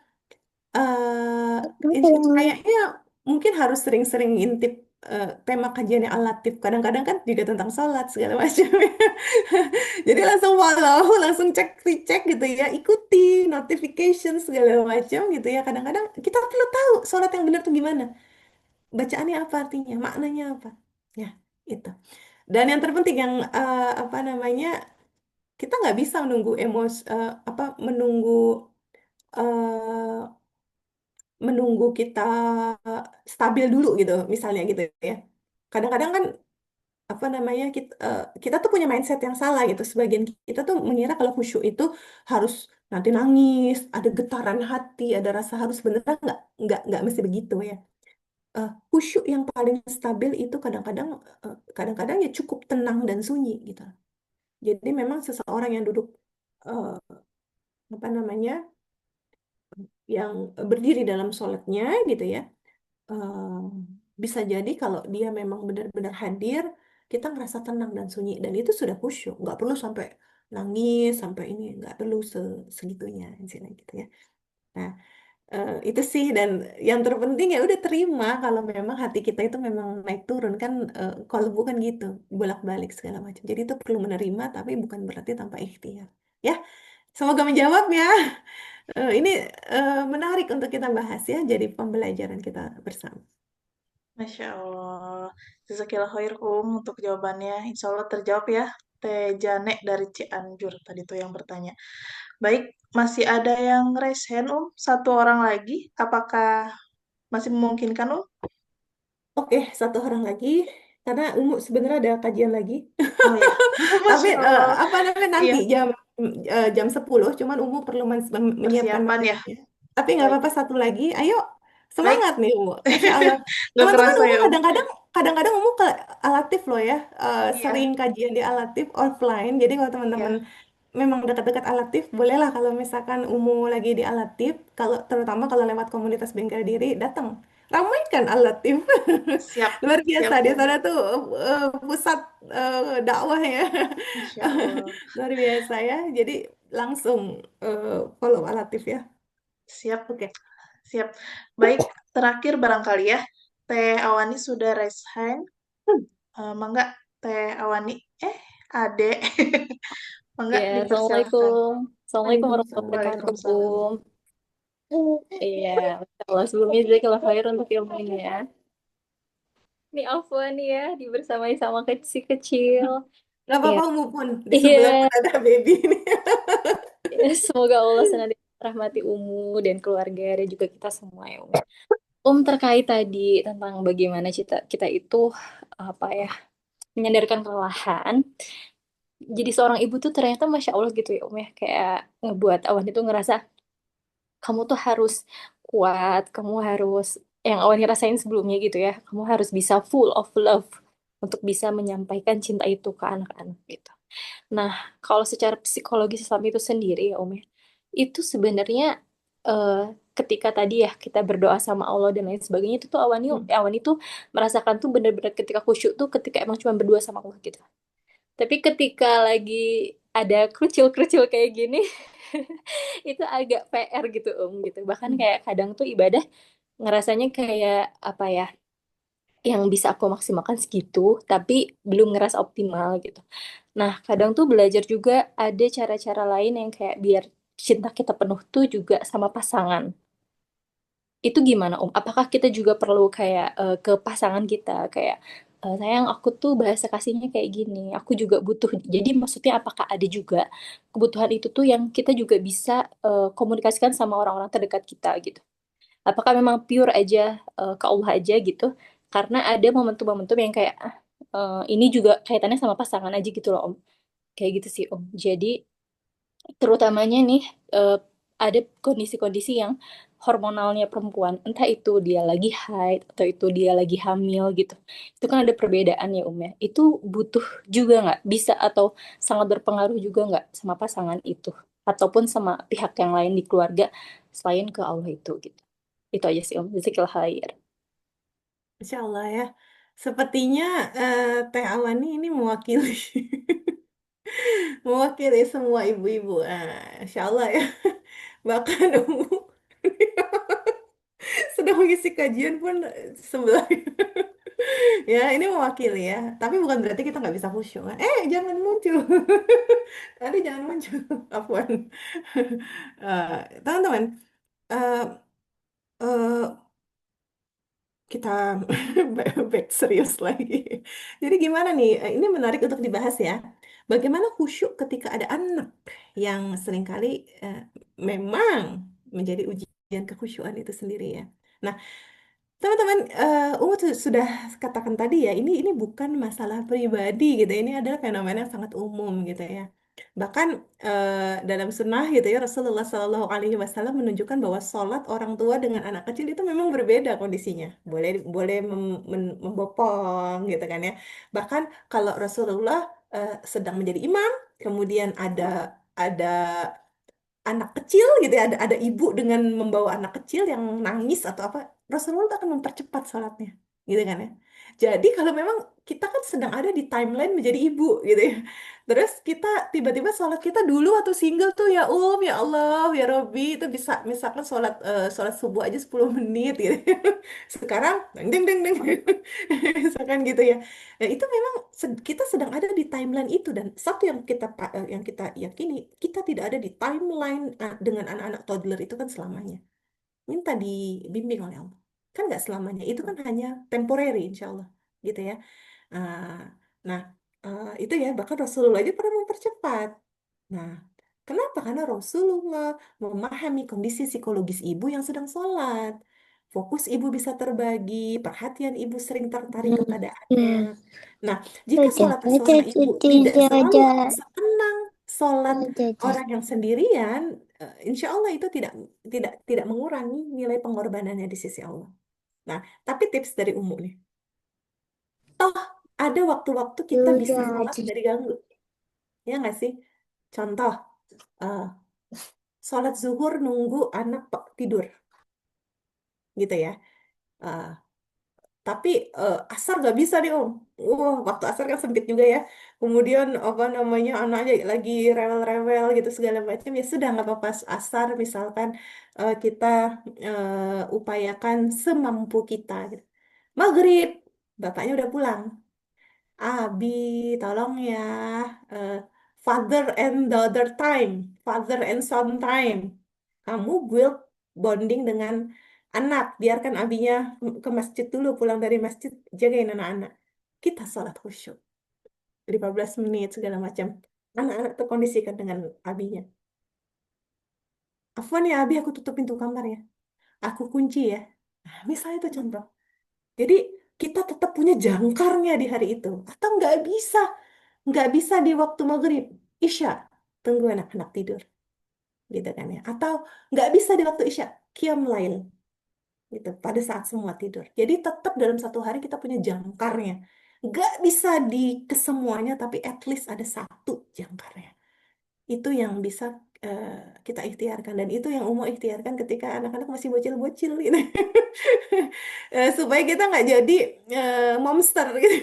eh Halo. kayaknya mungkin harus sering-sering intip tema kajian yang alatif. Kadang-kadang kan juga tentang sholat segala macam. Jadi langsung follow, langsung cek recheck gitu ya, ikuti notification segala macam gitu ya. Kadang-kadang kita perlu tahu sholat yang benar tuh gimana, bacaannya apa artinya, maknanya apa. Ya, itu. Dan yang terpenting yang apa namanya, kita nggak bisa menunggu apa menunggu eh, kita stabil dulu gitu misalnya gitu ya. Kadang-kadang kan apa namanya, kita tuh punya mindset yang salah gitu. Sebagian kita tuh mengira kalau khusyuk itu harus nanti nangis, ada getaran hati, ada rasa harus bener. Nggak mesti begitu ya. Khusyuk yang paling stabil itu kadang-kadang ya cukup tenang dan sunyi gitu. Jadi memang seseorang yang duduk eh, apa namanya, yang berdiri dalam sholatnya gitu ya, eh, bisa jadi kalau dia memang benar-benar hadir, kita ngerasa tenang dan sunyi, dan itu sudah khusyuk. Nggak perlu sampai nangis, sampai ini, nggak perlu segitunya istilah gitu ya. Nah, itu sih, dan yang terpenting ya udah terima kalau memang hati kita itu memang naik turun kan, kalau bukan gitu, bolak-balik segala macam. Jadi itu perlu menerima, tapi bukan berarti tanpa ikhtiar. Ya, semoga menjawab ya. Ini menarik untuk kita bahas ya, jadi pembelajaran kita bersama. Masya Allah. Jazakillah khair untuk jawabannya. Insya Allah terjawab ya. Teh Janek dari Cianjur tadi tuh yang bertanya. Baik, masih ada yang raise hand satu orang lagi. Apakah masih memungkinkan Oke, satu orang lagi, karena sebenarnya ada kajian lagi. Oh ya, Tapi Masya Allah. apa namanya, Iya, nanti jam 10, cuman perlu menyiapkan persiapan ya. materinya. Tapi nggak Baik, apa-apa, satu lagi. Ayo, baik. semangat nih Masya Allah. Nggak Teman-teman kerasa ya, kadang-kadang ke Alatif loh ya. Iya, Sering kajian di Alatif offline. Jadi kalau teman-teman iya. memang dekat-dekat Alatif, bolehlah kalau misalkan lagi di Alatif, kalau terutama kalau lewat komunitas bengkel diri, datang. Ramaikan Alatif. Siap, Luar biasa, siap, di sana tuh pusat dakwah ya. Masya Allah. Luar biasa ya. Jadi langsung follow Alatif ya. Siap, Oke. siap. Baik, terakhir barangkali ya. Teh Awani sudah raise hand. Mangga, Teh Awani. Ade. Mangga Ya, dipersilahkan. Assalamualaikum. Assalamualaikum warahmatullahi Waalaikumsalam. Waalaikumsalam. wabarakatuh. Iya, kalau sebelumnya jazakallah khair untuk ilmunya ya. Ini Afwan ya, dibersamai sama si kecil. Gak Iya, apa-apa pun di sebelah iya. pun ada baby ini. Semoga Allah senantiasa rahmati Umu dan keluarga dan juga kita semua ya, Umi. Terkait tadi tentang bagaimana kita kita itu apa ya, menyandarkan kelelahan. Jadi seorang ibu tuh ternyata Masya Allah gitu ya, Umi, ya. Kayak ngebuat Awan itu ngerasa kamu tuh harus kuat, kamu harus yang Awan ngerasain sebelumnya gitu ya, kamu harus bisa full of love untuk bisa menyampaikan cinta itu ke anak-anak gitu. Nah, kalau secara psikologis Islam itu sendiri ya Om ya, itu sebenarnya eh, ketika tadi ya kita berdoa sama Allah dan lain sebagainya itu tuh Awan itu merasakan tuh bener-bener ketika khusyuk tuh ketika emang cuma berdua sama Allah gitu. Tapi ketika lagi ada kerucil-kerucil kayak gini, itu agak PR gitu gitu. Bahkan kayak kadang tuh ibadah ngerasanya kayak apa ya, yang bisa aku maksimalkan segitu, tapi belum ngerasa optimal gitu. Nah, kadang tuh belajar juga ada cara-cara lain yang kayak biar cinta kita penuh tuh juga sama pasangan. Itu gimana, Om? Apakah kita juga perlu kayak ke pasangan kita kayak sayang aku tuh bahasa kasihnya kayak gini. Aku juga butuh. Jadi maksudnya apakah ada juga kebutuhan itu tuh yang kita juga bisa komunikasikan sama orang-orang terdekat kita gitu. Apakah memang pure aja ke Allah aja gitu? Karena ada momentum-momentum yang kayak ini juga kaitannya sama pasangan aja gitu loh, Om. Kayak gitu sih, Om. Jadi terutamanya nih ada kondisi-kondisi yang hormonalnya perempuan, entah itu dia lagi haid atau itu dia lagi hamil gitu. Itu kan ada perbedaan ya Om ya. Itu butuh juga nggak? Bisa atau sangat berpengaruh juga nggak sama pasangan itu? Ataupun sama pihak yang lain di keluarga selain ke Allah itu gitu. Itu aja sih Om. Jazakallah khair. Insya Allah ya. Sepertinya Teh Awani ini mewakili mewakili semua ibu-ibu. Insya Allah ya. Bahkan sedang mengisi kajian pun sebelah. Ya, ini mewakili ya. Tapi bukan berarti kita nggak bisa khusyuk. Jangan muncul. Tadi jangan muncul. Afwan. Teman-teman, eh, eh, kita back serius lagi. Jadi gimana nih? Ini menarik untuk dibahas ya. Bagaimana khusyuk ketika ada anak yang seringkali eh, memang menjadi ujian kekhusyuan itu sendiri ya. Nah, Teman-teman, sudah katakan tadi ya, ini bukan masalah pribadi gitu, ini adalah fenomena yang sangat umum gitu ya. Bahkan dalam sunnah gitu ya, Rasulullah Shallallahu Alaihi Wasallam menunjukkan bahwa sholat orang tua dengan anak kecil itu memang berbeda kondisinya. Boleh boleh membopong gitu kan ya. Bahkan kalau Rasulullah sedang menjadi imam, kemudian ada anak kecil gitu ya, ada ibu dengan membawa anak kecil yang nangis atau apa, Rasulullah akan mempercepat sholatnya gitu kan ya. Jadi kalau memang kita kan sedang ada di timeline menjadi ibu gitu ya, terus kita tiba-tiba sholat kita dulu atau single tuh ya ya Allah ya Robbi, itu bisa misalkan sholat subuh aja 10 menit gitu. Sekarang deng deng deng deng misalkan gitu ya. Nah, itu memang kita sedang ada di timeline itu, dan satu yang kita yakini, kita tidak ada di timeline dengan anak-anak toddler itu kan selamanya. Minta dibimbing oleh Allah. Kan nggak selamanya. Itu kan hanya temporary insya Allah. Gitu ya. Ah, nah, itu ya, bahkan Rasulullah aja pernah mempercepat. Nah, kenapa? Karena Rasulullah memahami kondisi psikologis ibu yang sedang sholat. Fokus ibu bisa terbagi, perhatian ibu sering tertarik kepada anak. Nah, jika sholat seorang ibu tidak selalu setenang sholat orang yang sendirian, insya Allah itu tidak mengurangi nilai pengorbanannya di sisi Allah. Nah, tapi tips dari Umu nih, toh ada waktu-waktu kita bisa sholat dari ganggu, ya nggak sih? Contoh, eh, sholat zuhur nunggu anak tidur, gitu ya. Eh, tapi asar nggak bisa nih Om. Waktu asar kan sempit juga ya. Kemudian apa namanya, anaknya lagi rewel-rewel gitu segala macam, ya sudah nggak apa-apa, asar misalkan kita upayakan semampu kita. Gitu. Maghrib, bapaknya udah pulang. Abi, tolong ya, eh, father and daughter time, father and son time. Kamu build bonding dengan anak, biarkan abinya ke masjid dulu, pulang dari masjid, jagain anak-anak. Kita sholat khusyuk, 15 menit segala macam. Anak-anak terkondisikan dengan abinya. Afwan ya abi, aku tutup pintu kamar ya. Aku kunci ya. Nah, misalnya itu contoh. Jadi kita tetap punya jangkarnya di hari itu. Atau nggak bisa di waktu maghrib, isya, tunggu anak-anak tidur, gitu kan ya. Atau nggak bisa di waktu isya, qiyam lail, gitu, pada saat semua tidur. Jadi tetap dalam satu hari kita punya jangkarnya. Nggak bisa di kesemuanya, tapi at least ada satu jangkarnya. Itu yang bisa eh, kita ikhtiarkan, dan itu yang Umo ikhtiarkan ketika anak-anak masih bocil-bocil gitu. Supaya kita nggak jadi monster gitu.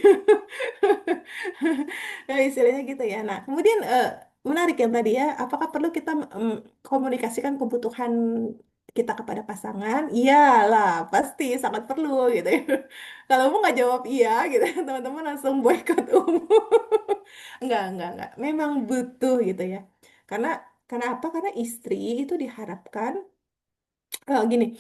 Istilahnya gitu ya. Nah, kemudian menarik yang tadi ya, apakah perlu kita komunikasikan kebutuhan kita kepada pasangan? Iyalah, pasti sangat perlu gitu ya. Kalau mau nggak jawab iya gitu, teman-teman langsung boykot enggak. Memang butuh gitu ya. Karena karena apa? Karena istri itu diharapkan gini,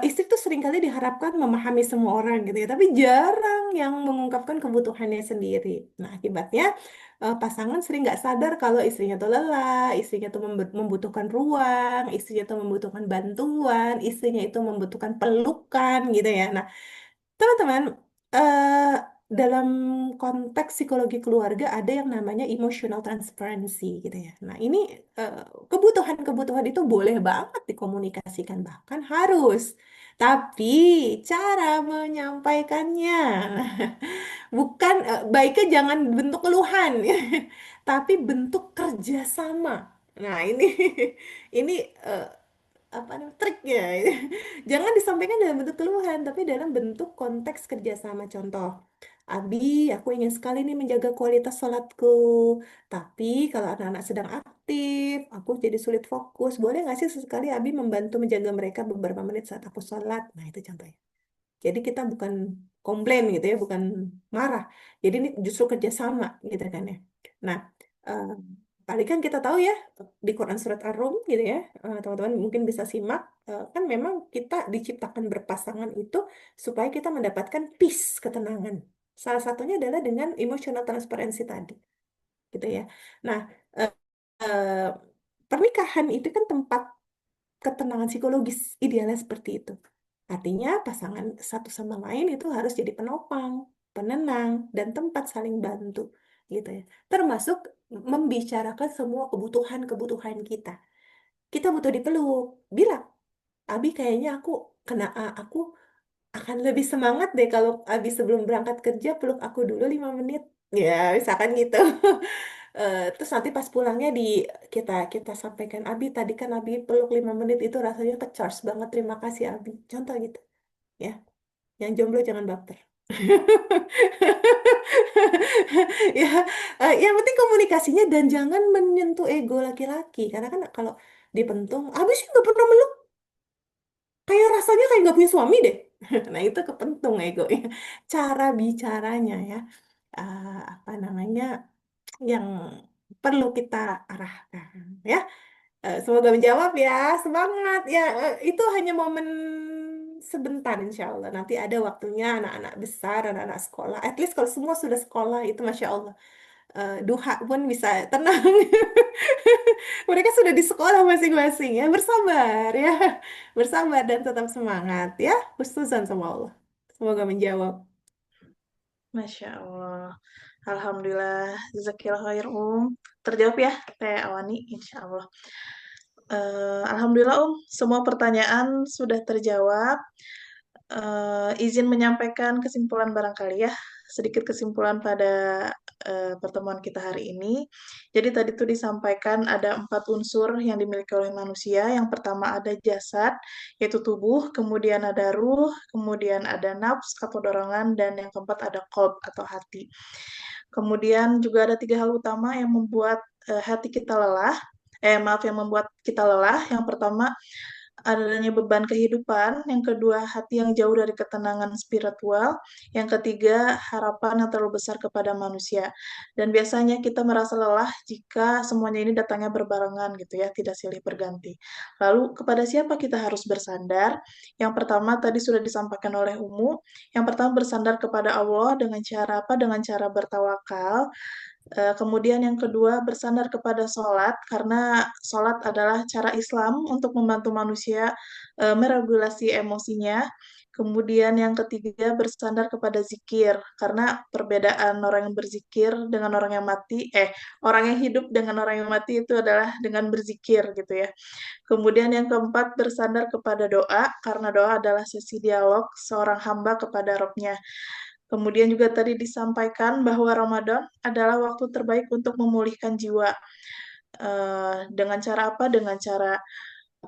istri tuh seringkali diharapkan memahami semua orang gitu ya, tapi jarang yang mengungkapkan kebutuhannya sendiri. Nah, akibatnya pasangan sering nggak sadar kalau istrinya tuh lelah, istrinya tuh membutuhkan ruang, istrinya tuh membutuhkan bantuan, istrinya itu membutuhkan pelukan gitu ya. Nah, teman-teman, dalam konteks psikologi keluarga ada yang namanya emotional transparency gitu ya. Nah, ini eh, kebutuhan-kebutuhan itu boleh banget dikomunikasikan, bahkan harus. Tapi cara menyampaikannya, bukan baiknya jangan bentuk keluhan, tapi bentuk kerjasama. Nah, ini ini eh, apa namanya triknya. Jangan disampaikan dalam bentuk keluhan, tapi dalam bentuk konteks kerjasama. Contoh, Abi, aku ingin sekali nih menjaga kualitas sholatku, tapi kalau anak-anak sedang aktif, aku jadi sulit fokus. Boleh nggak sih sesekali Abi membantu menjaga mereka beberapa menit saat aku sholat? Nah, itu contohnya. Jadi kita bukan komplain gitu ya, bukan marah. Jadi ini justru kerjasama gitu kan ya. Nah, eh, tadi kan kita tahu ya di Quran surat Ar-Rum gitu ya, teman-teman mungkin bisa simak, kan memang kita diciptakan berpasangan itu supaya kita mendapatkan peace, ketenangan. Salah satunya adalah dengan emotional transparency tadi, gitu ya. Nah, eh, eh, pernikahan itu kan tempat ketenangan psikologis, idealnya seperti itu. Artinya pasangan satu sama lain itu harus jadi penopang, penenang, dan tempat saling bantu, gitu ya. Termasuk membicarakan semua kebutuhan-kebutuhan kita. Kita butuh dipeluk, bilang, Abi kayaknya aku akan lebih semangat deh kalau Abi sebelum berangkat kerja peluk aku dulu 5 menit. Ya, misalkan gitu. Terus nanti pas pulangnya kita kita sampaikan Abi tadi kan Abi peluk 5 menit itu rasanya ke-charge banget. Terima kasih Abi. Contoh gitu ya. Yang jomblo jangan baper. Ya, yang penting komunikasinya dan jangan menyentuh ego laki-laki. Karena kan kalau dipentung, Abi sih nggak pernah meluk. Kayak rasanya kayak nggak punya suami deh. Nah itu kepentung egonya. Cara bicaranya ya, apa namanya, yang perlu kita arahkan ya. Semoga menjawab ya. Semangat ya. Itu hanya momen sebentar insya Allah. Nanti ada waktunya anak-anak besar, anak-anak sekolah. At least kalau semua sudah sekolah itu Masya Allah. Duha pun bisa tenang. Mereka sudah di sekolah masing-masing ya. Bersabar ya. Bersabar dan tetap semangat ya. Husnuzan sama Allah. Semoga menjawab. Masya Allah. Alhamdulillah. Jazakillah khair, Terjawab ya, Teh Awani, insya Allah. Alhamdulillah, semua pertanyaan sudah terjawab. Izin menyampaikan kesimpulan barangkali ya, sedikit kesimpulan pada pertemuan kita hari ini. Jadi tadi tuh disampaikan ada 4 unsur yang dimiliki oleh manusia. Yang pertama ada jasad, yaitu tubuh, kemudian ada ruh, kemudian ada nafs atau dorongan, dan yang keempat ada qalb atau hati. Kemudian juga ada 3 hal utama yang membuat hati kita lelah. Maaf, yang membuat kita lelah. Yang pertama adanya beban kehidupan, yang kedua hati yang jauh dari ketenangan spiritual, yang ketiga harapan yang terlalu besar kepada manusia. Dan biasanya kita merasa lelah jika semuanya ini datangnya berbarengan gitu ya, tidak silih berganti. Lalu kepada siapa kita harus bersandar? Yang pertama tadi sudah disampaikan oleh Umu, yang pertama bersandar kepada Allah dengan cara apa? Dengan cara bertawakal. Kemudian yang kedua, bersandar kepada sholat, karena sholat adalah cara Islam untuk membantu manusia meregulasi emosinya. Kemudian yang ketiga, bersandar kepada zikir, karena perbedaan orang yang berzikir dengan orang yang mati, orang yang hidup dengan orang yang mati itu adalah dengan berzikir gitu ya. Kemudian yang keempat, bersandar kepada doa, karena doa adalah sesi dialog seorang hamba kepada Robnya. Kemudian juga tadi disampaikan bahwa Ramadan adalah waktu terbaik untuk memulihkan jiwa. Dengan cara apa? Dengan cara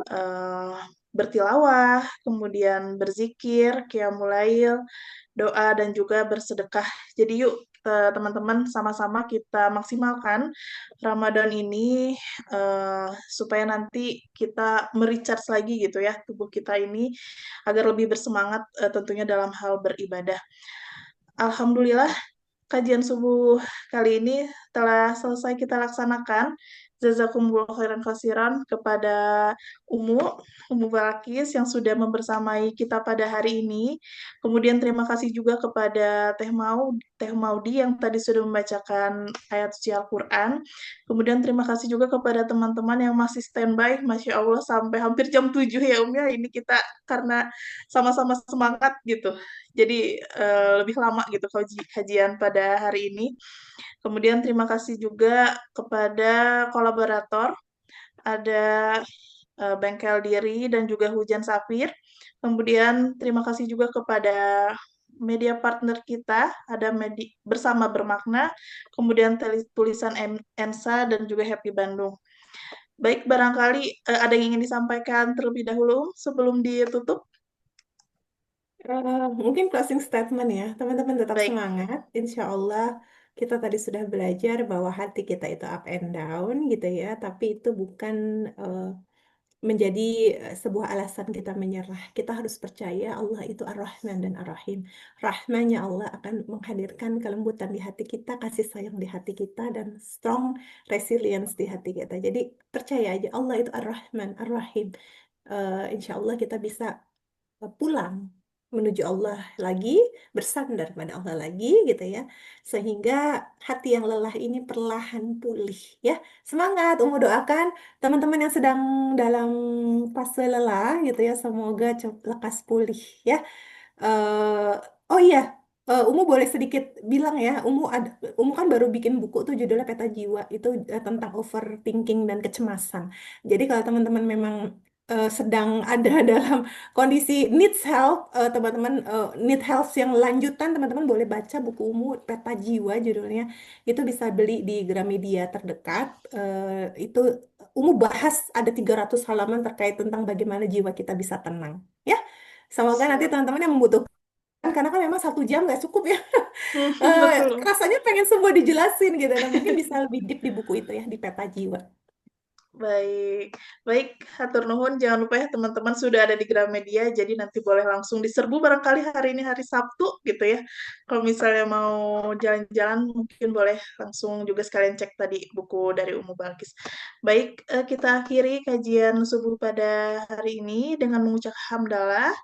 eh, bertilawah, kemudian berzikir, qiyamul lail, doa, dan juga bersedekah. Jadi yuk teman-teman sama-sama kita maksimalkan Ramadan ini supaya nanti kita merecharge lagi gitu ya tubuh kita ini agar lebih bersemangat tentunya dalam hal beribadah. Alhamdulillah, kajian subuh kali ini telah selesai kita laksanakan. Jazakumullah khairan khasiran kepada Umu, Umu Balkis yang sudah membersamai kita pada hari ini. Kemudian terima kasih juga kepada Teh Maudi yang tadi sudah membacakan ayat suci Al-Quran. Kemudian terima kasih juga kepada teman-teman yang masih standby, Masya Allah sampai hampir jam 7 ya ya. Ini kita karena sama-sama semangat gitu. Jadi lebih lama gitu kajian pada hari ini. Kemudian terima kasih juga kepada kolaborator, ada Bengkel Diri dan juga Hujan Safir. Kemudian terima kasih juga kepada media partner kita, ada Bersama Bermakna, kemudian tulisan Ensa dan juga Happy Bandung. Baik, barangkali ada yang ingin disampaikan terlebih dahulu sebelum ditutup. Mungkin closing statement ya, teman-teman tetap Baik, semangat. Insya Allah kita tadi sudah belajar bahwa hati kita itu up and down gitu ya, tapi itu bukan menjadi sebuah alasan kita menyerah. Kita harus percaya Allah itu Ar-Rahman dan Ar-Rahim. Rahmannya Allah akan menghadirkan kelembutan di hati kita, kasih sayang di hati kita, dan strong resilience di hati kita. Jadi percaya aja Allah itu Ar-Rahman, Ar-Rahim. Insya Allah kita bisa pulang menuju Allah lagi, bersandar pada Allah lagi gitu ya. Sehingga hati yang lelah ini perlahan pulih ya. Semangat, Umu doakan teman-teman yang sedang dalam fase lelah gitu ya, semoga lekas pulih ya. eh oh iya, Umu boleh sedikit bilang ya, Umu kan baru bikin buku tuh judulnya Peta Jiwa itu tentang overthinking dan kecemasan. Jadi kalau teman-teman memang sedang ada dalam kondisi needs help, teman-teman need help yang lanjutan, teman-teman boleh baca buku Umu Peta Jiwa judulnya. Itu bisa beli di Gramedia terdekat. Itu Umu bahas ada 300 halaman terkait tentang bagaimana jiwa kita bisa tenang. Ya, semoga nanti Siap. teman-teman yang membutuhkan, karena kan memang 1 jam nggak cukup ya. Betul. Rasanya pengen semua dijelasin gitu. Dan mungkin bisa lebih deep di buku itu ya, di Peta Jiwa. Baik, baik, hatur nuhun. Jangan lupa ya teman-teman sudah ada di Gramedia, jadi nanti boleh langsung diserbu barangkali hari ini hari Sabtu gitu ya. Kalau misalnya mau jalan-jalan mungkin boleh langsung juga sekalian cek tadi buku dari Umu Balkis. Baik, kita akhiri kajian subuh pada hari ini dengan mengucap hamdalah.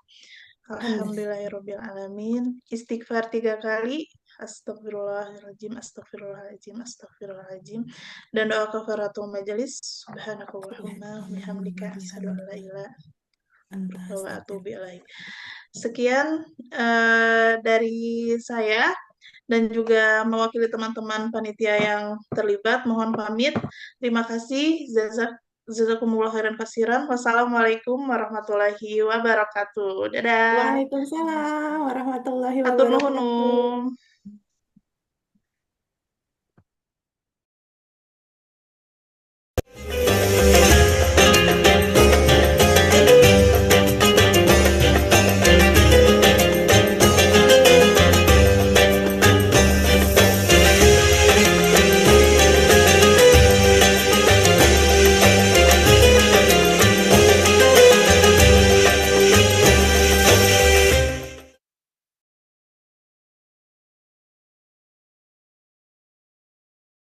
Alhamdulillah. Alhamdulillahirrabbilalamin. Istighfar 3 kali. Astagfirullahaladzim, astagfirullahaladzim, astagfirullahaladzim. Dan doa kafaratul majelis. Subhanakallahumma bihamdika asyhadu an la ilaha illa anta wa atubu ilaik. Sekian dari saya dan juga mewakili teman-teman panitia yang terlibat. Mohon pamit. Terima kasih. Jazakumullah khairan kasiran. Wassalamualaikum warahmatullahi wabarakatuh. Dadah. Waalaikumsalam warahmatullahi Hatur nuhun. wabarakatuh.